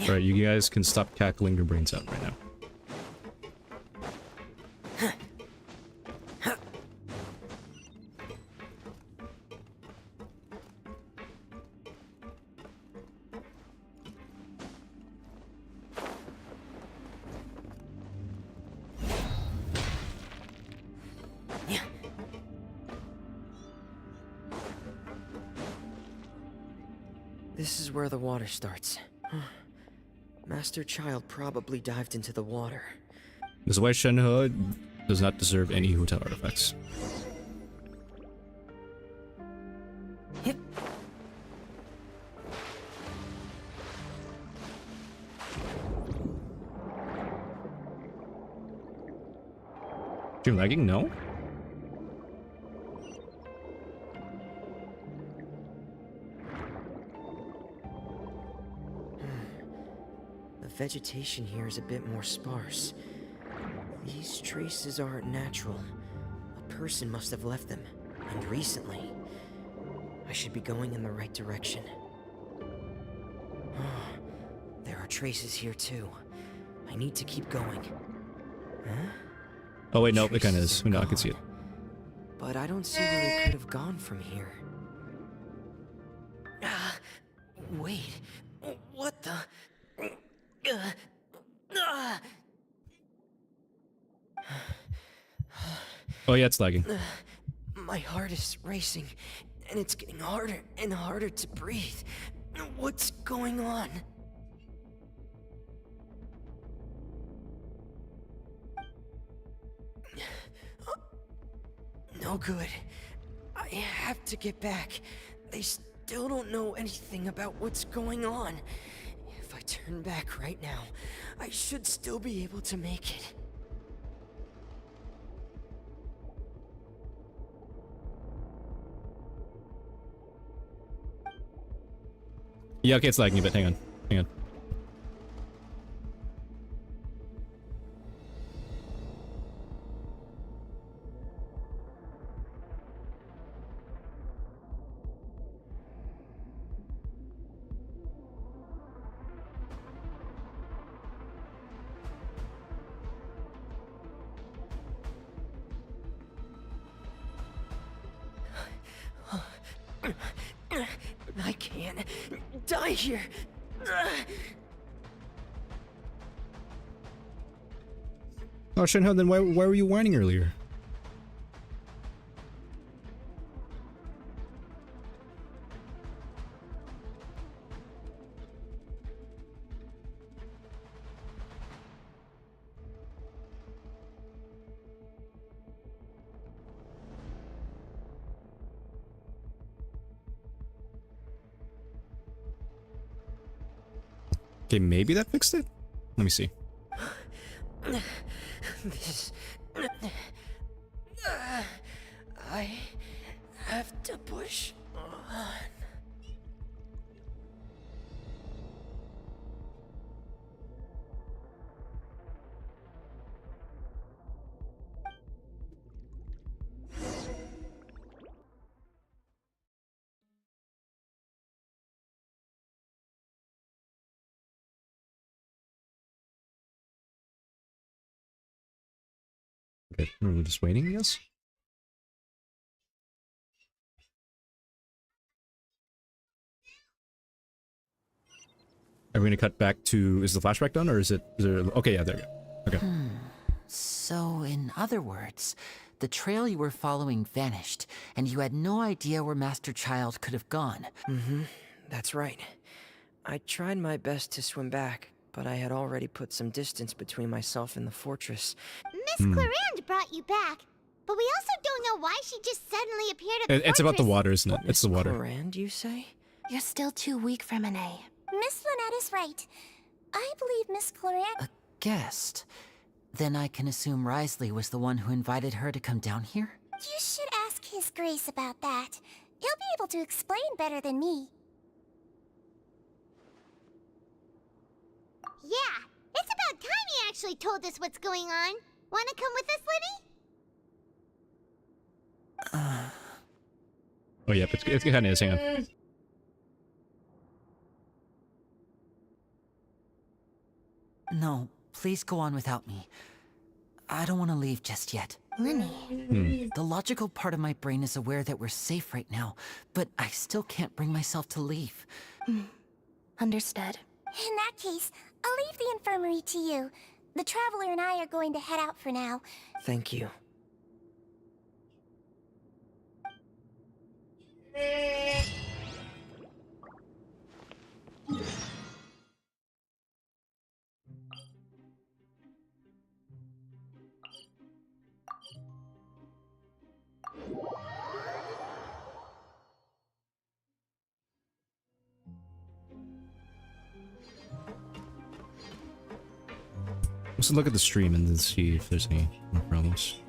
Alright, you guys can stop cackling your brains out right now. This is where the water starts. Master Child probably dived into the water. This is why Shenhe does not deserve any hotel artifacts. Yep. You're lagging? No? vegetation here is a bit more sparse. These traces aren't natural. A person must have left them, and recently. I should be going in the right direction. There are traces here too. I need to keep going. Huh? Oh wait, no, it kind of is. No, I can see it. But I don't see where they could have gone from here. Wait, what the? Oh yeah, it's lagging. My heart is racing, and it's getting harder and harder to breathe. What's going on? No good. I have to get back. They still don't know anything about what's going on. If I turn back right now, I should still be able to make it. Yeah, okay, it's lagging a bit. Hang on. Hang on. I can't die here. Oh, Shenhe, then why were you whining earlier? Okay, maybe that fixed it? Let me see. This... I have to push on. Okay, we're just waiting, I guess? Are we gonna cut back to... Is the flashback done, or is it... okay, yeah, there you go. Okay. So, in other words, the trail you were following vanished, and you had no idea where Master Child could have gone. Mm-hmm. That's right. I tried my best to swim back, but I had already put some distance between myself and the fortress. Miss Clarande brought you back, but we also don't know why she just suddenly appeared at the It's about the water, isn't it? It's the water. Clarande, you say? You're still too weak for Monet. Miss Lynette is right. I believe Miss Clarande... A guest? Then I can assume Risley was the one who invited her to come down here? You should ask His Grace about that. He'll be able to explain better than me. Yeah, it's about time he actually told us what's going on. Wanna come with us, Liddy? Oh, yeah, it's kind of is. Hang on. No, please go on without me. I don't want to leave just yet. Lenny. The logical part of my brain is aware that we're safe right now, but I still can't bring myself to leave. Understood. In that case, I'll leave the infirmary to you. The Traveler and I are going to head out for now. Thank you. Let's look at the stream and then see if there's any more problems.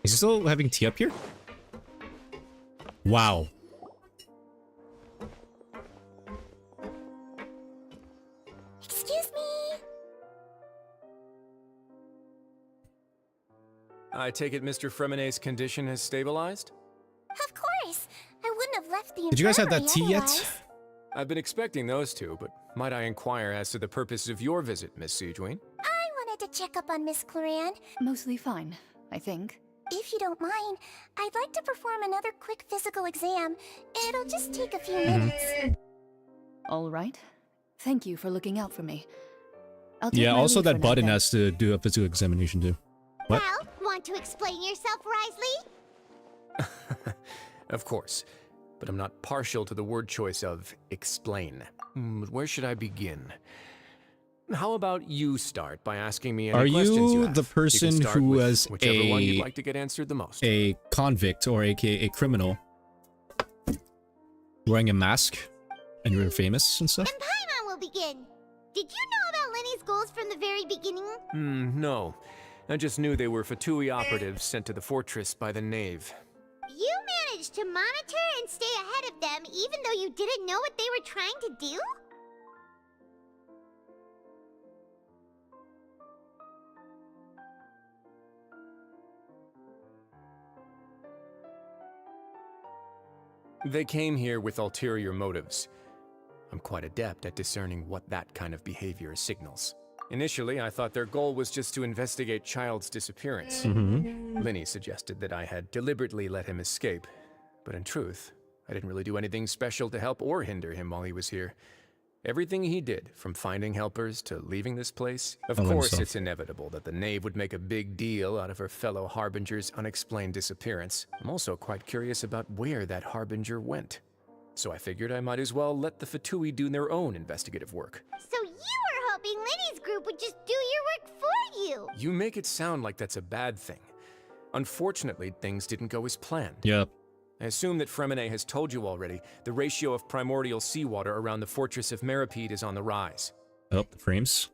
Is he still having tea up here? Wow. Excuse me. I take it Mr. Fremenet's condition has stabilized? Of course. I wouldn't have left the Did you guys have that infirmary tea otherwise. yet? I've been expecting those two, but might I inquire as to the purpose of your visit, Miss Siegewien? I wanted to check up on Miss Cloran. Mostly fine, I think. If you don't mind, I'd like to perform another quick physical exam. It'll just take a few Mm-hmm. minutes. All right. Thank you for looking out for me. I'll take Yeah, my also leave for that now button then. has to do a physical examination too. What? Well, want to explain yourself, Risley? Of course, but I'm not partial to the word choice of explain. Where should I begin? How about you start by asking me any Are questions you you have? the You can person start who with was whichever one you'd a like to get answered the most. a convict or aka a criminal wearing a mask and you're famous and stuff? And Paimon will begin. Did you know about Lenny's goals from the very beginning? No. I just knew they were Fatui operatives sent to the fortress by the Knave. You managed to monitor and stay ahead of them even though you didn't know what they were trying to do? They came here with ulterior motives. I'm quite adept at discerning what that kind of behavior signals. Initially, I thought their goal was just to investigate Child's disappearance. Linny suggested that I had deliberately let him escape, but in truth, I didn't really do anything special to help or hinder him while he was here. Everything he did, from finding helpers to leaving this place, of course it's inevitable that the Knave would make a big deal out of her fellow Harbinger's unexplained disappearance. I'm also quite curious about where that Harbinger went. So I figured I might as well let the Fatui do their own investigative work. So you were hoping Lenny's group would just do your work for you! You make it sound like that's a bad thing. Unfortunately, things didn't go as planned. Yep. I assume that Fremenet has told you already, the ratio of primordial seawater around the fortress of Meripede is on the rise. Oh, the frames.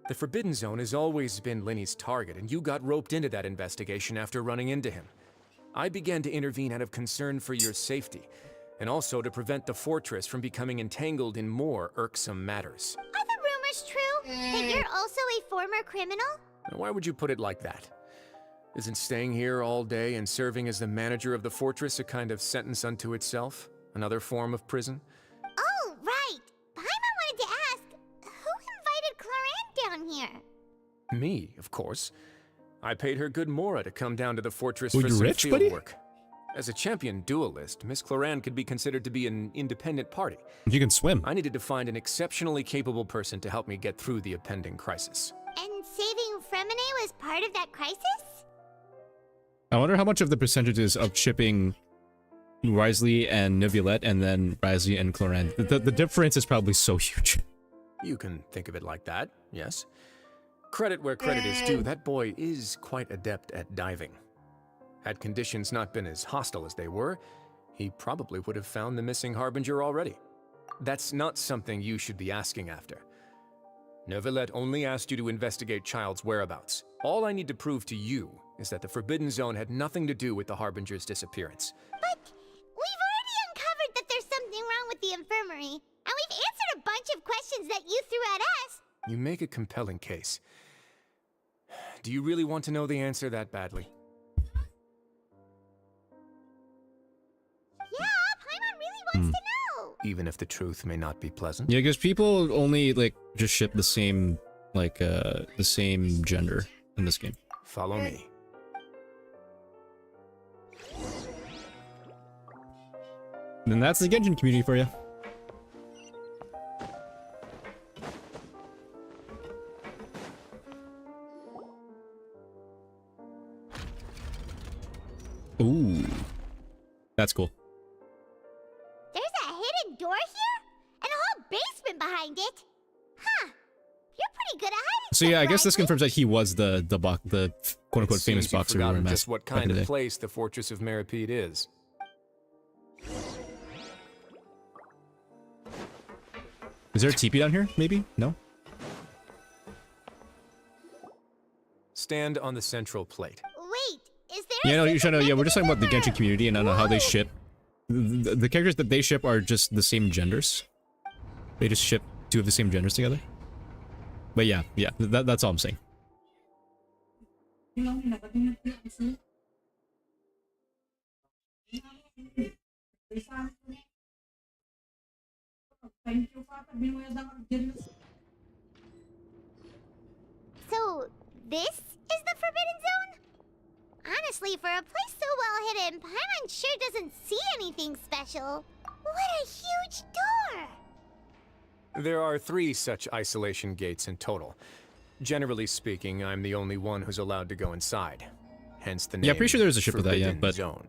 The Forbidden Zone has always been Linny's target, and you got roped into that investigation after running into him. I began to intervene out of concern for your safety, and also to prevent the fortress from becoming entangled in more irksome matters. Are the rumors true? That you're also a former criminal? Now, why would you put it like that? Isn't staying here all day and serving as the manager of the fortress a kind of sentence unto itself? Another form of prison? Oh, right! Paimon wanted to ask, who invited Cloran down here? Me, of course. I paid her good mora to come down to the fortress Were for you some rich, field buddy? work. As a champion duelist, Miss Cloran could be considered to be an independent party. You can swim. I needed to find an exceptionally capable person to help me get through the impending crisis. And saving Fremenet was part of that crisis? I wonder how much of the percentages of shipping Risley and Neuvillette and then Risley and Cloran. The difference is probably so huge. You can think of it like that, yes. Credit where credit is due, that boy is quite adept at diving. Had conditions not been as hostile as they were, he probably would have found the missing Harbinger already. That's not something you should be asking after. Neuvillette only asked you to investigate Child's whereabouts. All I need to prove to you is that the Forbidden Zone had nothing to do with the Harbinger's disappearance. But we've already uncovered that there's something wrong with the infirmary, and we've answered a bunch of questions that you threw at us. You make a compelling case. Do you really want to know the answer that badly? Yeah, Paimon really wants to know. Even if the truth may not be pleasant? Yeah, because people only like just ship the same the same gender in this game. Follow me. And that's the Genshin community for you. Ooh. That's cool. There's a hidden door here? And a whole basement behind it? Huh. You're pretty good at hiding So yeah, I guess this Risley. confirms that he was the quote-unquote It famous seems you've boxer we forgotten met just what back in kind the of day. place the Fortress of Meripede is. Is there a teepee down here, maybe? No? Stand on the central plate. Wait, Yeah, no, yeah, we're just talking about the Genshin community and I don't know how they ship. The characters that they ship are just the same genders. They just ship two of the same genders together. But yeah, that's all I'm saying. So, this is the Forbidden Zone? Honestly, for a place so well hidden, Paimon sure doesn't see anything special. What a huge door! There are 3 such isolation gates in total. Generally speaking, I'm the only one who's allowed to go inside. Hence the name. Yeah, pretty sure there's a ship with that, yeah, but Zone.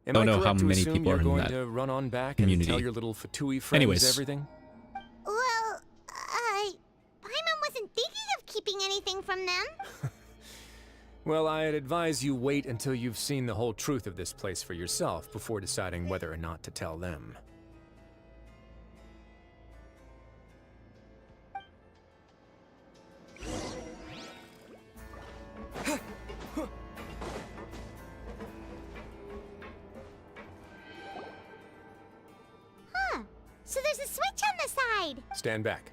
I don't know how many people are in going that to run on back community. And tell your little Fatui friends Anyways. everything? Well, Paimon wasn't thinking of keeping anything from them. Well, I'd advise you wait until you've seen the whole truth of this place for yourself before deciding whether or not to tell them. Huh. So there's a switch on the side. Stand back.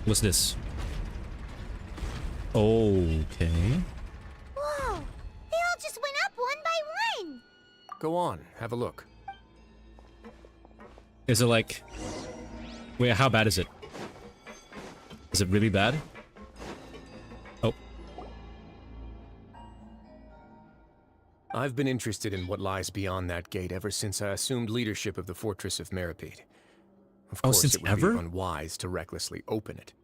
What's this? Okay. Whoa. They all just went up one by one. Go on, have a look. Is it like... Wait, how bad is it? Is it really bad? Oh. I've been interested in what lies beyond that gate ever since I assumed leadership of the Fortress of Meripede. Of course, since it would ever? be unwise to recklessly open it.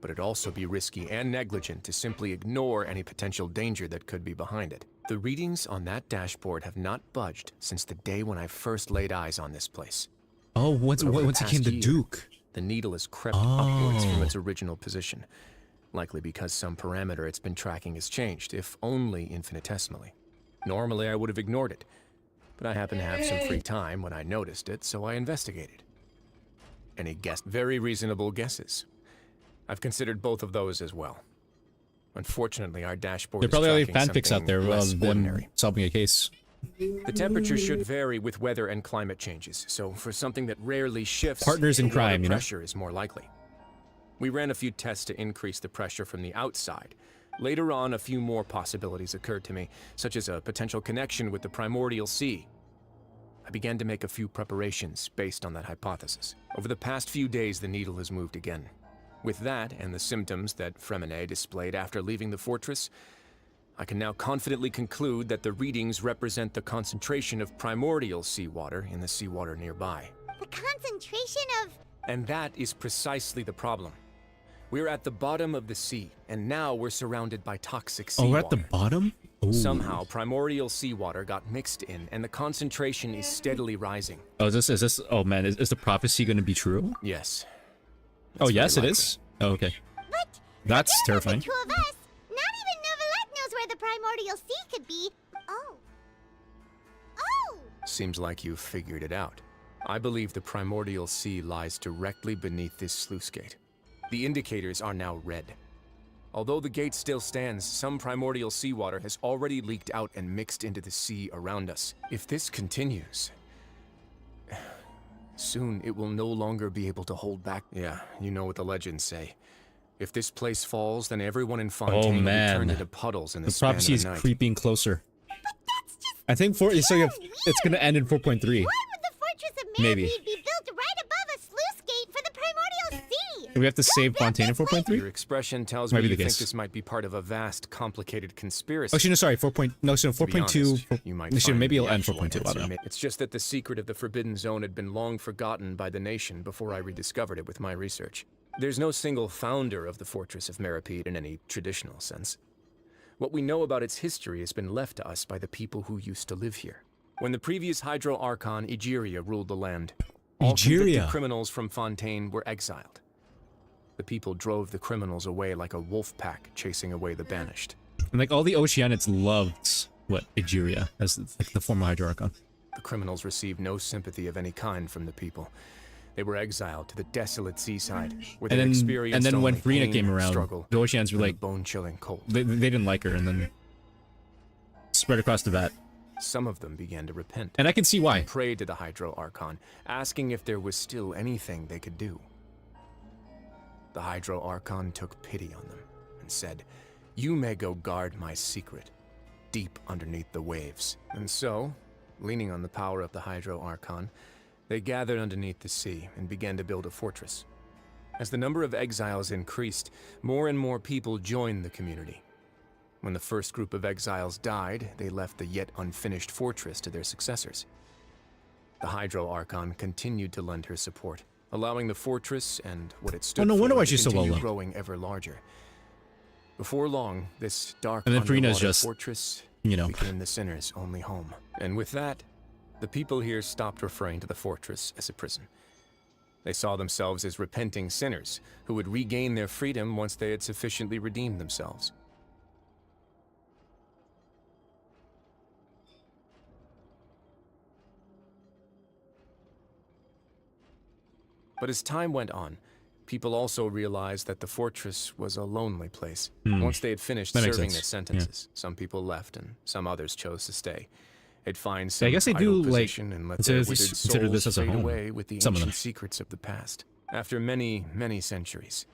But it'd also be risky and negligent to simply ignore any potential danger that could be behind it. The readings on that dashboard have not budged since the day when I first laid eyes on this place. Oh, once it came to Duke. The needle has crept upwards from its original position. Likely because some parameter it's been tracking has changed, if only infinitesimally. Normally I would have ignored it, but I happened to have some free time when I noticed it, so I investigated. Any guess? Very reasonable guesses. I've considered both of those as well. Unfortunately, our dashboard There is probably tracking fanfics out there something of less ordinary. them solving a case. The temperature should vary with weather and climate changes, so for something that rarely shifts, Partners in water crime, you know? pressure is more likely. We ran a few tests to increase the pressure from the outside. Later on, a few more possibilities occurred to me, such as a potential connection with the primordial sea. I began to make a few preparations based on that hypothesis. Over the past few days, the needle has moved again. With that, and the symptoms that Fremine displayed after leaving the fortress, I can now confidently conclude that the readings represent the concentration of primordial seawater in the seawater nearby. The concentration of... And that is precisely the problem. We're at the bottom of the sea, and now we're surrounded by toxic seawater. Oh, we're at the bottom? Ooh. Somehow, primordial seawater got mixed in, and the concentration is steadily rising. Oh, is this, oh man, is the prophecy gonna be true? Yes. Oh, That's yes, it very is? Oh, okay. But That's terrifying. the two of us, not even Novelette knows where the primordial sea could be. Oh. Oh! Seems like you've figured it out. I believe the primordial sea lies directly beneath this sluice gate. The indicators are now red. Although the gate still stands, some primordial seawater has already leaked out and mixed into the sea around us. If this continues, soon it will no longer be able to hold back. Yeah, you know what the legends say. If this place falls, then everyone in Fontaine will be turned into puddles in the span of prophecy is the night. creeping closer. I think it's gonna end in 4.3. Why would the Fortress of Maybe. Meripede be built right above a sluice gate for the primordial sea? Do we have to save Fontaine in 4.3? Your expression tells Might me be you the think case. this might be part of a vast, complicated conspiracy. Actually, no, sorry, 4.2. You might Actually, find maybe the it'll end actual 4.2. I don't answer know. It's just that the secret of the Forbidden Zone had been long forgotten by the nation before I rediscovered it with my research. There's no single founder of the Fortress of Meripede in any traditional sense. What we know about its history has been left to us by the people who used to live here. When the previous Hydro Archon, Egeria, ruled the land, all convicted criminals from Fontaine were exiled. The people drove the criminals away like a wolf pack chasing away the banished. And like all the Oceanids loved Egeria as like the former Hydro Archon. The criminals received no sympathy of any kind from the people. They were exiled to the desolate seaside, where And they then, experienced and then when only Farina pain, came around, struggle, the Oceans were and like, the bone-chilling cold. they didn't like her, and then spread across the vat. Some of them began to repent. And I can see why. And prayed to the Hydro Archon, asking if there was still anything they could do. The Hydro Archon took pity on them and said, "You may go guard my secret, deep underneath the waves." And so, leaning on the power of the Hydro Archon, they gathered underneath the sea and began to build a fortress. As the number of exiles increased, more and more people joined the community. When the first group of exiles died, they left the yet unfinished fortress to their successors. The Hydro Archon continued to lend her support, allowing the fortress and what it stood no wonder for why to she's so well continue loved. growing ever larger. Before long, this dark And then Farina's underwater just, fortress you know, became the sinner's only home. And with that, the people here stopped referring to the fortress as a prison. They saw themselves as repenting sinners who would regain their freedom once they had sufficiently redeemed themselves. But as time went on, people also realized that the fortress was a lonely place. Once they had finished That makes serving sense. their sentences, some people left and some others chose to stay. They'd find Yeah, some I guess they idle do, like, position and let consider their this- withered consider this souls as a fade home. away with the Some of them. ancient secrets of the past. After many, many centuries,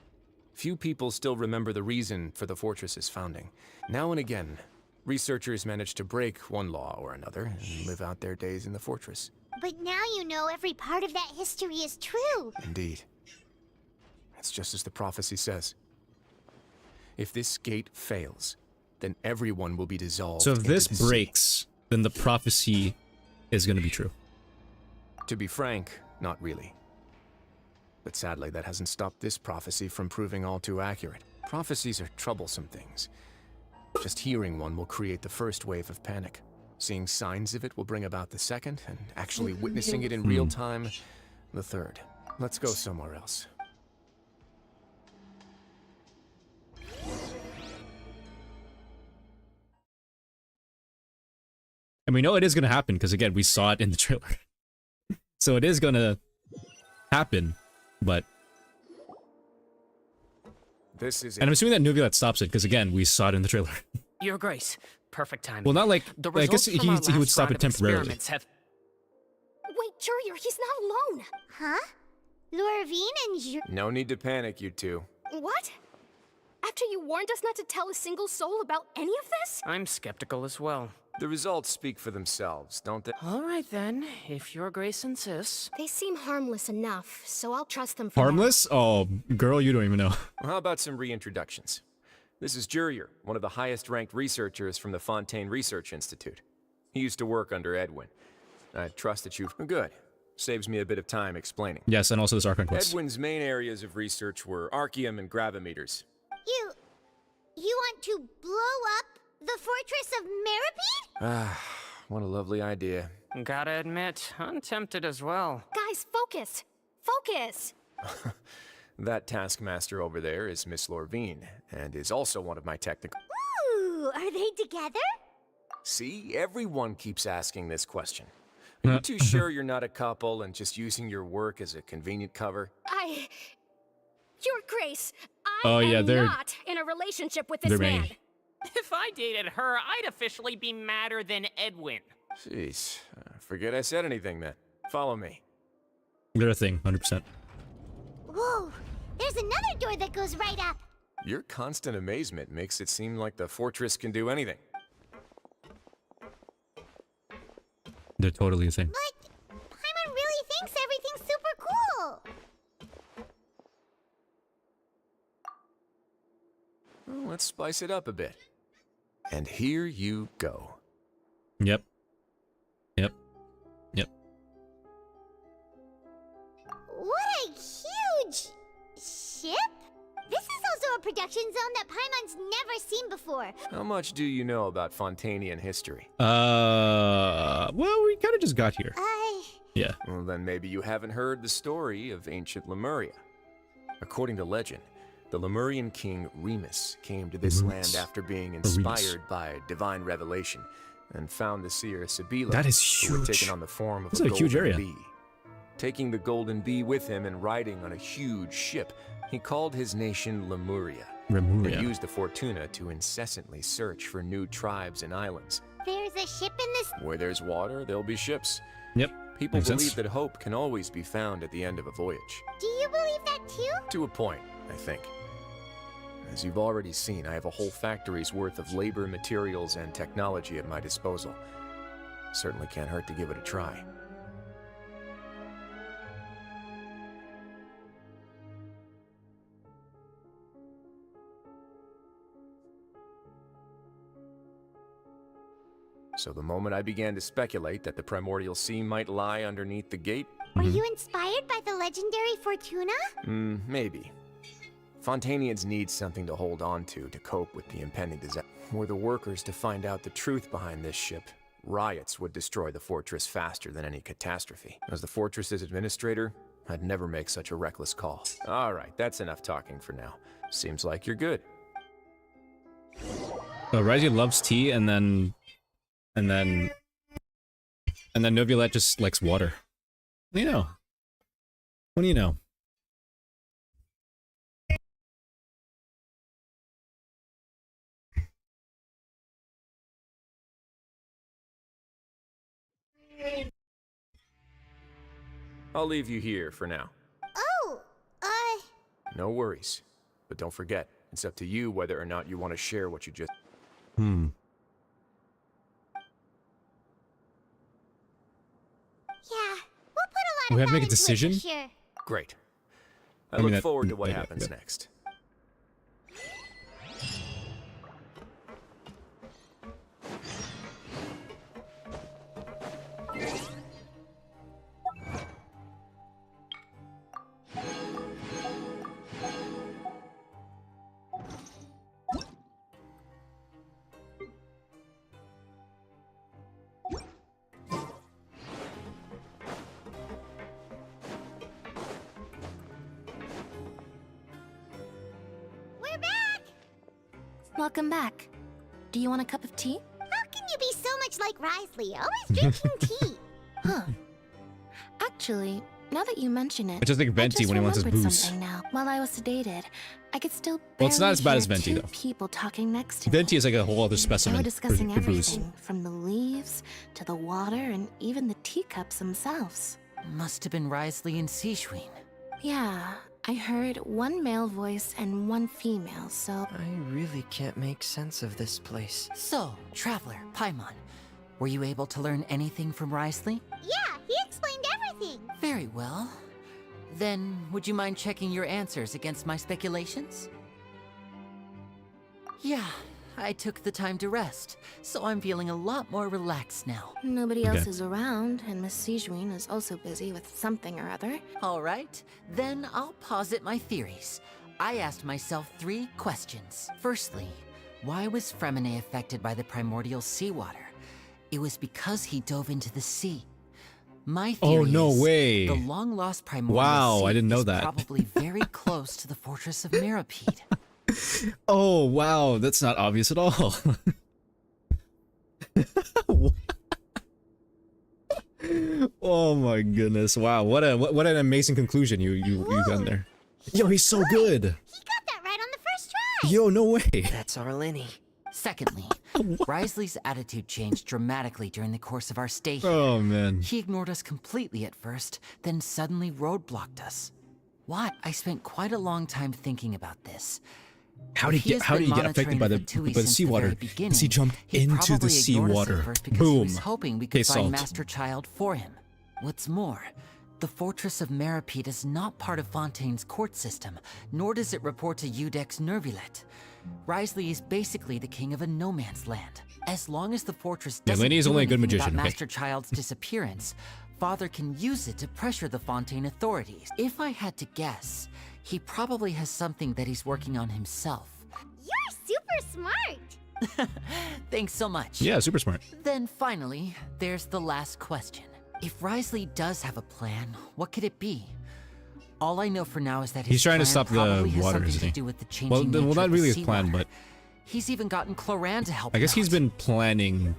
few people still remember the reason for the fortress's founding. Now and again, researchers manage to break one law or another and live out their days in the fortress. But now you know every part of that history is true. Indeed. It's just as the prophecy says. If this gate fails, then everyone will be dissolved. So if into this the sea. breaks, then the prophecy is going to be true. To be frank, not really. But sadly, that hasn't stopped this prophecy from proving all too accurate. Prophecies are troublesome things. Just hearing one will create the first wave of panic. Seeing signs of it will bring about the second, and actually witnessing it in real time, the third. Let's go somewhere else. And we know it is going to happen because, again, we saw it in the trailer. So it is going to happen, but... This is And I'm assuming that Nuvilet stops it because, again, we saw it in the trailer. Your Grace, perfect timing. Well, not like... The I guess results from our he would last stop round it of temporarily. experiments have- Wait, Jurier, he's not alone. Huh? Lorvine and Ju- No need to panic, you two. What? After you warned us not to tell a single soul about any of this? I'm skeptical as well. The results speak for themselves, don't they? All right then, if Your Grace insists. They seem harmless enough, so I'll trust them for Harmless? Oh, girl, you don't even know. Well, how about some reintroductions? This is Jurier, one of the highest-ranked researchers from the Fontaine Research Institute. He used to work under Edwin. I trust that you've... Good. Saves me a bit of time explaining. Yes, and also this Archon quest. Edwin's main areas of research were archaeum and gravimeters. You want to blow up the fortress of Meripede? Ah, what a lovely idea. Gotta admit, I'm tempted as well. Guys, focus! Focus! That taskmaster over there is Miss Lorvine, and is also one of my technical... Ooh, are they together? See, everyone keeps asking this question. Are you too sure you're not a couple and just using your work as a convenient cover? Your Grace, Oh, yeah, I'm they're... not in a relationship with this they're man. married. If I dated her, I'd officially be madder than Edwin. Jeez, forget I said anything then. Follow me. They're a thing, 100%. Whoa, there's another door that goes right up. Your constant amazement makes it seem like the fortress can do anything. They're totally a thing. But Paimon really thinks everything's super cool. Well, let's spice it up a bit. And here you go. Yep. Yep. Yep. What a huge ship? This is also a production zone that Paimon's never seen before. How much do you know about Fontainian history? Well, we kind of just got here. Yeah. Well, then maybe you haven't heard the story of ancient Lemuria. According to legend, the Lemurian king Remus came to this land after being inspired by divine revelation and found the seer Sibila, That is who had huge. taken on the form of This a is a huge golden area. bee. taking the Golden Bee with him and riding on a huge ship. He called his nation Lemuria. Lemuria. He used the Fortuna to incessantly search for new tribes and islands. There's a ship in this. Where there's water, there'll be ships. Yep. People Makes believe sense. that hope can always be found at the end of a voyage. Do you believe that too? To a point, I think. As you've already seen, I have a whole factory's worth of labor, materials, and technology at my disposal. Certainly can't hurt to give it a try. So the moment I began to speculate that the primordial sea might lie underneath the gate... Were you inspired by the legendary Fortuna? Maybe. Fontanians need something to hold on to cope with the impending disaster. Were the workers to find out the truth behind this ship, riots would destroy the fortress faster than any catastrophe. As the fortress's administrator, I'd never make such a reckless call. All right, that's enough talking for now. Seems like you're good. Ryzie loves tea, and then Noviolette just likes water. What do you know? What do you know? I'll leave you here for now. Oh, No worries. But don't forget, it's up to you whether or not you want to share what you just... Yeah, we'll put a lot We of have to make a thought into it, decision? for sure. Great. I I mean, look forward to what yeah, happens yeah. next. We're back! Welcome back. Do you want a cup of tea? How can you be so much like Risley, always drinking tea? Huh. Actually, now that you mention it, I just think Venti when he wants his remembered booze. something now. While I was sedated, I could still Well, it's not barely as bad as hear Venti, two though. people talking next to me. Venti is like a whole other They specimen were discussing for booze. everything, from the leaves to the water and even the teacups themselves. Must have been Risley and Seishween. Yeah, I heard one male voice and one female, so... I really can't make sense of this place. So, Traveler, Paimon, were you able to learn anything from Risley? Yeah, he explained everything. Very well. Then, would you mind checking your answers against my speculations? Yeah, I took the time to rest, so I'm feeling a lot more relaxed now. Nobody else is around, and Miss Sejuin is also busy with something or other. All right, then I'll posit my theories. I asked myself 3 questions. Firstly, why was Fremine affected by the primordial seawater? It was because he dove into the sea. My theory Oh, no is way. the long-lost primordial Wow, sea I didn't know is that. probably very close to the fortress of Mirapede. Oh, wow, that's not obvious at all. Oh my goodness! Wow, what an amazing conclusion you got there. Yo, he's so good. He got that right on the first try. Yo, no way. That's Arleni. Secondly, Risley's attitude changed dramatically during the course of our stay here. Oh man. He ignored us completely at first, then suddenly roadblocked us. Why? I spent quite a long time thinking about this. How did he get affected by the seawater? Does he jump into the seawater? Boom. He was hoping we could Okay, find salt. Master Child for him. What's more, the fortress of Mirapede is not part of Fontaine's court system, nor does it report to Udex Nervulet. Risley is basically the king of a no-man's land. As long as the fortress Yeah, doesn't Lenny is do only a good anything magician, about okay. Master Child's disappearance, Father can use it to pressure the Fontaine authorities. If I had to guess, he probably has something that he's working on himself. You're super smart. Thanks so much. Yeah, super smart. Then finally, there's the last question. If Risley does have a plan, what could it be? All I know for now is that his He's trying to plan stop the probably has water, something isn't to he? do with the Well, changing nature not of the really his plan, seawater. but He's even gotten Cloran to help I guess him he's out. been planning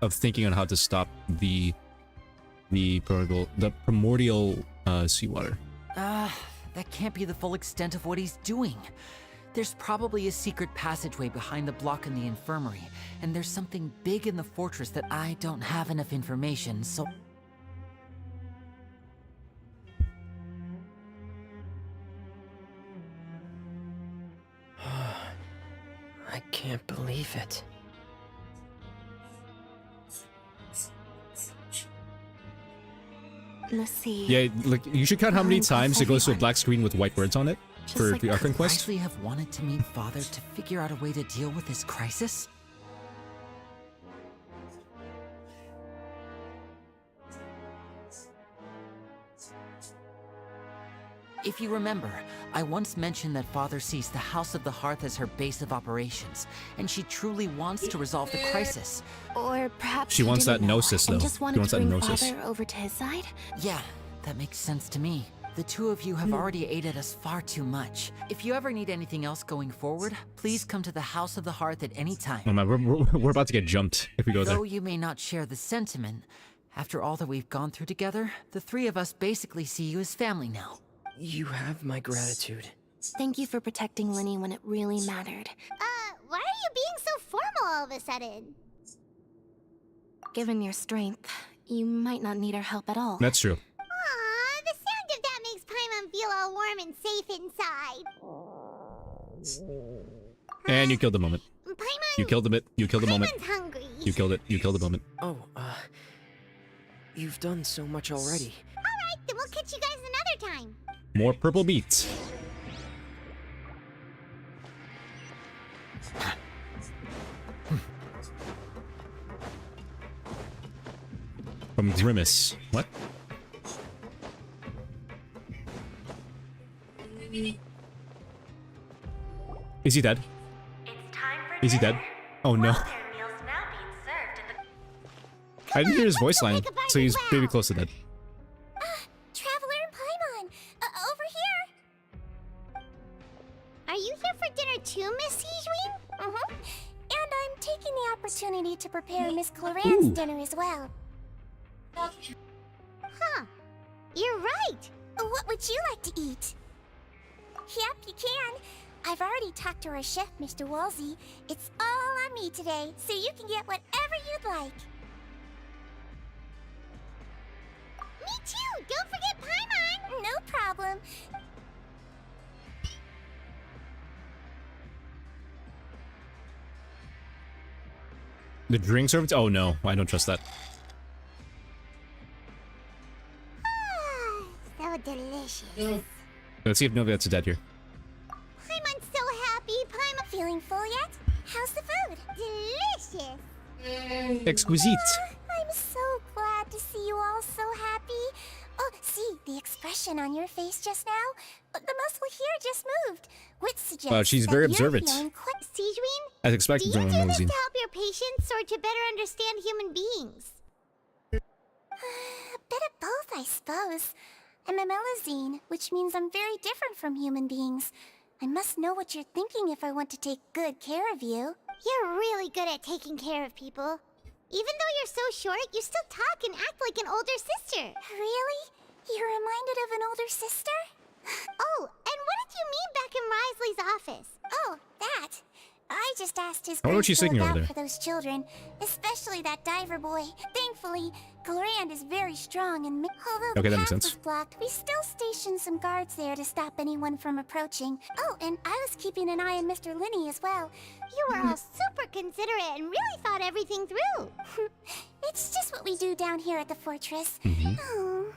of thinking on how to stop the the primordial seawater. That can't be the full extent of what he's doing. There's probably a secret passageway behind the block in the infirmary, and there's something big in the fortress that I don't have enough information, so... I can't believe it. Let's see. Yeah, like you should count how many times it goes to a black screen with white words on it for like the Archon quest. Could Riley have wanted to meet Father to figure out a way to deal with this crisis? If you remember, I once mentioned that Father sees the House of the Hearth as her base of operations, and she truly wants to resolve the crisis. Or perhaps She wants that didn't know gnosis, and though. just She wanted wants to that bring gnosis. Father over to his side. Yeah, that makes sense to me. The two of you have already aided us far too much. If you ever need anything else going forward, please come to the House of the Hearth at any time. Oh man, we're about to get jumped if we go there. Though you may not share the sentiment, after all that we've gone through together, the three of us basically see you as family now. You have my gratitude. Thank you for protecting Linny when it really mattered. Why are you being so formal all of a sudden? Given your strength, you might not need our help at all. That's true. Aw, the sound of that makes Paimon feel all warm and safe inside. And you killed the moment. Paimon, You killed the bit. You killed the moment. Paimon's hungry. You killed it. You killed the moment. Oh, you've done so much already. Alright, then we'll catch you guys another time. More purple meat. From Grimace. What? Is he dead? Is he dead? Oh no. I didn't hear his voice line, so he's maybe close to dead. Traveler and Paimon, over here. Are you here for dinner too, Miss Sijween? Mm-hmm. And I'm taking the opportunity to prepare Miss Cloran's dinner as well. Huh. You're right. What would you like to eat? Yep, you can. I've already talked to our chef, Mr. Wolsey. It's all on me today, so you can get whatever you'd like. Me too! Don't forget Paimon! No problem. The drink served? Oh no, I don't trust that. So delicious. Let's see if Noviet's dead here. Paimon's so happy. Paimon feeling full yet? How's the food? Delicious. Exquisite. I'm so glad to see you all so happy. Oh, see, the expression on your face just now? The muscle here just moved, which suggests She's that very you're observant. feeling quite... Sijween? As expected Do you from do a this magazine. to help your patients or to better understand human beings? A bit of both, I suppose. I'm a Melazine, which means I'm very different from human beings. I must know what you're thinking if I want to take good care of you. You're really good at taking care of people. Even though you're so short, you still talk and act like an older sister. Really? You're reminded of an older sister? Oh, and what did you mean back in Risley's office? Oh, that. I just asked his I wonder what grace she's to thinking look over out there. for those children, especially that diver boy. Thankfully, Clorand is very strong and although Okay, the that makes path sense. was blocked, we still stationed some guards there to stop anyone from approaching. Oh, and I was keeping an eye on Mr. Linney as well. You were all super considerate and really thought everything through. It's just what we do down here at the fortress. Mhm. Oh,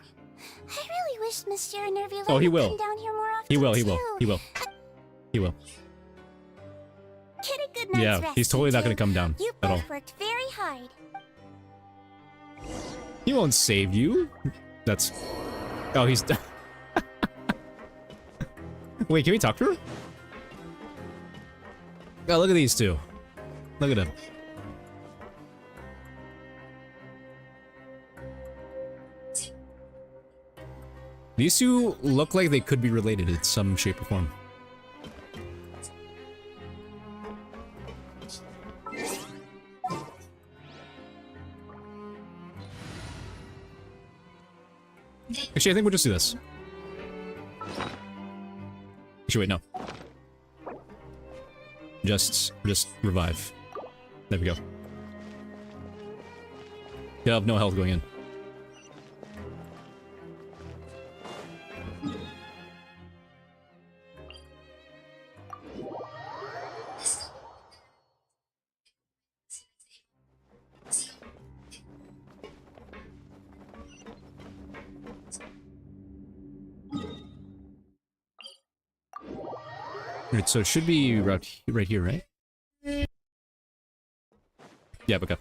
I really wish Monsieur Nervulette Oh, he would will. come down here more often He will, he will, too. he will. He will. Get a good night's Yeah, rest, he's totally you not gonna two. come down You at all. both worked very hard. He won't save you. That's... Oh, he's... Wait, can we talk to her? Oh, look at these two. Look at them. These two look like they could be related in some shape or form. Actually, I think we'll just do this. Actually, wait, no. Just revive. There we go. He'll have no health going in. Right, so it should be right here, right? Yeah, okay.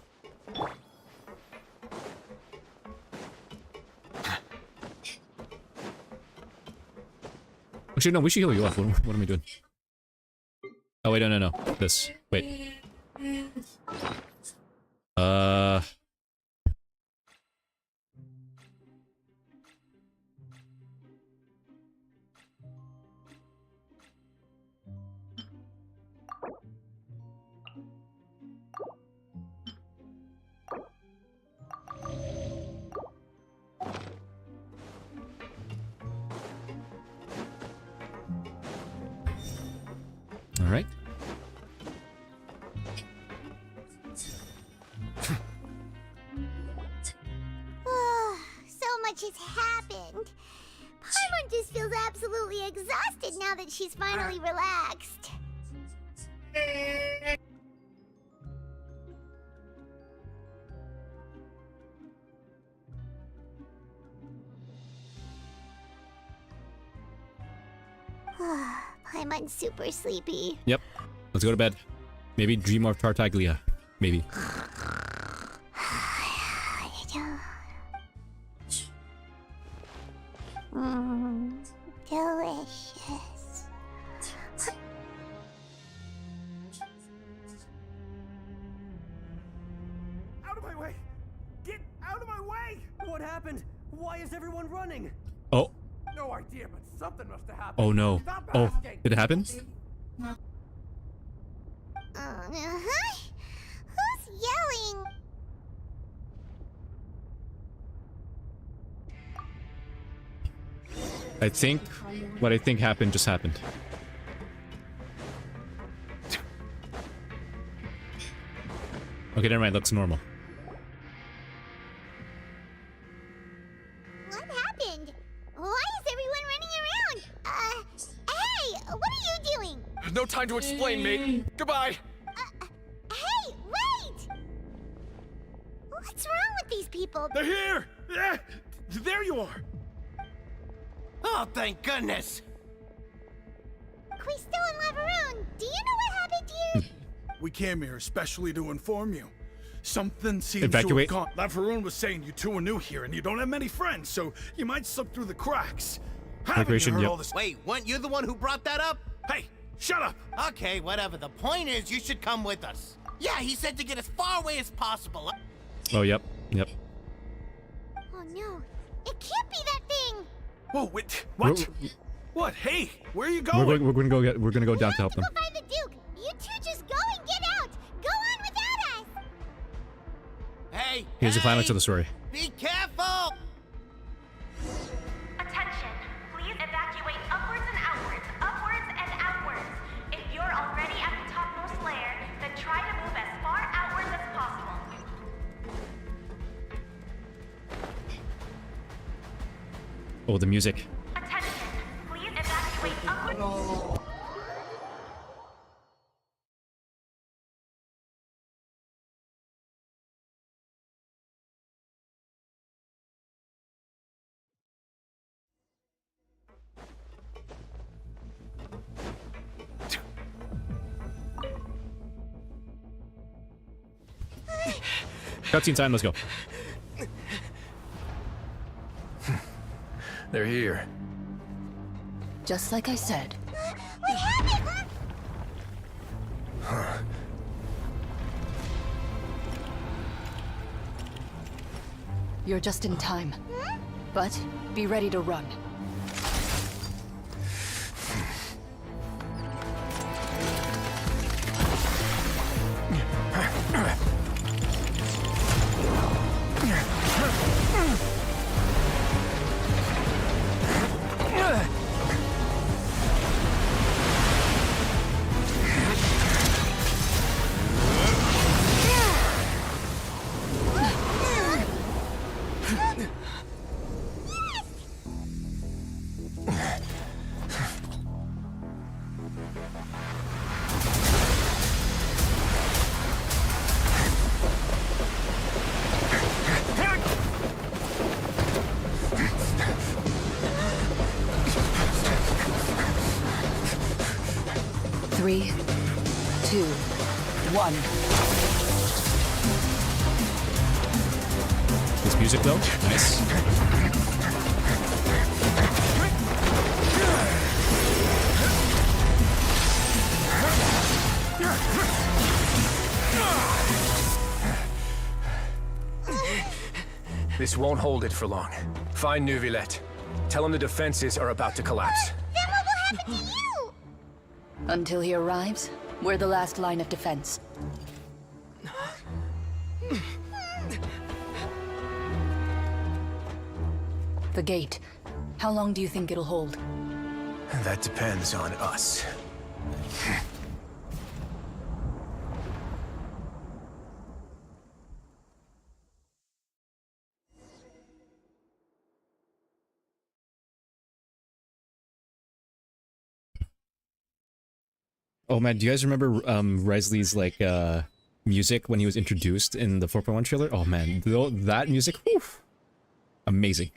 Actually, no, we should heal you up. What am I doing? Oh, wait, no. This. Wait. All right. So much has happened. Paimon just feels absolutely exhausted now that she's finally relaxed. Paimon's super sleepy. Yep. Let's go to bed. Maybe dream of Tartaglia. Maybe. Delicious. Out of my way! Get out of my way! What happened? Why is everyone running? Oh. No idea, but something must have happened. Oh no. Stop Oh, asking. did it happen? Who's yelling? I think what I think happened just happened. Okay, never mind. Looks normal. What happened? Why is everyone running around? Hey, what are you doing? No time to explain, mate. Goodbye. Hey, wait! What's wrong with these people? They're here! Yeah, there you are! Oh, thank goodness! Quisto and Laveroon, do you know what happened here? We came here especially to inform you. Something seems Evacuate. to have gone. Laveroon was saying you two are new here and you don't have many friends, so you might slip through the cracks. Haven't you Evacuation, heard yep. all this? Wait, weren't you the one who brought that up? Hey, shut up! Okay, whatever. The point is, you should come with us. Yeah, he said to get as far away as possible. Oh, yep. Yep. Oh no, it can't be that thing! Whoa, wait, what? What? Hey, where are you going? We're gonna go down to help them. Go find the Duke! You two just go and get out! Go on without us! Hey, Here's the climax of the story. be careful! Attention, please evacuate upwards and outwards, upwards and outwards. If you're already at the topmost layer, then try to move as far outwards as possible. Oh, the music. Attention, please evacuate upwards. Cutscene time. Let's go. They're here. Just like I said. What happened? Huh. You're just in time. But be ready to run. 3, 2, 1. This music though, nice. This won't hold it for long. Find Neuvillette. Tell him the defenses are about to collapse. Then what will happen to you? Until he arrives, we're the last line of defense. The gate. How long do you think it'll hold? That depends on us. Oh man, do you guys remember Resley's like music when he was introduced in the 4.1 trailer? Oh man, that music, whew, amazing.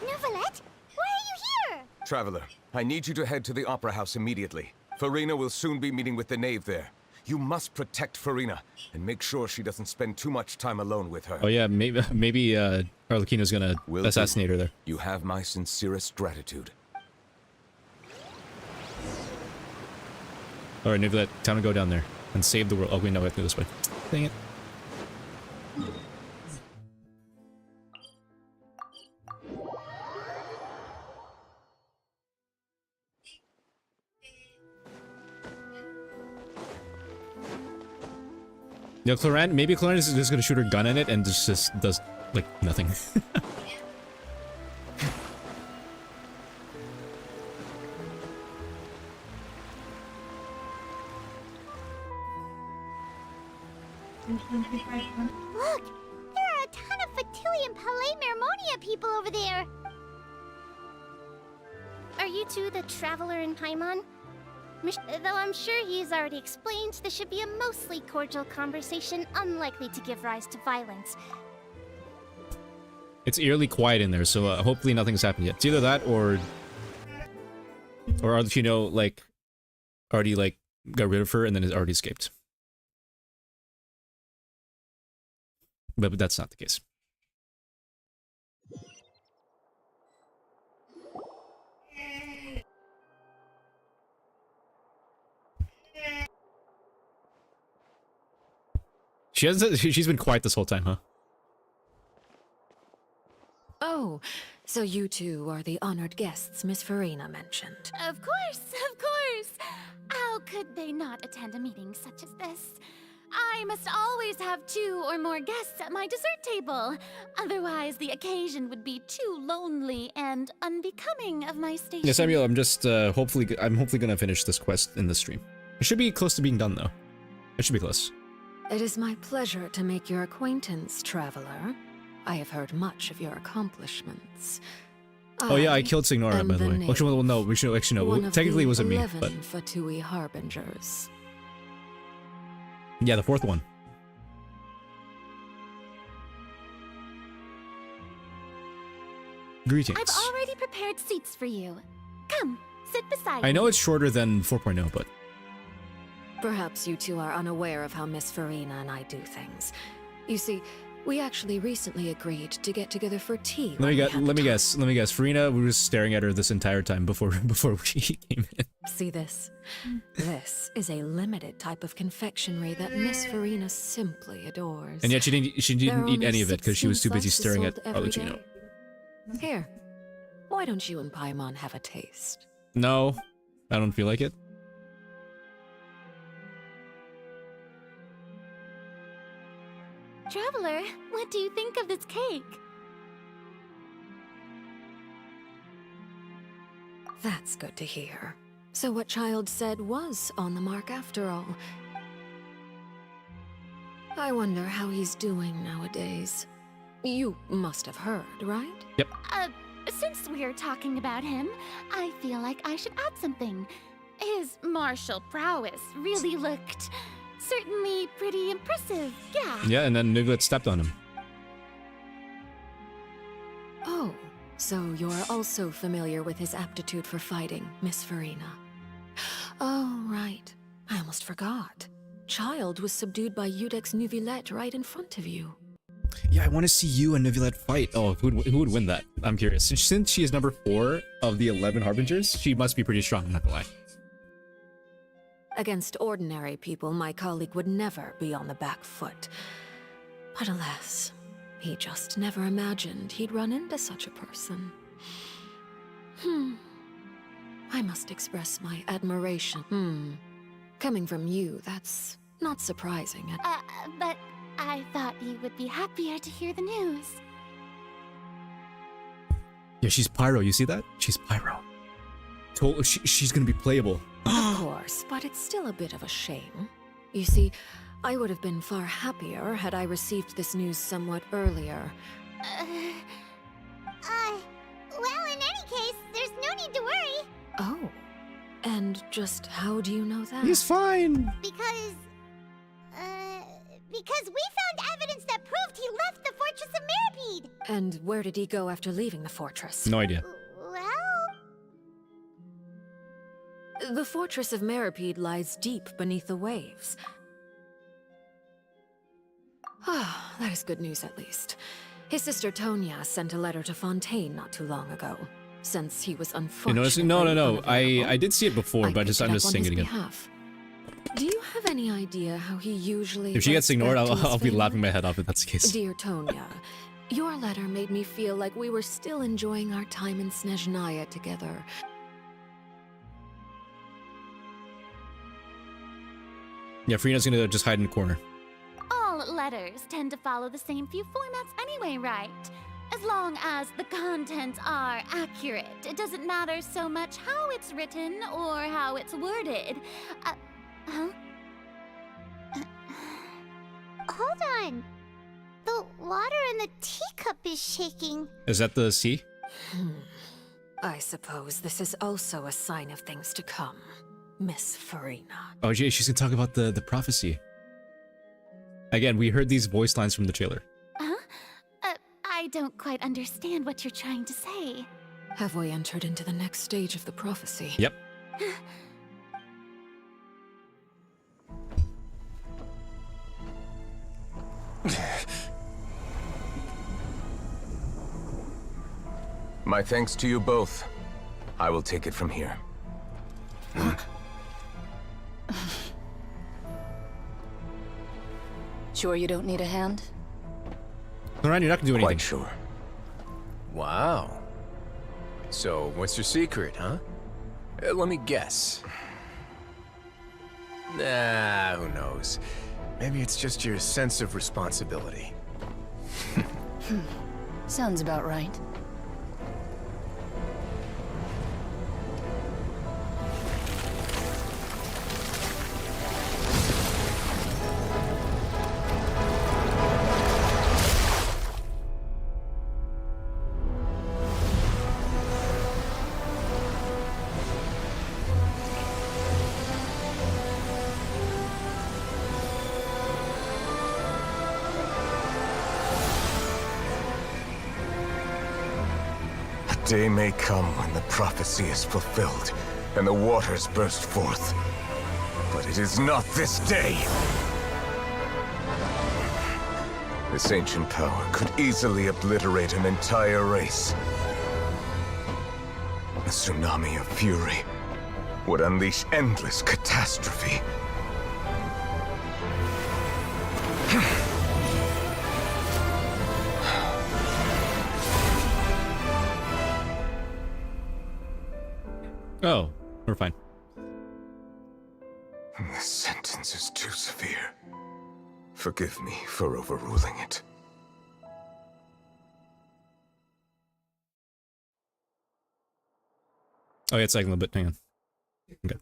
Neuvillette, why are you here? Traveler, I need you to head to the Opera House immediately. Farina will soon be meeting with the knave there. You must protect Farina, and make sure she doesn't spend too much time alone with her. Oh yeah, maybe Arlecchino's gonna assassinate her there. You have my sincerest gratitude. Alright, Neuvillette, time to go down there and save the world. Oh wait, no, we have to go this way. Dang it. You know, maybe Cloran is just gonna shoot her gun in it and just does, like, nothing. Look, there are a ton of Fatui and Palais Mermonia people over there. Are you two the Traveler and Paimon? Though I'm sure he's already explained, this should be a mostly cordial conversation, unlikely to give rise to violence. It's eerily quiet in there, so hopefully nothing's happened yet. It's either that or Arlecchino, like, already, like, got rid of her and then has already escaped. But that's not the case. She's been quiet this whole time, huh? Oh, so you two are the honored guests Miss Farina mentioned. Of course, of course. How could they not attend a meeting such as this? I must always have 2 or more guests at my dessert table. Otherwise, the occasion would be too lonely and unbecoming of my station. Yeah, Samuel, I'm just hopefully gonna finish this quest in the stream. It should be close to being done though. It should be close. It is my pleasure to make your acquaintance, Traveler. I have heard much of your accomplishments. Oh yeah, I killed Signora, by the way. Actually, well, no, we should actually know. Technically, it wasn't me, but Fatui Harbingers. Yeah, the 4th one. Greetings. I've already prepared seats for you. Come, sit beside me. I know it's shorter than 4.0, but Perhaps you two are unaware of how Miss Farina and I do things. You see, we actually recently agreed to get together for tea. Let me guess. Farina, we were just staring at her this entire time before she came in. See this? This is a limited type of confectionery that Miss Farina simply adores. And yet she didn't eat any of it because she was too busy staring at Arlecchino. Here, why don't you and Paimon have a taste? No, I don't feel like it. Traveler, what do you think of this cake? That's good to hear. So what Child said was on the mark after all. I wonder how he's doing nowadays. You must have heard, right? Yep. Since we're talking about him, I feel like I should add something. His martial prowess really looked Certainly pretty impressive, yeah. Yeah, and then Nuglet stepped on him. Oh, so you're also familiar with his aptitude for fighting, Miss Farina. Oh, right. I almost forgot. Child was subdued by Udex Nuvillette right in front of you. Yeah, I want to see you and Nuvillette fight. Oh, who would win that? I'm curious. Since she is number 4 of the 11 Harbingers, she must be pretty strong, I'm not gonna lie. Against ordinary people, my colleague would never be on the back foot. But alas, he just never imagined he'd run into such a person. I must express my admiration. Coming from you, that's not surprising. But I thought you would be happier to hear the news. Yeah, she's Pyro, you see that? She's Pyro. She's gonna be playable. Of course, but it's still a bit of a shame. You see, I would have been far happier had I received this news somewhat earlier. Well, in any case, there's no need to worry. Oh. And just how do you know that? He's fine! Because we found evidence that proved he left the Fortress of Meripede. And where did he go after leaving the fortress? No idea. Well... The Fortress of Meripede lies deep beneath the waves. Ah, that is good news at least. His sister Tonya sent a letter to Fontaine not too long ago, since he was unfortunately No. I did see it before, but I'm just saying it again. Do you have any idea how he usually... If she gets ignored, I'll be family? laughing my head off if that's the case. Dear Tonya, your letter made me feel like we were still enjoying our time in Snezhnaya together. Yeah, Farina's gonna just hide in the corner. All letters tend to follow the same few formats anyway, right? As long as the contents are accurate, it doesn't matter so much how it's written or how it's worded. Hold on. The water in the teacup is shaking. Is that the sea? I suppose this is also a sign of things to come, Miss Farina. Oh, Jay, she's gonna talk about the prophecy. Again, we heard these voice lines from the trailer. I don't quite understand what you're trying to say. Have we entered into the next stage of the prophecy? Yep. My thanks to you both. I will take it from here. Sure you don't need a hand? Ryan, you're not gonna do anything. Quite sure. Wow. So, what's your secret, huh? Let me guess. Nah, who knows? Maybe it's just your sense of responsibility. Sounds about right. Day may come when the prophecy is fulfilled, and the waters burst forth. But it is not this day! This ancient power could easily obliterate an entire race. A tsunami of fury would unleash endless catastrophe. Oh, we're fine. This sentence is too severe. Forgive me for overruling it. Oh, yeah, it's like a little bit. Hang on. Okay.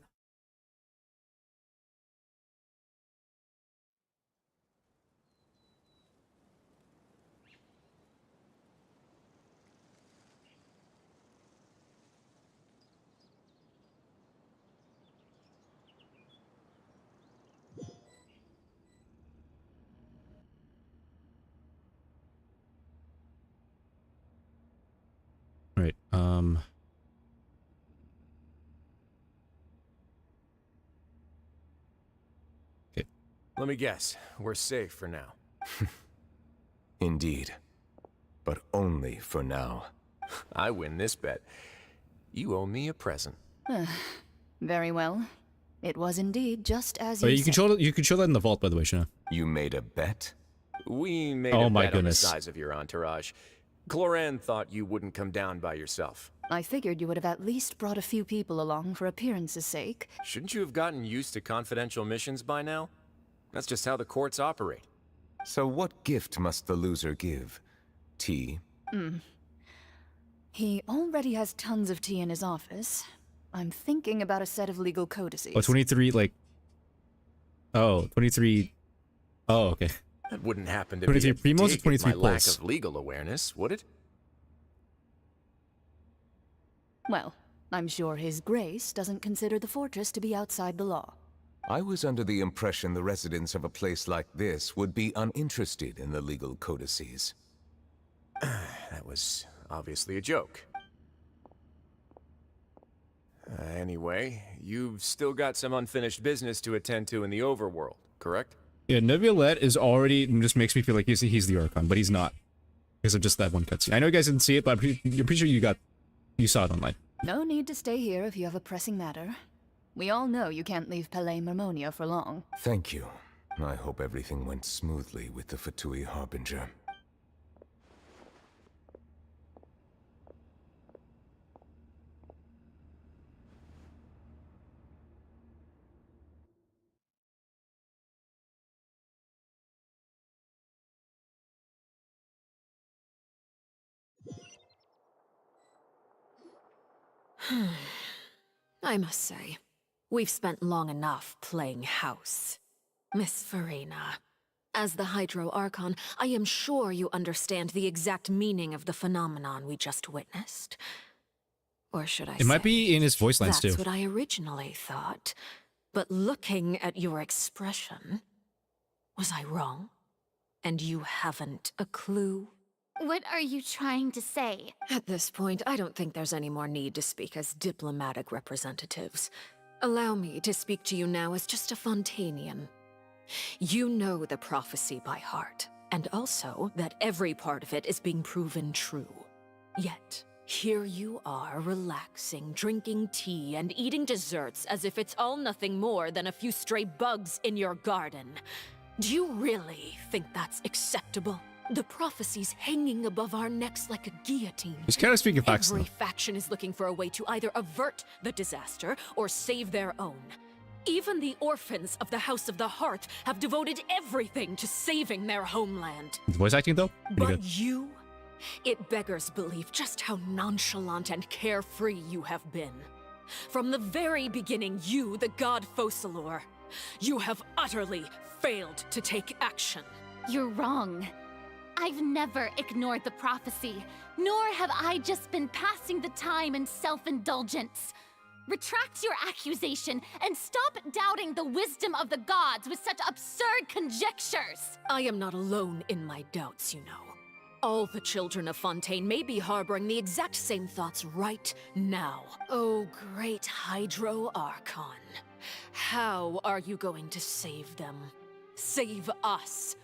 Okay. Let me guess. We're safe for now. Indeed. But only for now. I win this bet. You owe me a present. Very well. It was indeed just as Oh, you you can said. show that in the vault, by the way, Shana. You made a bet? We made Oh a my bet goodness. on the size of your entourage. Cloran thought you wouldn't come down by yourself. I figured you would have at least brought a few people along for appearance's sake. Shouldn't you have gotten used to confidential missions by now? That's just how the courts operate. So what gift must the loser give? Tea? He already has tons of tea in his office. I'm thinking about a set of legal codices. Oh, 23, like... Oh, 23... Oh, okay. That wouldn't happen to 23 be a primos or dig at 23 my lack pulse? of legal awareness, would it? Well, I'm sure His Grace doesn't consider the fortress to be outside the law. I was under the impression the residents of a place like this would be uninterested in the legal codices. That was obviously a joke. Anyway, you've still got some unfinished business to attend to in the overworld, correct? Yeah, Neuvillette is already... just makes me feel like he's the Archon, but he's not. Because of just that one cutscene. I know you guys didn't see it, but I'm pretty sure you saw it online. No need to stay here if you have a pressing matter. We all know you can't leave Palais Mermonia for long. Thank you. I hope everything went smoothly with the Fatui Harbinger. I must say, we've spent long enough playing house. Miss Farina, as the Hydro Archon, I am sure you understand the exact meaning of the phenomenon we just witnessed. Or should I say... It might be in his voice lines, too. That's what I originally thought. But looking at your expression, was I wrong? And you haven't a clue? What are you trying to say? At this point, I don't think there's any more need to speak as diplomatic representatives. Allow me to speak to you now as just a Fontanian. You know the prophecy by heart, and also that every part of it is being proven true. Yet, here you are relaxing, drinking tea, and eating desserts as if it's all nothing more than a few stray bugs in your garden. Do you really think that's acceptable? The prophecy's hanging above our necks like a guillotine. He's kind of speaking facts, Every though. faction is looking for a way to either avert the disaster or save their own. Even the orphans of the House of the Hearth have devoted everything to saving their homeland. The voice acting, though? Pretty But good. you? It beggars belief just how nonchalant and carefree you have been. From the very beginning, you, the god Focalor, you have utterly failed to take action. You're wrong. I've never ignored the prophecy, nor have I just been passing the time in self-indulgence. Retract your accusation and stop doubting the wisdom of the gods with such absurd conjectures. I am not alone in my doubts, you know. All the children of Fontaine may be harboring the exact same thoughts right now. Oh, great Hydro Archon. How are you going to save them? Save us?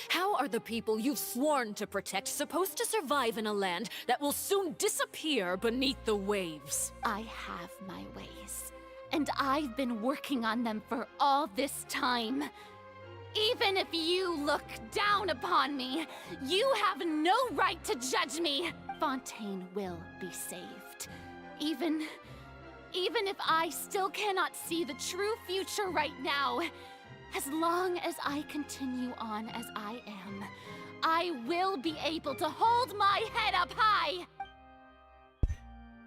How are the people you've sworn to protect supposed to survive in a land that will soon disappear beneath the waves? I have my ways, and I've been working on them for all this time. Even if you look down upon me, you have no right to judge me. Fontaine will be saved. Even if I still cannot see the true future right now, as long as I continue on as I am, I will be able to hold my head up high.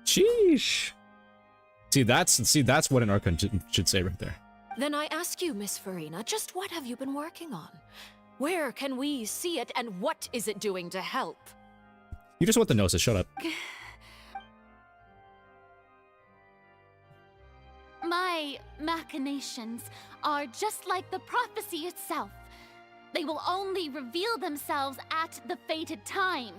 Sheesh. See, that's what an Archon should say right there. Then I ask you, Miss Farina, just what have you been working on? Where can we see it, and what is it doing to help? You just want the noses. Shut up. My machinations are just like the prophecy itself. They will only reveal themselves at the fated time.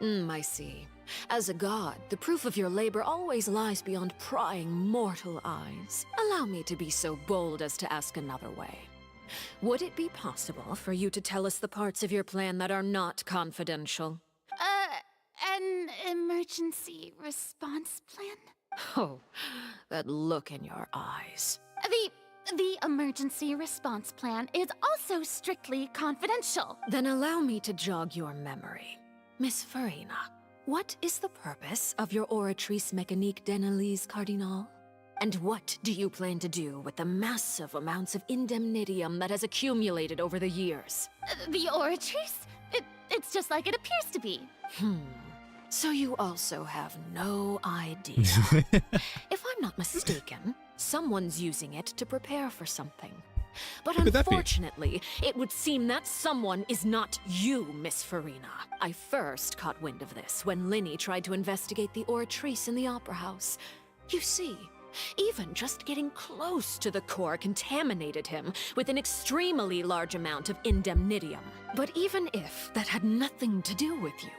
I see. As a god, the proof of your labor always lies beyond prying mortal eyes. Allow me to be so bold as to ask another way. Would it be possible for you to tell us the parts of your plan that are not confidential? An emergency response plan? Oh, that look in your eyes. The emergency response plan is also strictly confidential. Then allow me to jog your memory. Miss Farina, what is the purpose of your Oratrice Mécanique d'Analyse Cardinal? And what do you plan to do with the massive amounts of indemnitium that has accumulated over the years? The Oratrice? It's just like it appears to be. So you also have no idea. If I'm not mistaken, someone's using it to prepare for something. But unfortunately, it would seem that someone is not you, Miss Farina. I first caught wind of this when Linny tried to investigate the Oratrice in the Opera House. You see, even just getting close to the core contaminated him with an extremely large amount of indemnitium. But even if that had nothing to do with you,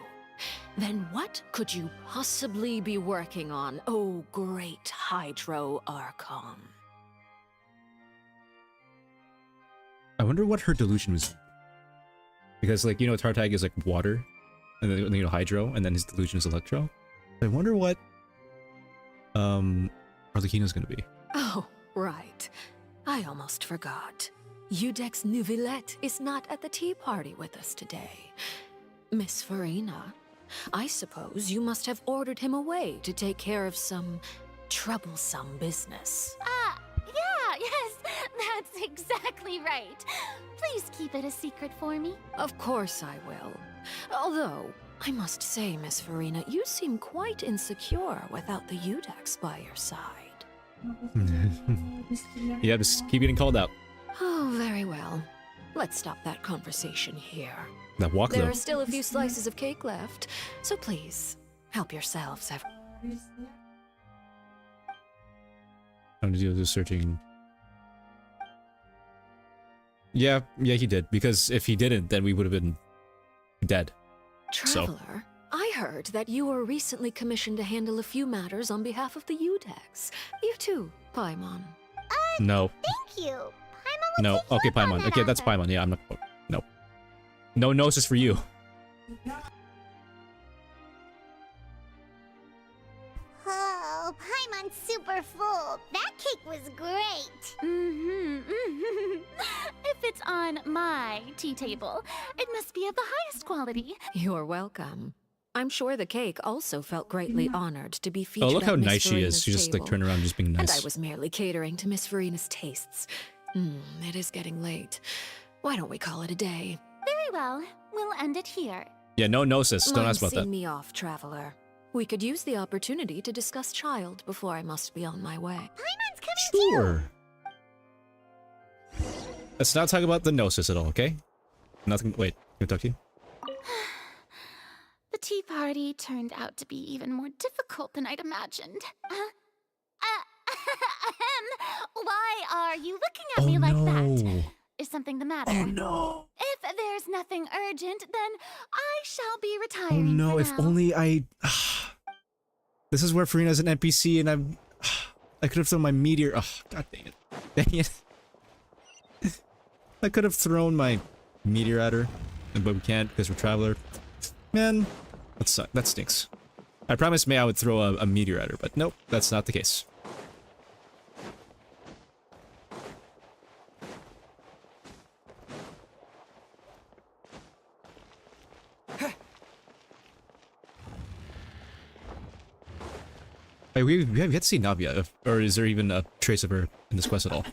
then what could you possibly be working on, oh great Hydro Archon? I wonder what her delusion was. Because, like, you know, Tartag is like water, and then, you know, Hydro, and then his delusion is Electro. I wonder what Arlecchino's gonna be. Oh, right. I almost forgot. Udex Neuvillette is not at the tea party with us today. Miss Farina, I suppose you must have ordered him away to take care of some troublesome business. Yes, that's exactly right. Please keep it a secret for me. Of course I will. Although, I must say, Miss Farina, you seem quite insecure without the Udex by your side. Yeah, just keep getting called out. Oh, very well. Let's stop that conversation here. That walk, There though. are still a few slices of cake left, so please, help yourselves. I'm gonna do the searching. Yeah, he did. Because if he didn't, then we would have been dead. Traveler, I heard that you were recently commissioned to handle a few matters on behalf of the Udex. You too, Paimon. No. Thank you. No. Okay, Paimon. Okay, that's Paimon. Yeah, I'm not. No. No gnosis for you. Oh, Paimon's super full. That cake was great. If it's on my tea table, it must be of the highest quality. You're welcome. I'm sure the cake also felt greatly honored to be featured. Oh, look how at Miss nice she is. Farina's She just like table. turned around just being And I nice. was merely catering to Miss Farina's tastes. It is getting late. Why don't we call it a day? Very well. We'll end it here. Yeah, no gnosis. Don't ask about See that. me off, traveler. We could use the opportunity to discuss Child before I must be on my way. Paimon's coming Sure. Let's not talk about the gnosis at all, okay? Nothing. Wait, can we talk to you? The tea party turned out to be even more difficult than I'd imagined. Why are you looking at me like that? Is something the matter? Oh no! If there's nothing urgent, then I shall be Oh retiring. no! for If now. only I. This is where Farina's an NPC, and I'm. I could have thrown my meteor. Oh, god dang it! Dang it! I could have thrown my meteor at her, but we can't because we're traveler. Man, that stinks. I promised May I would throw a meteor at her, but nope, that's not the case. Hey, we have yet to see Navia, or is there even a trace of her in this quest at all?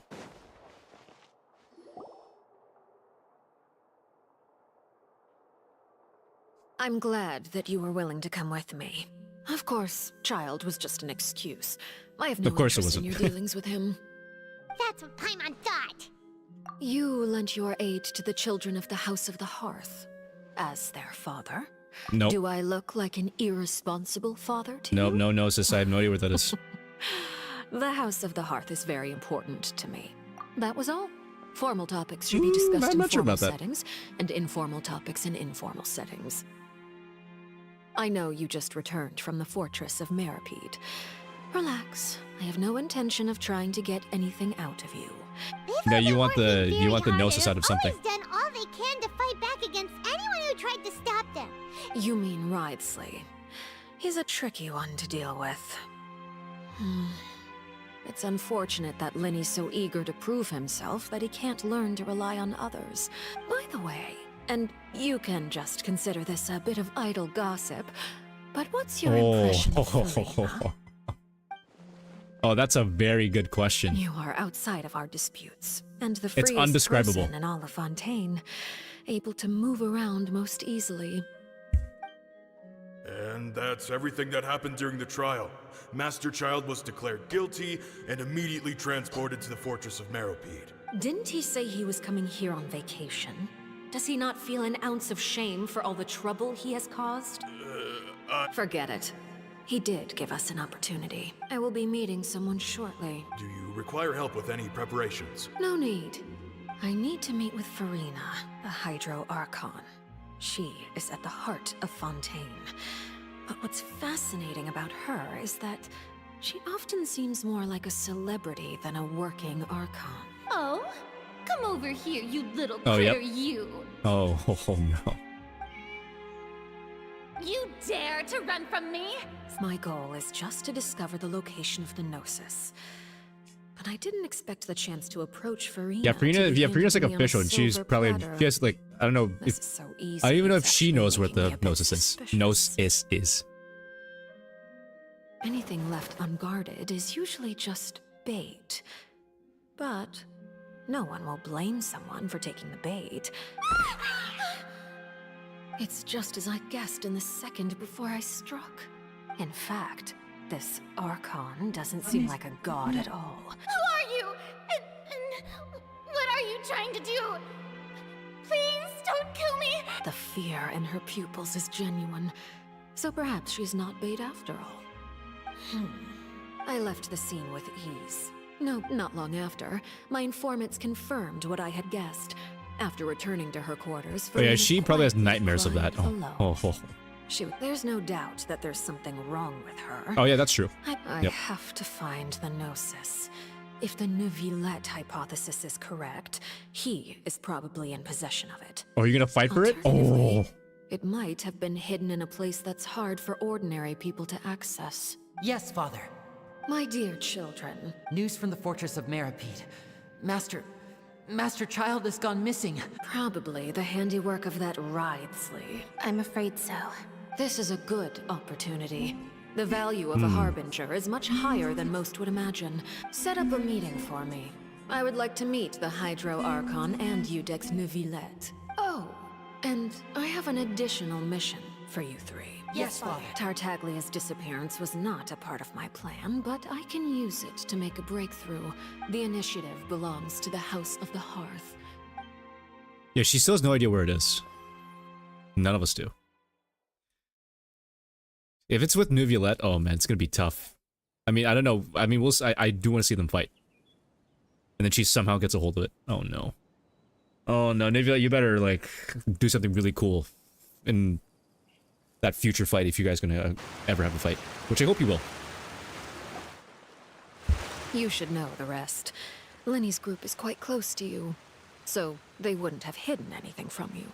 I'm glad that you were willing to come with me. Of course, Child was just an excuse. I have no Of course it interest in your wasn't. dealings with him. That's what Paimon thought. You lent your aid to the children of the House of the Hearth. As their father? Nope. Do I look like an irresponsible father to Nope, you? no gnosis. I have no idea what that is. The House of the Hearth is very important to me. That was all. Formal topics should be discussed I'm in not sure formal about that. settings, and informal topics in informal settings. I know you just returned from the fortress of Meripede. Relax. I have no intention of trying to get anything out of you. No, you want the gnosis out of something. They've done all they can to fight back against anyone who tried to stop them. You mean Wriothesley. He's a tricky one to deal with. It's unfortunate that Linny's so eager to prove himself that he can't learn to rely on others. By the way, and you can just consider this a bit of idle gossip, but what's your impression of Farina? Oh, that's a very good question. You are outside of our disputes, and the It's freest undescribable. person in all of Fontaine, able to move around most easily. And that's everything that happened during the trial. Master Child was declared guilty and immediately transported to the Fortress of Meripede. Didn't he say he was coming here on vacation? Does he not feel an ounce of shame for all the trouble he has caused? Forget it. He did give us an opportunity. I will be meeting someone shortly. Do you require help with any preparations? No need. I need to meet with Farina, the Hydro Archon. She is at the heart of Fontaine. But what's fascinating about her is that she often seems more like a celebrity than a working Archon. Oh, come over here, you little Oh, critter, yep. you. Oh no. You dare to run from me? My goal is just to discover the location of the Gnosis. But I didn't expect the chance to approach Farina. Yeah, Farina's like to be official, on a and she's silver probably platter. she has like I don't know This if is so easy, I don't even know it's if she actually knows what making me the a bit gnosis is. suspicious. Gnosis is. Anything left unguarded is usually just bait. But no one will blame someone for taking the bait. It's just as I guessed in the second before I struck. In fact, this Archon doesn't seem like a god at all. Who are you? And what are you trying to do? Please don't kill me. The fear in her pupils is genuine, so perhaps she's not bait after all. I left the scene with ease. No, not long after, my informants confirmed what I had guessed. After returning to her quarters, Oh yeah, Farina she probably has quietly nightmares of that. cried Oh, alone. oh. There's no doubt that there's something wrong with her. Oh yeah, that's true. I Yep. have to find the Gnosis. If the Neuvillette hypothesis is correct, he is probably in possession of it. Oh, you're gonna fight for it? Oh. It might have been hidden in a place that's hard for ordinary people to access. Yes, Father. My dear children. News from the Fortress of Meripede. Master Child has gone missing. Probably the handiwork of that Wriothesley. I'm afraid so. This is a good opportunity. The value of a harbinger is much higher than most would imagine. Set up a meeting for me. I would like to meet the Hydro Archon and Iudex Neuvillette. Oh, and I have an additional mission for you three. Yes, Father. Tartaglia's disappearance was not a part of my plan, but I can use it to make a breakthrough. The initiative belongs to the House of the Hearth. Yeah, she still has no idea where it is. None of us do. If it's with Neuvillette, oh man, it's gonna be tough. I mean, I don't know. I mean, I do want to see them fight. And then she somehow gets a hold of it. Oh no. Oh no, Neuvillette, you better like do something really cool in that future fight if you guys gonna ever have a fight, which I hope you will. You should know the rest. Lenny's group is quite close to you, so they wouldn't have hidden anything from you.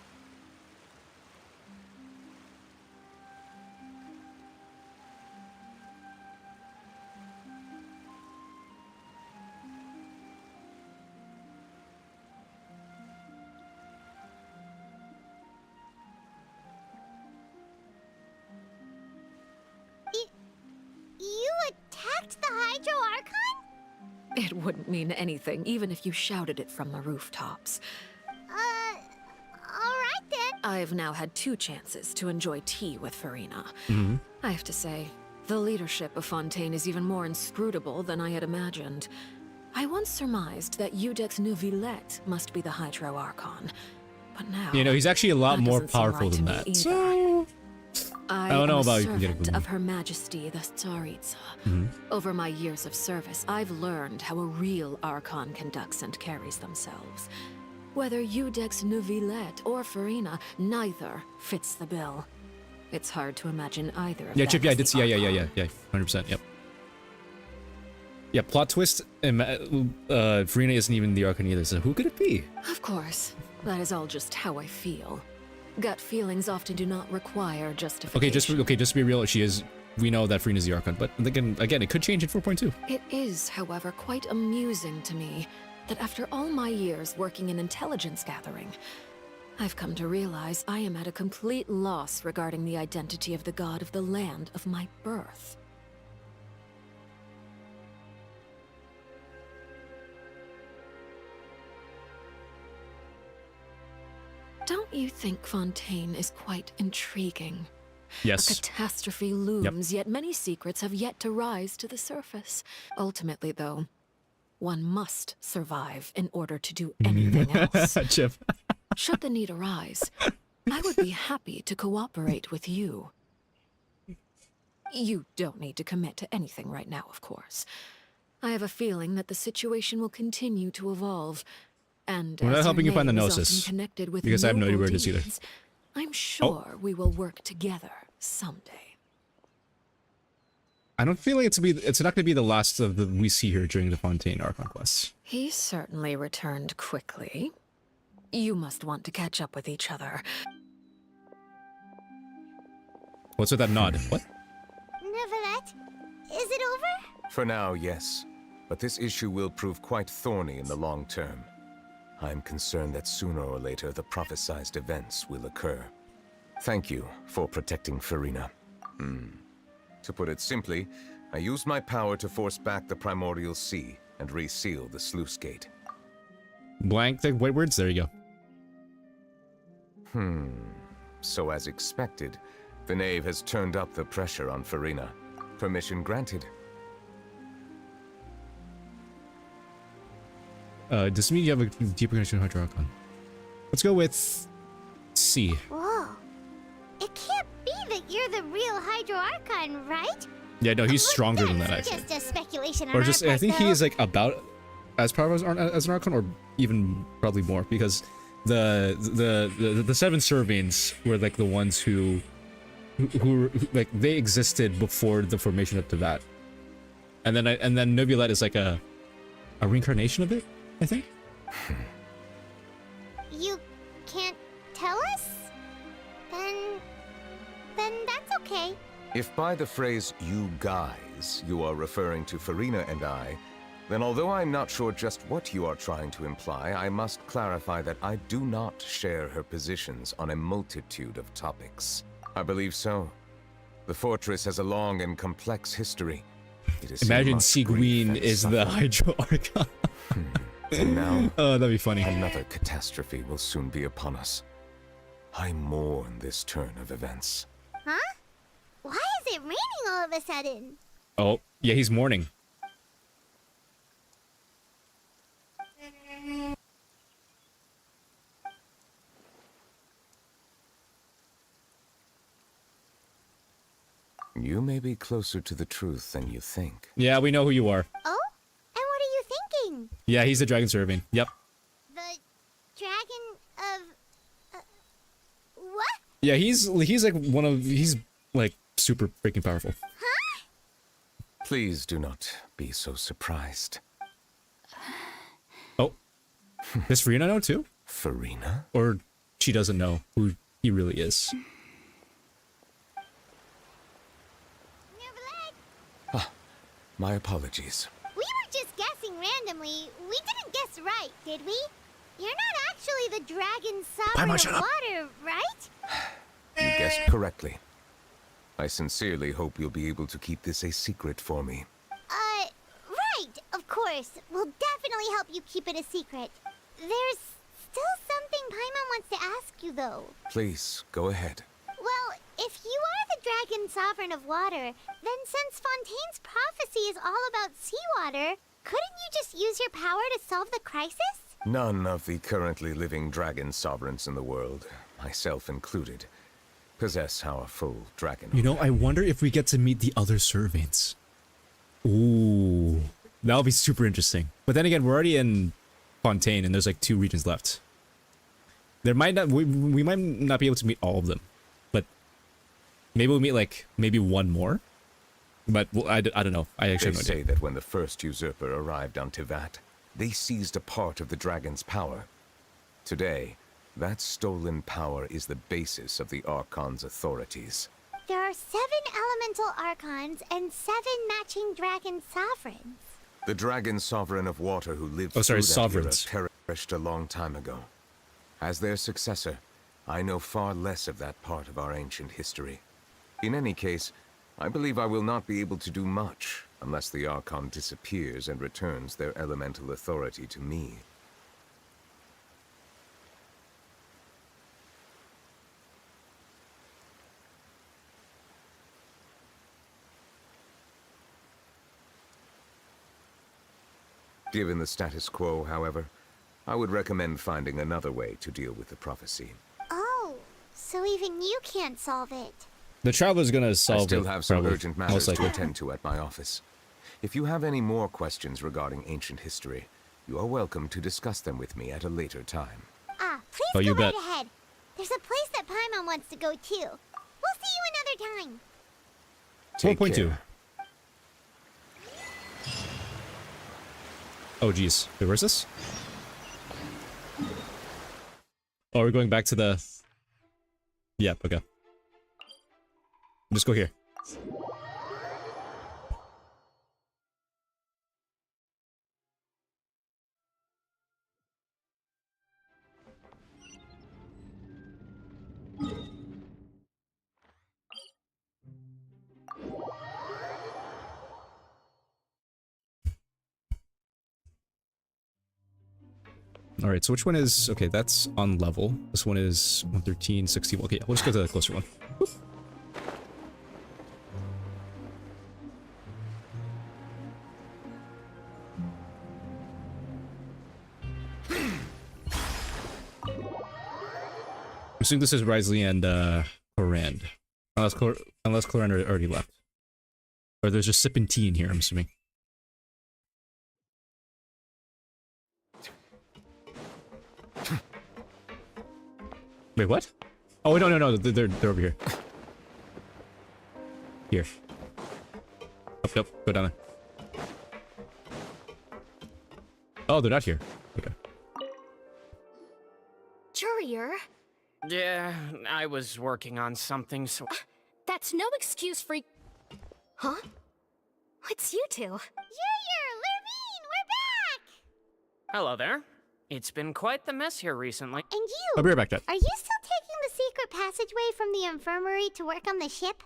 You attacked the Hydro Archon? It wouldn't mean anything, even if you shouted it from the rooftops. Alright then. I've now had 2 chances to enjoy tea with Farina. Mm-hmm. I have to say, the leadership of Fontaine is even more inscrutable than I had imagined. I once surmised that Iudex Neuvillette must be the Hydro Archon, but now... You know, he's actually a lot that more doesn't seem powerful right to than me that. either. So I don't know am about a you can get a servant good of Her Majesty the Tsaritsa. Mhm. Over my years of service, I've learned how a real Archon conducts and carries themselves. Whether Iudex Neuvillette or Farina, neither fits the bill. It's hard to imagine either of Yeah, them Chip, yeah, I as did the see, yeah, 100%, yep. Yeah, plot twist, Farina isn't even the Archon either, so who could it be? Of course, that is all just how I feel. Gut feelings often do not require justification. Just to be real, we know that Farina's the Archon, but again, it could change in 4.2. It is, however, quite amusing to me that after all my years working in intelligence gathering, I've come to realize I am at a complete loss regarding the identity of the god of the land of my birth. Don't you think Fontaine is quite intriguing? Yes. A catastrophe looms, yet many secrets have yet to rise to the surface. Ultimately, though, one must survive in order to do anything else. Chip. Should the need arise, I would be happy to cooperate with you. You don't need to commit to anything right now, of course. I have a feeling that the situation will continue to evolve, and we're not helping you find the name is gnosis, often connected with because I have no idea noble where it is either. deeds, I'm sure we will work together someday. I don't feel like it's not going to be the last of the we see here during the Fontaine Archon quests. He certainly returned quickly. You must want to catch up with each other. What's with that nod? What? Neuvillette, is it over? For now, yes. But this issue will prove quite thorny in the long term. I'm concerned that sooner or later the prophesized events will occur. Thank you for protecting Farina. To put it simply, I used my power to force back the Primordial Sea and reseal the sluice gate. Blank the white words? There you go. So as expected, the Knave has turned up the pressure on Farina. Permission granted. Does mean you have a deeper connection to Hydra Archon? Let's go with C. Whoa. It can't be that you're the real Hydro Archon, right? Yeah, no, he's stronger than that, actually. Just a speculation on Or our just, part, I think though. he is like about as powerful as an Archon, or even probably more, because the Seven Servians were like the ones who like they existed before the formation of Teyvat, and then Neuvillette is like a reincarnation of it, I think. You can't tell us? Then that's okay. If by the phrase "you guys" you are referring to Farina and I, then although I'm not sure just what you are trying to imply, I must clarify that I do not share her positions on a multitude of topics. I believe so. The fortress has a long and complex history. It is Imagine Sigwin is the Hydro Archon. And now, oh, that'd be funny. Another catastrophe will soon be upon us. I mourn this turn of events. Huh? Why is it raining all of a sudden? Oh, yeah, he's mourning. You may be closer to the truth than you think. Yeah, we know who you are. Oh? And what are you thinking? Yeah, he's the Dragon Serving. Yep. The dragon of... what? Yeah, he's like super freaking powerful. Huh? Please do not be so surprised. Oh. Does Farina know too? Farina? Or she doesn't know who he really is. My apologies. We were just guessing randomly. We didn't guess right, did we? You're not actually the dragon sovereign of water, right? You guessed correctly. I sincerely hope you'll be able to keep this a secret for me. Right, of course. We'll definitely help you keep it a secret. There's still something Paimon wants to ask you, though. Please, go ahead. Well, if you are the dragon sovereign of water, then since Fontaine's prophecy is all about seawater, couldn't you just use your power to solve the crisis? None of the currently living dragon sovereigns in the world, myself included, possess our full dragon. You know, I wonder if we get to meet the other servants. Ooh, that'll be super interesting. But then again, we're already in Fontaine, and there's like 2 regions left. There might not, we might not be able to meet all of them, but Maybe we'll meet like maybe one more. But well, I don't know. I actually They have no say idea. that when the first usurper arrived on Tivat, they seized a part of the dragon's power. Today, that stolen power is the basis of the Archon's authorities. There are 7 elemental archons and 7 matching dragon sovereigns. The dragon sovereign of water who lived Oh, sorry, through that sovereigns. era perished a long time ago. As their successor, I know far less of that part of our ancient history. In any case, I believe I will not be able to do much unless the Archon disappears and returns their elemental authority to me. Given the status quo, however, I would recommend finding another way to deal with the prophecy. Oh, so even you can't solve it. The Traveler's gonna solve it. I still have some probably, urgent matters most to likely. attend to at my office. If you have any more questions regarding ancient history, you are welcome to discuss them with me at a later time. Ah, please Oh, you go right bet. ahead. There's a place that Paimon wants to go too. We'll see you another time. Take 4.2. care. Oh geez. Wait, where's this? Oh, we're going back to the... Yep, okay. Just go here. Alright, so which one is... Okay, that's on level. This one is 113, 61. Okay, we'll just go to the closer one. Whoop. I'm assuming this is Risley and Corand. Unless Corand already left. Or there's just sipping tea in here, I'm assuming. Wait, what? Oh, no, they're over here. Here. Up, go down there. Oh, they're not here. Okay. Jurier, Yeah, I was working on something, so... that's no excuse for... Huh? It's you two. Junior, Lurvine, we're back! Hello there. It's been quite the mess here recently. And you? I'll be right back, Dad. Are you still taking the secret passageway from the infirmary to work on the ship?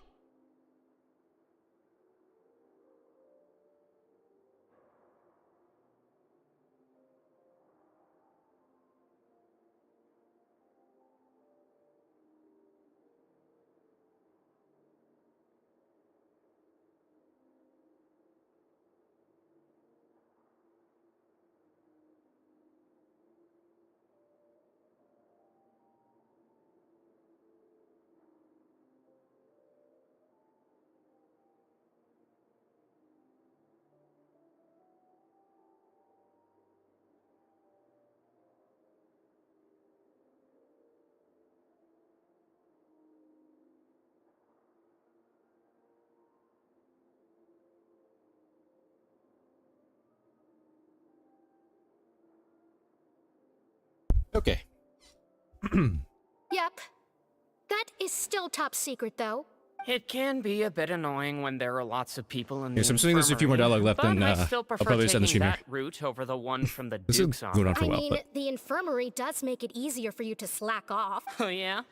Okay. Yep. That is still top secret, though. It can be a bit annoying when there are lots of people in Yeah, the so I'm assuming there's a few more infirmary, dialogue left, but and I I'll still prefer probably just end the taking stream here. that route over the one from the This is Duke's going on office. for a while, I mean, but... the infirmary does make it easier for you to slack off. Oh yeah?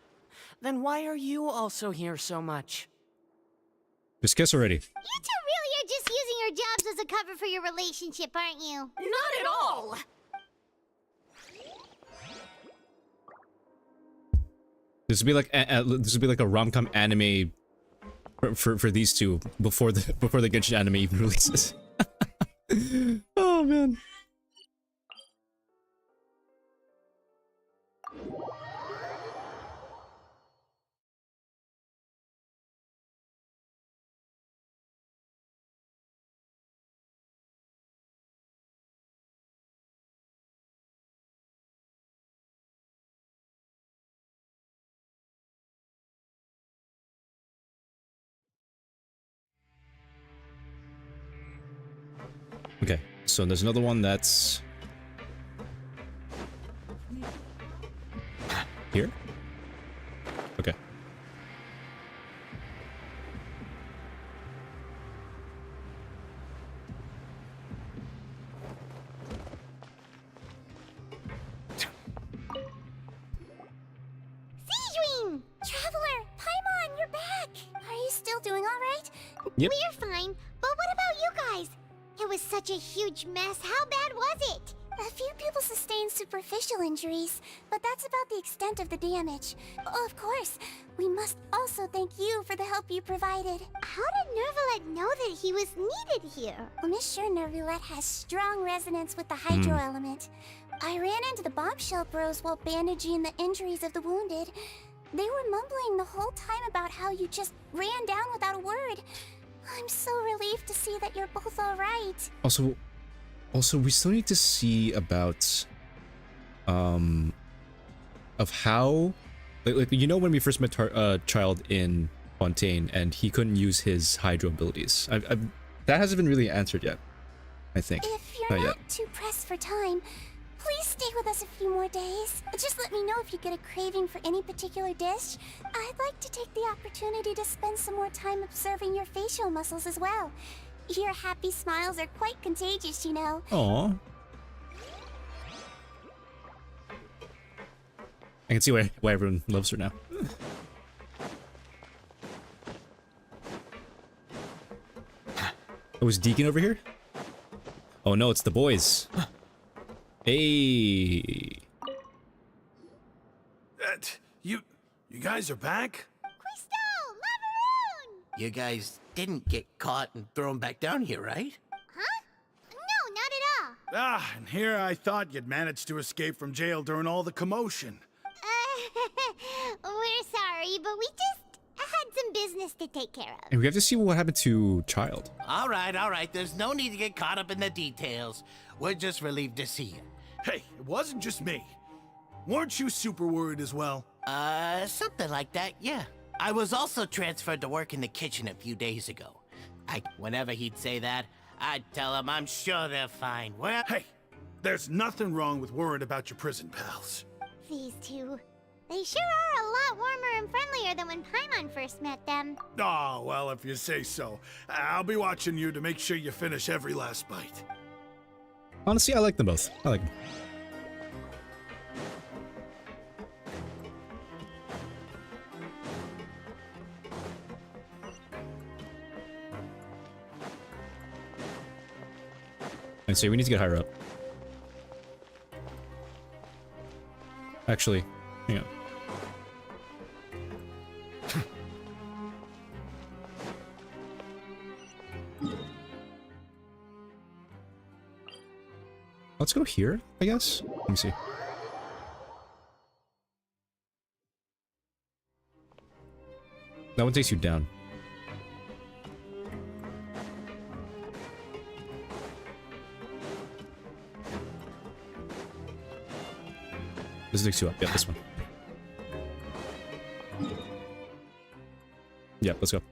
Then why are you also here so much? Just kiss already. You two really are just using your jobs as a cover for your relationship, aren't you? Not at all! This would be like this would be like a rom-com anime for these two before the Genshin anime even releases. Oh man. Okay, so there's another one that's here. Okay. Sejuin! Traveler! Paimon, you're back! Are you still doing alright? Yep. We're fine, but what about you guys? It was such a huge mess. How bad was it? A few people sustained superficial injuries, but that's about the extent of the damage. Of course, we must also thank you for the help you provided. How did Nervalet know that he was needed here? Well, Miss sure Nervalet has strong resonance with the hydro element. I ran into the bombshell bros while bandaging the injuries of the wounded. They were mumbling the whole time about how you just ran down without a word. I'm so relieved to see that you're both alright. Also, we still need to see about, of how, like you know, when we first met Child in Fontaine and he couldn't use his hydro abilities. That hasn't been really answered yet, I think. If you're not too pressed for time, please stay with us a few more days. Just let me know if you get a craving for any particular dish. I'd like to take the opportunity to spend some more time observing your facial muscles as well. Your happy smiles are quite contagious, you know. Aww. I can see why everyone loves her now. Oh, is Deacon over here? Oh no, it's the boys. Hey. You guys are back? Crystal! Macaroon! You guys didn't get caught and thrown back down here, right? Huh? No, not at all. Ah, and here I thought you'd managed to escape from jail during all the commotion. We're sorry, but we just had some business to take care of. And we have to see what happened to Child. All right. There's no need to get caught up in the details. We're just relieved to see you. Hey, it wasn't just me. Weren't you super worried as well? Something like that, yeah. I was also transferred to work in the kitchen a few days ago. Whenever he'd say that, I'd tell him I'm sure they're fine. Well, hey, there's nothing wrong with worrying about your prison pals. These two. They sure are a lot warmer and friendlier than when Paimon first met them. Oh, well, if you say so. I'll be watching you to make sure you finish every last bite. Honestly, I like them both. I like them. And so we need to get higher up. Actually, hang on. Let's go here, I guess. Let me see. That one takes you down. This takes you up. Yeah, this one. Yeah, let's go.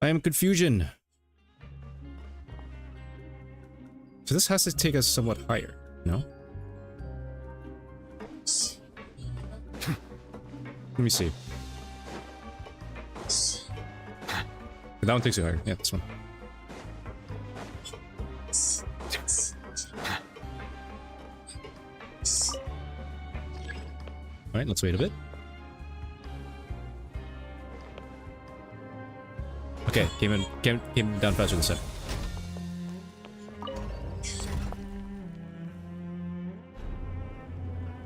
I am confusion. So this has to take us somewhat higher, no? Let me see. That one takes you higher. Yeah, this one. Alright, let's wait a bit. Okay, came down faster this time.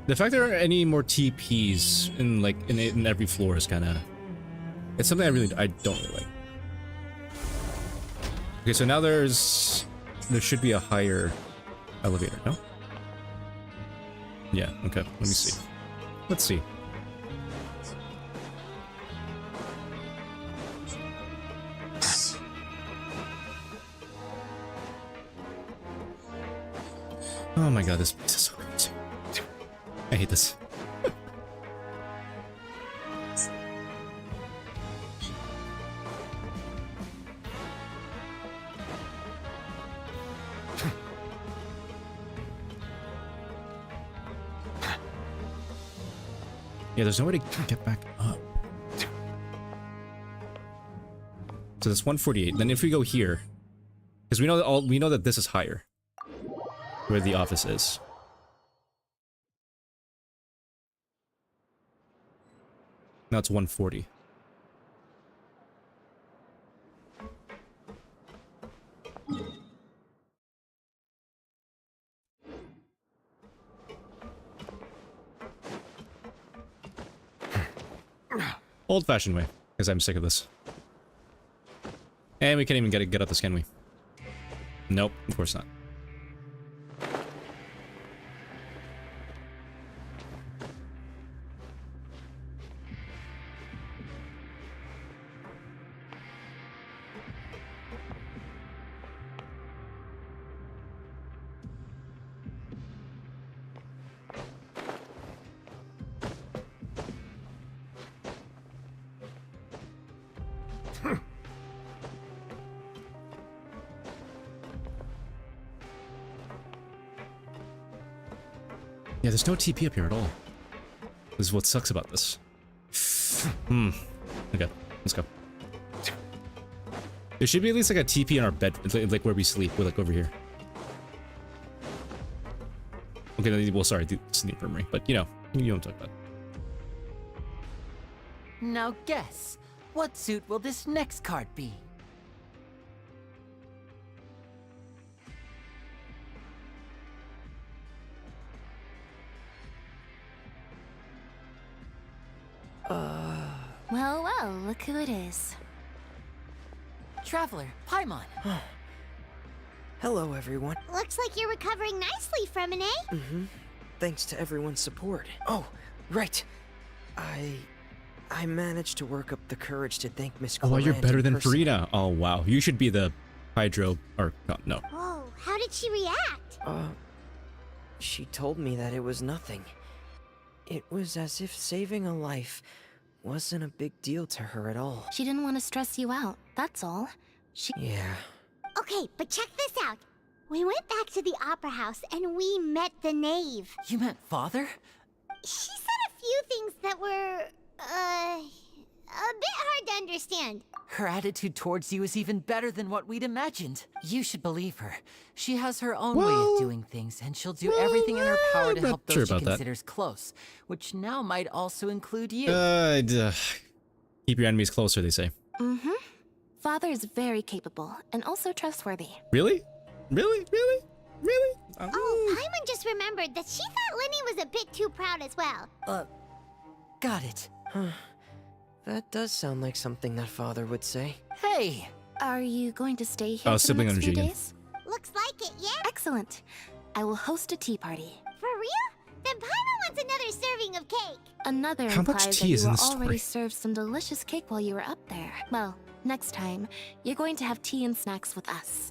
The fact there aren't any more TPs in every floor is kind of... It's something I don't really like. Okay, so now there should be a higher elevator, no? Yeah, okay, let me see. Let's see. Oh my god, this is so crazy. I hate this. Yeah, there's no way to get back up. So that's 148. Then if we go here, because we know that this is higher, where the office is. Now it's 140. Old-fashioned way, because I'm sick of this. And we can't even get up this, can we? Nope, of course not. Yeah, there's no TP up here at all. This is what sucks about this. Okay, let's go. There should be at least like a TP in our bed, like where we sleep, like over here. Okay, well, sorry, it's in the infirmary, but you know what I'm talking about. Now guess, what suit will this next card be? Well, well, look who it is. Traveler, Paimon. Hello, everyone. Looks like you're recovering nicely from an A. Mm-hmm. Thanks to everyone's support. Oh, right. I managed to work up the courage to thank Miss Clorant. Oh, you're better than person. Farina. Oh, wow. You should be the Hydro... Or, no. Whoa, how did she react? She told me that it was nothing. It was as if saving a life wasn't a big deal to her at all. She didn't want to stress you out, that's all. Yeah. Okay, but check this out. We went back to the opera house and we met the knave. You met Father? She said a few things that were, a bit hard to understand. Her attitude towards you is even better than what we'd imagined. You should believe her. She has her own way of doing things, and she'll do everything in her power to help those she considers close, which now might also include you. Keep your enemies closer, they say. Mm-hmm. Father is very capable, and also trustworthy. Really? Really? Really? Really? Oh, Paimon just remembered that she thought Linny was a bit too proud as well. Got it. That does sound like something that Father would say. Hey! Are you going to stay here for the next few days? Looks like it, yeah? Excellent. I will host a tea party. For real? Then Paimon wants another serving of cake. Another How much implies tea that is you in were the story? already served some delicious cake while you were up there. Well, next time, you're going to have tea and snacks with us.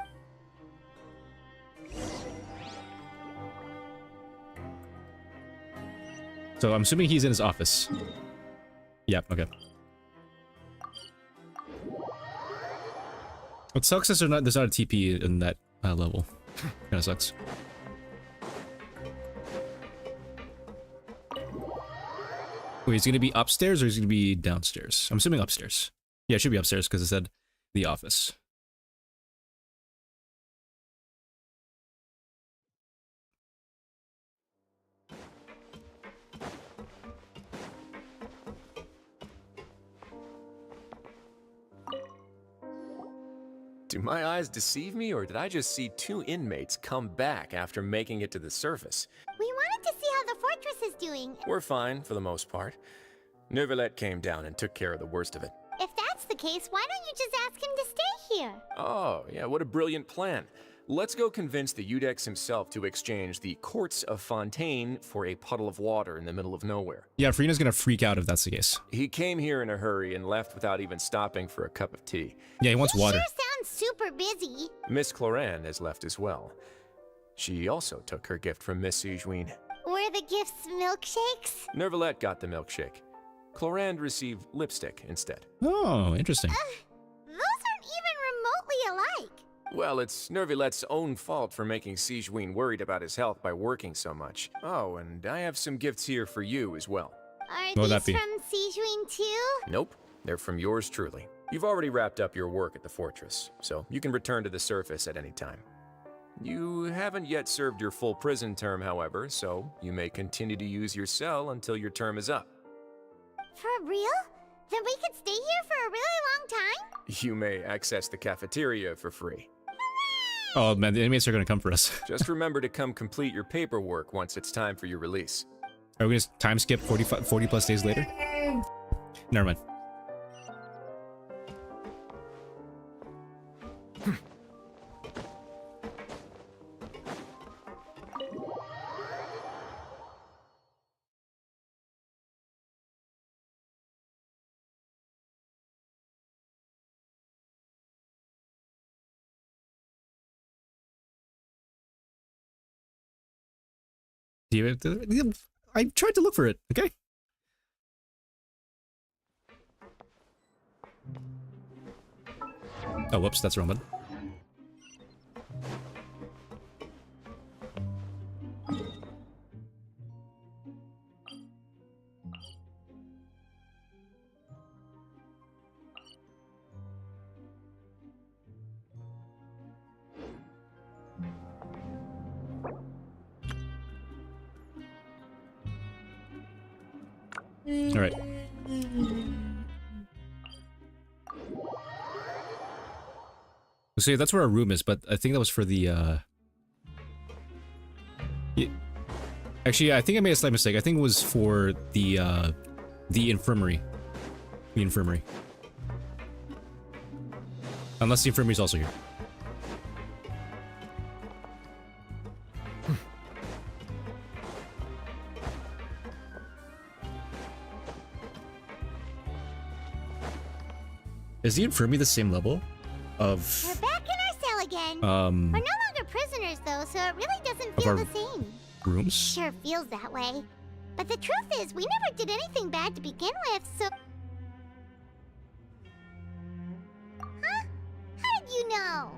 So I'm assuming he's in his office. Yep, okay. What sucks is there's not a TP in that level. Kinda sucks. Wait, is it gonna be upstairs or is it gonna be downstairs? I'm assuming upstairs. Yeah, it should be upstairs because it said the office. Do my eyes deceive me, or did I just see 2 inmates come back after making it to the surface? We wanted to see how the fortress is doing. We're fine, for the most part. Neuvillette came down and took care of the worst of it. If that's the case, why don't you just ask him to stay here? Oh, yeah, what a brilliant plan. Let's go convince the Udex himself to exchange the Courts of Fontaine for a puddle of water in the middle of nowhere. Yeah, Farina's gonna freak out if that's the case. He came here in a hurry and left without even stopping for a cup of tea. Yeah, he wants water. Sure sounds super busy. Miss Cloran has left as well. She also took her gift from Miss Sigewinne. Were the gifts milkshakes? Neuvillette got the milkshake. Clorand received lipstick instead. Oh, interesting. Those aren't even remotely alike. Well, it's Neuvillette's own fault for making Sigewinne worried about his health by working so much. Oh, and I have some gifts here for you as well. Are What would these that be? from Sigewinne too? Nope, they're from yours truly. You've already wrapped up your work at the fortress, so you can return to the surface at any time. You haven't yet served your full prison term, however, so you may continue to use your cell until your term is up. For real? Then we could stay here for a really long time? You may access the cafeteria for free. Oh man, the inmates are gonna come for us. Just remember to come complete your paperwork once it's time for your release. Are we gonna time skip 40 plus days later? Never mind. I tried to look for it, okay? Oh, whoops, that's the wrong button. All right. So yeah, that's where our room is, but I think that was for the Actually, I think I made a slight mistake. I think it was for the infirmary. The infirmary. Unless the infirmary is also here. Is the infirmary the same level of... We're back in our cell again. We're no longer prisoners though, so it really doesn't feel the same. Rooms? Sure feels that way. But the truth is, we never did anything bad to begin with, so... Huh? How did you know?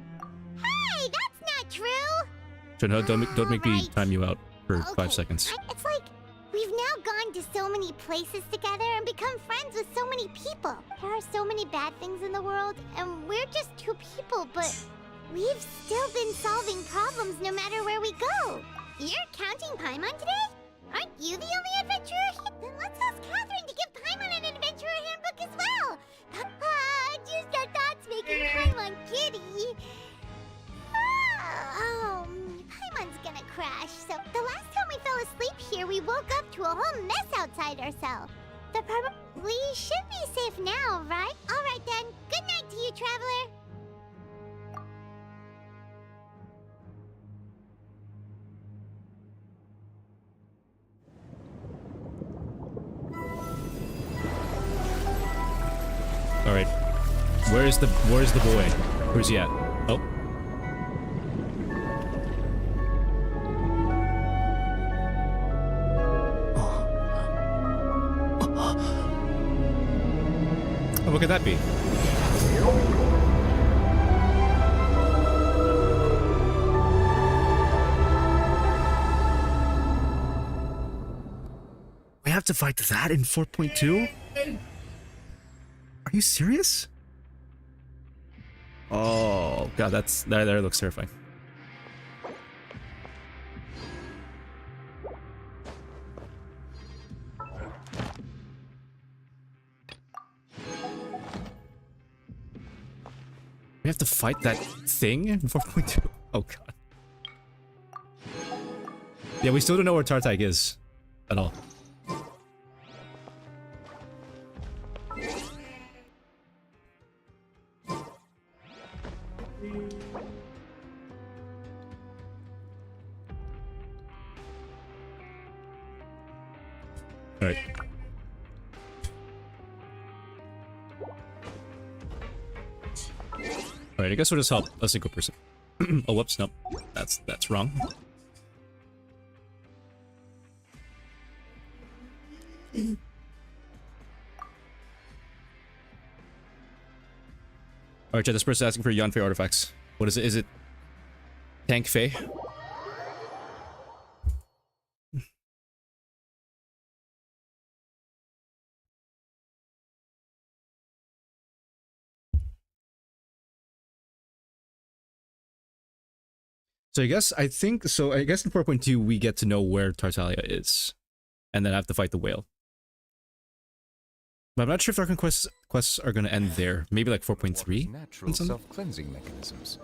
Hey, that's not true! So no, don't make me time you out for 5 seconds. It's like, we've now gone to so many places together and become friends with so many people. There are so many bad things in the world, and we're just 2 people, but we've still been solving problems no matter where we go. You're counting Paimon today? Aren't you the only adventurer? Then let's ask Catherine to give Paimon an adventurer handbook as well. Just our thoughts making Paimon giddy. Oh, Paimon's gonna crash. So the last time we fell asleep here, we woke up to a whole mess outside our cell. We should be safe now, right? All right then. Good night to you, traveler. All right. Where's the boy? Where's he at? Oh. Oh, what could that be? have to fight that in 4.2? Are you serious? Oh god, that looks terrifying. We have to fight that thing in 4.2? Oh god. Yeah, we still don't know where Tartag is at all. Alright. Alright, I guess we'll just help a single person. Oh, whoops, nope. That's wrong. Alright, chat, this person's asking for Yanfei artifacts. What is it? Is it Tank Fei? So I guess in 4.2 we get to know where Tartaglia is. And then I have to fight the whale. But I'm not sure if Archon quests are gonna end there. Maybe like 4.3? Natural self-cleansing mechanisms.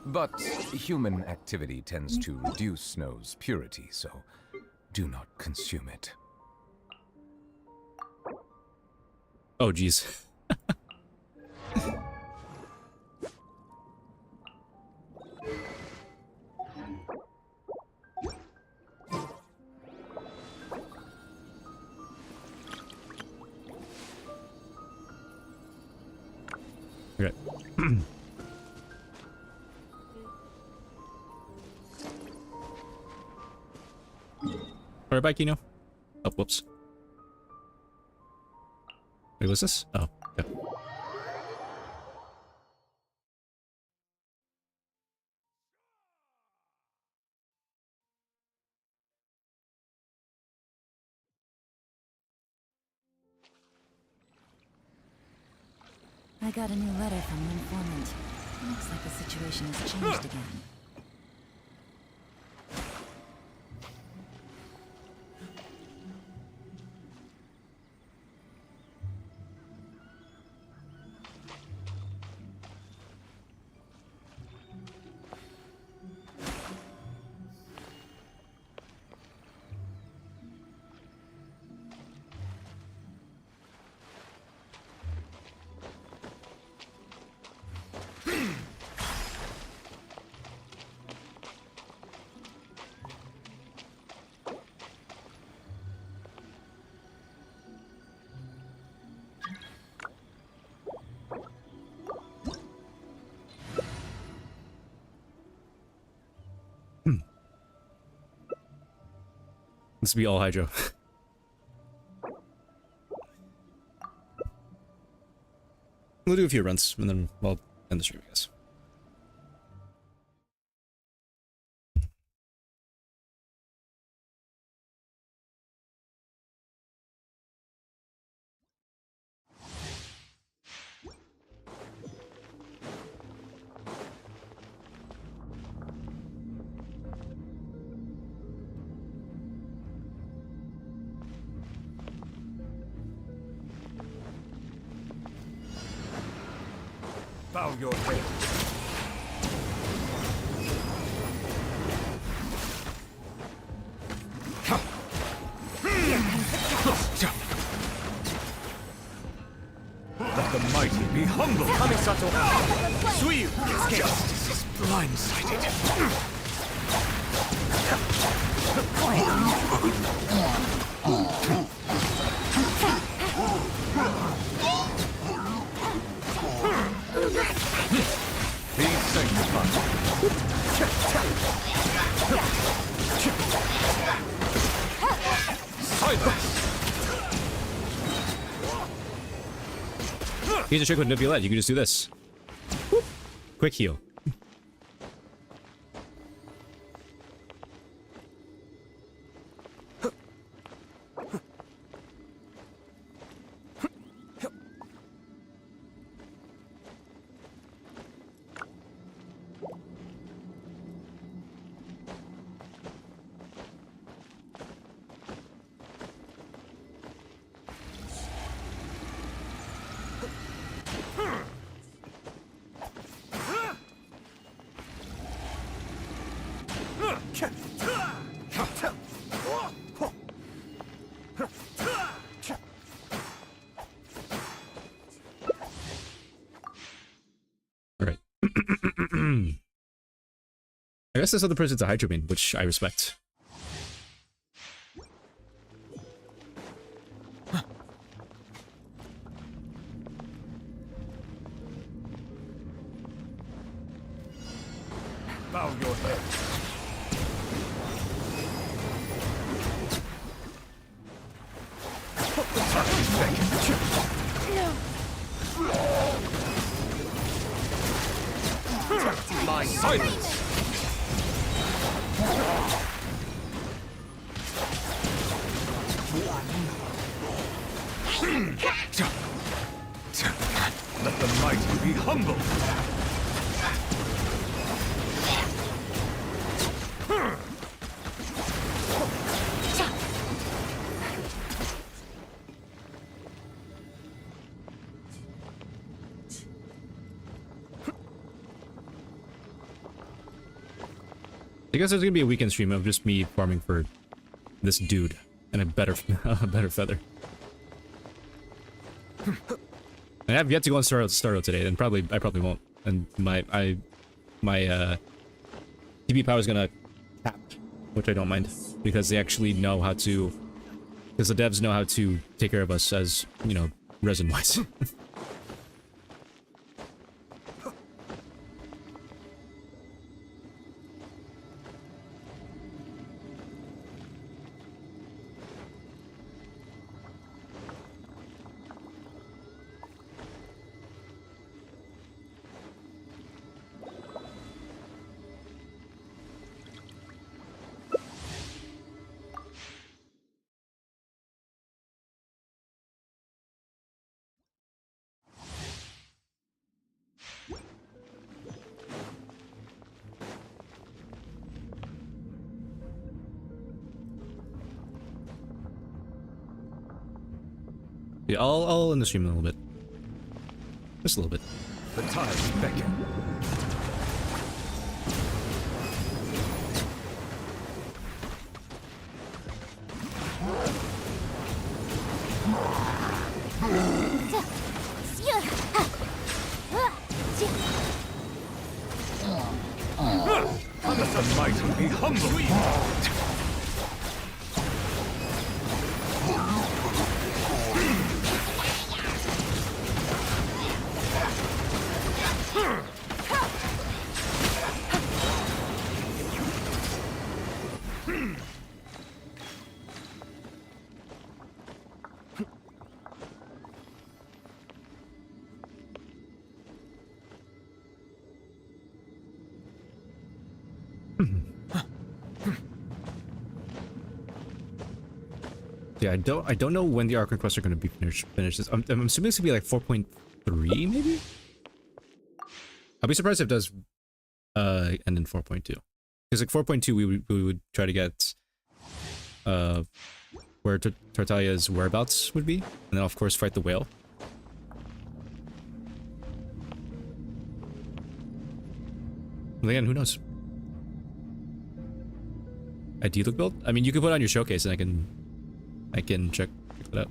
But human activity tends to reduce snow's purity, so do not consume it. Oh jeez. Okay. Alright, bye, Kino. Oh, whoops. Wait, what's this? Oh, yeah. I got a new letter from an informant. Looks like the situation has changed again. This will be all Hydro. We'll do a few runs, and then we'll end the stream, I guess. Bow your head. Let the mighty be humble. Coming, Sato. Suyu. Justice is blindsided. Be sanctified. Silence. Here's a trick with Neuvillette. You can just do this. Quick heal. Alright. I guess this other person's a Hydro Beam, which I respect. Bow your head. My silence! Let the mighty be humble. I guess there's gonna be a weekend stream of just me farming for this dude and a better feather. And I've yet to go on Starro today, and I probably won't. And my TP power is gonna cap, which I don't mind because they actually know how to. Because the devs know how to take care of us as, you know, resin wise. Yeah, I'll end the stream a little bit. Just a little bit. The tides beckon. Let the mighty be humble. Yeah, I don't know when the Archon quests are going to be finished. I'm assuming it's going to be like 4.3 maybe. I'll be surprised if it does end in 4.2. Because like 4.2 we would try to get where Tartaglia's whereabouts would be, and then of course fight the whale. But again, who knows? ID look build? I mean, you could put on your showcase and I can check that out.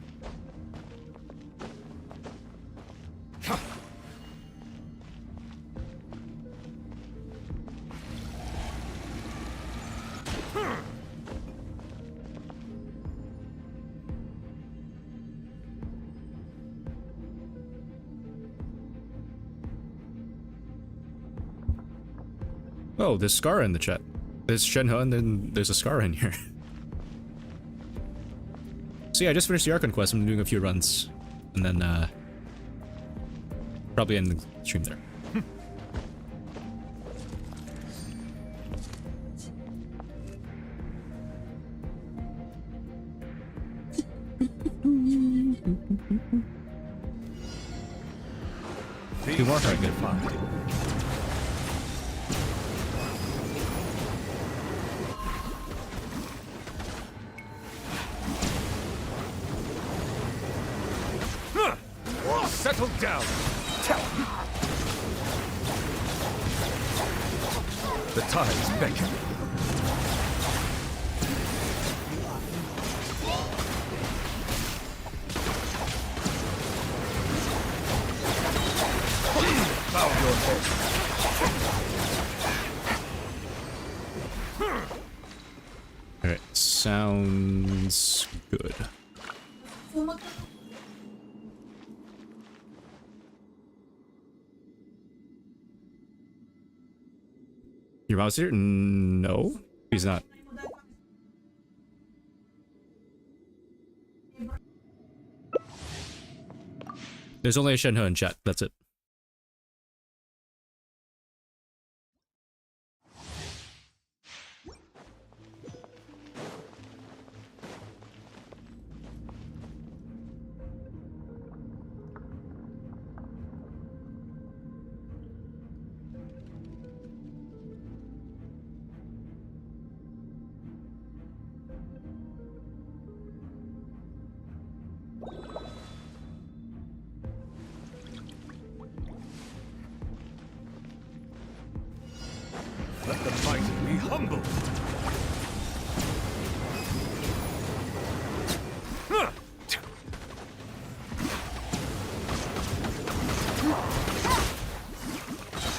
Oh, there's Scar in the chat. There's Shenhe and then there's a Scar in here. So yeah, I just finished the Archon quest. I'm doing a few runs. And then, probably end the stream there. Two more? Alright, good. Settle down. The tides beckon. your head. Alright, sounds good. Your mouse here? No, he's not. There's only a Shenhe in chat, that's it. Let the mighty be humble.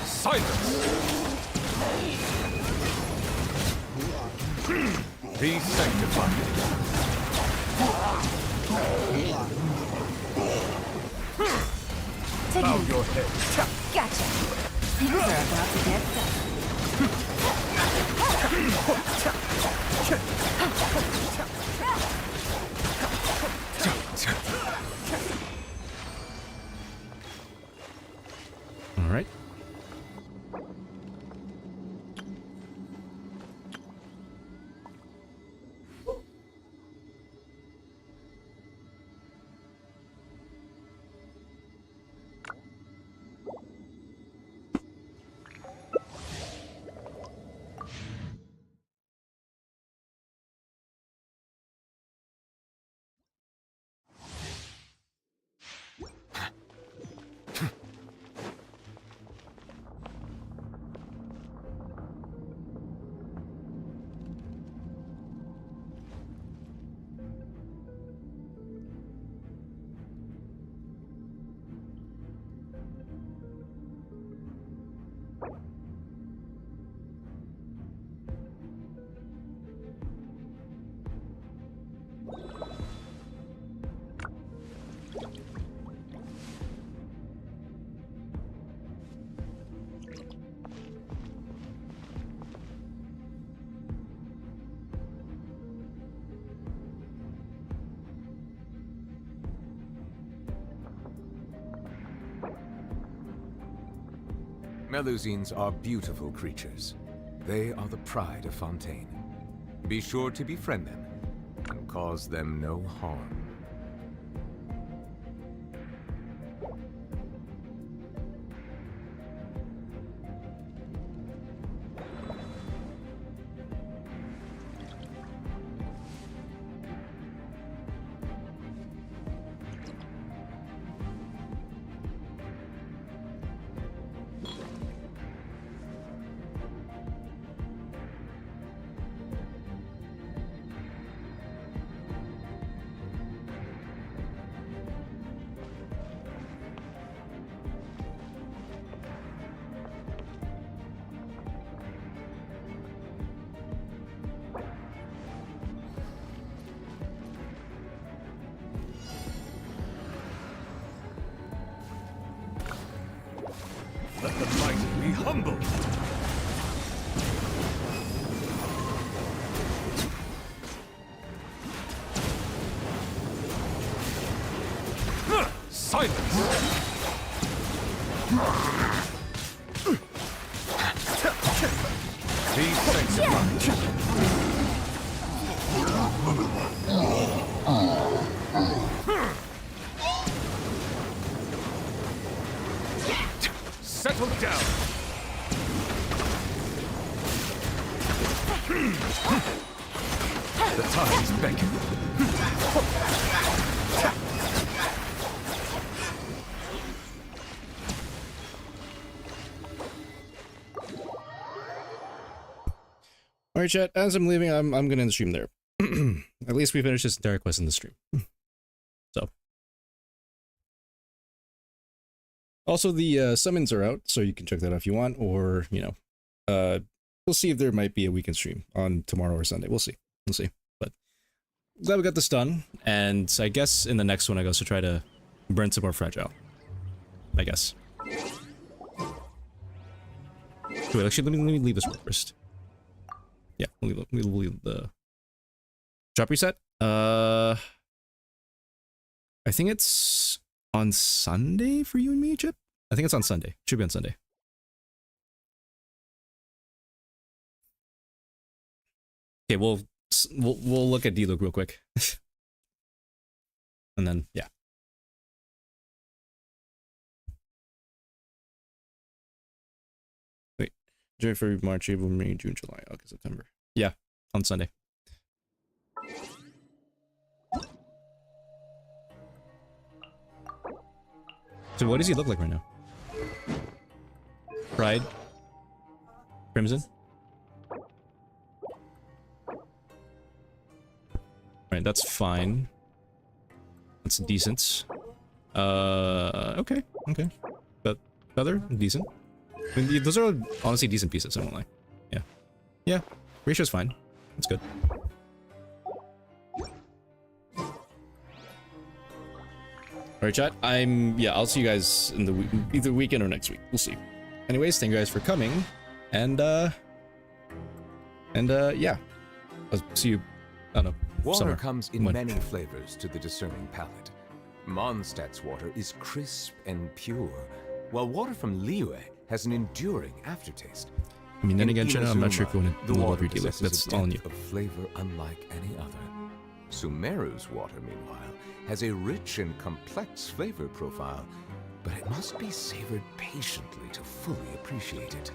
Silence. Be sanctified. Bow your head. Gotcha. Things are about to get set. All right. Melusines are beautiful creatures. They are the pride of Fontaine. Be sure to befriend them and cause them no harm. Let the mighty be humble. Silence. Be sanctified. Settle down. The tides beckon. Alright, chat, as I'm leaving, I'm gonna end the stream there. At least we finished this entire quest in the stream. So Also, the summons are out, so you can check that out if you want, or, you know, we'll see if there might be a weekend stream on tomorrow or Sunday. We'll see. We'll see. But glad we got this done, and I guess in the next one I go to try to burn some more fragile. I guess. Wait, actually, let me leave this one first. Yeah, we'll leave the drop reset. I think it's on Sunday for you and me, Chip. I think it's on Sunday. Should be on Sunday. Okay, we'll look at D-Look real quick, and then yeah. Wait, January, February, March, April, May, June, July, August, September. Yeah, on Sunday. So what does he look like right now? Pride? Crimson? Right, that's fine. That's decent. Okay. But feather? Decent. I mean, those are honestly decent pieces, I won't lie. Yeah. Yeah. Ratio's fine. That's good. Alright, chat. I'll see you guys in the either weekend or next week. We'll see. Anyways, thank you guys for coming. And yeah. I'll see you, I don't know, Water somewhere. comes in many flavors to the discerning palate. Mondstadt's water is crisp and pure, while water from Liyue has an enduring aftertaste. I mean, then In again, Shanna, I'm not sure if you want to the love water your dealer. possesses That's a all on you. depth of flavor unlike any other. Sumeru's water, meanwhile, has a rich and complex flavor profile, but it must be savored patiently to fully appreciate it.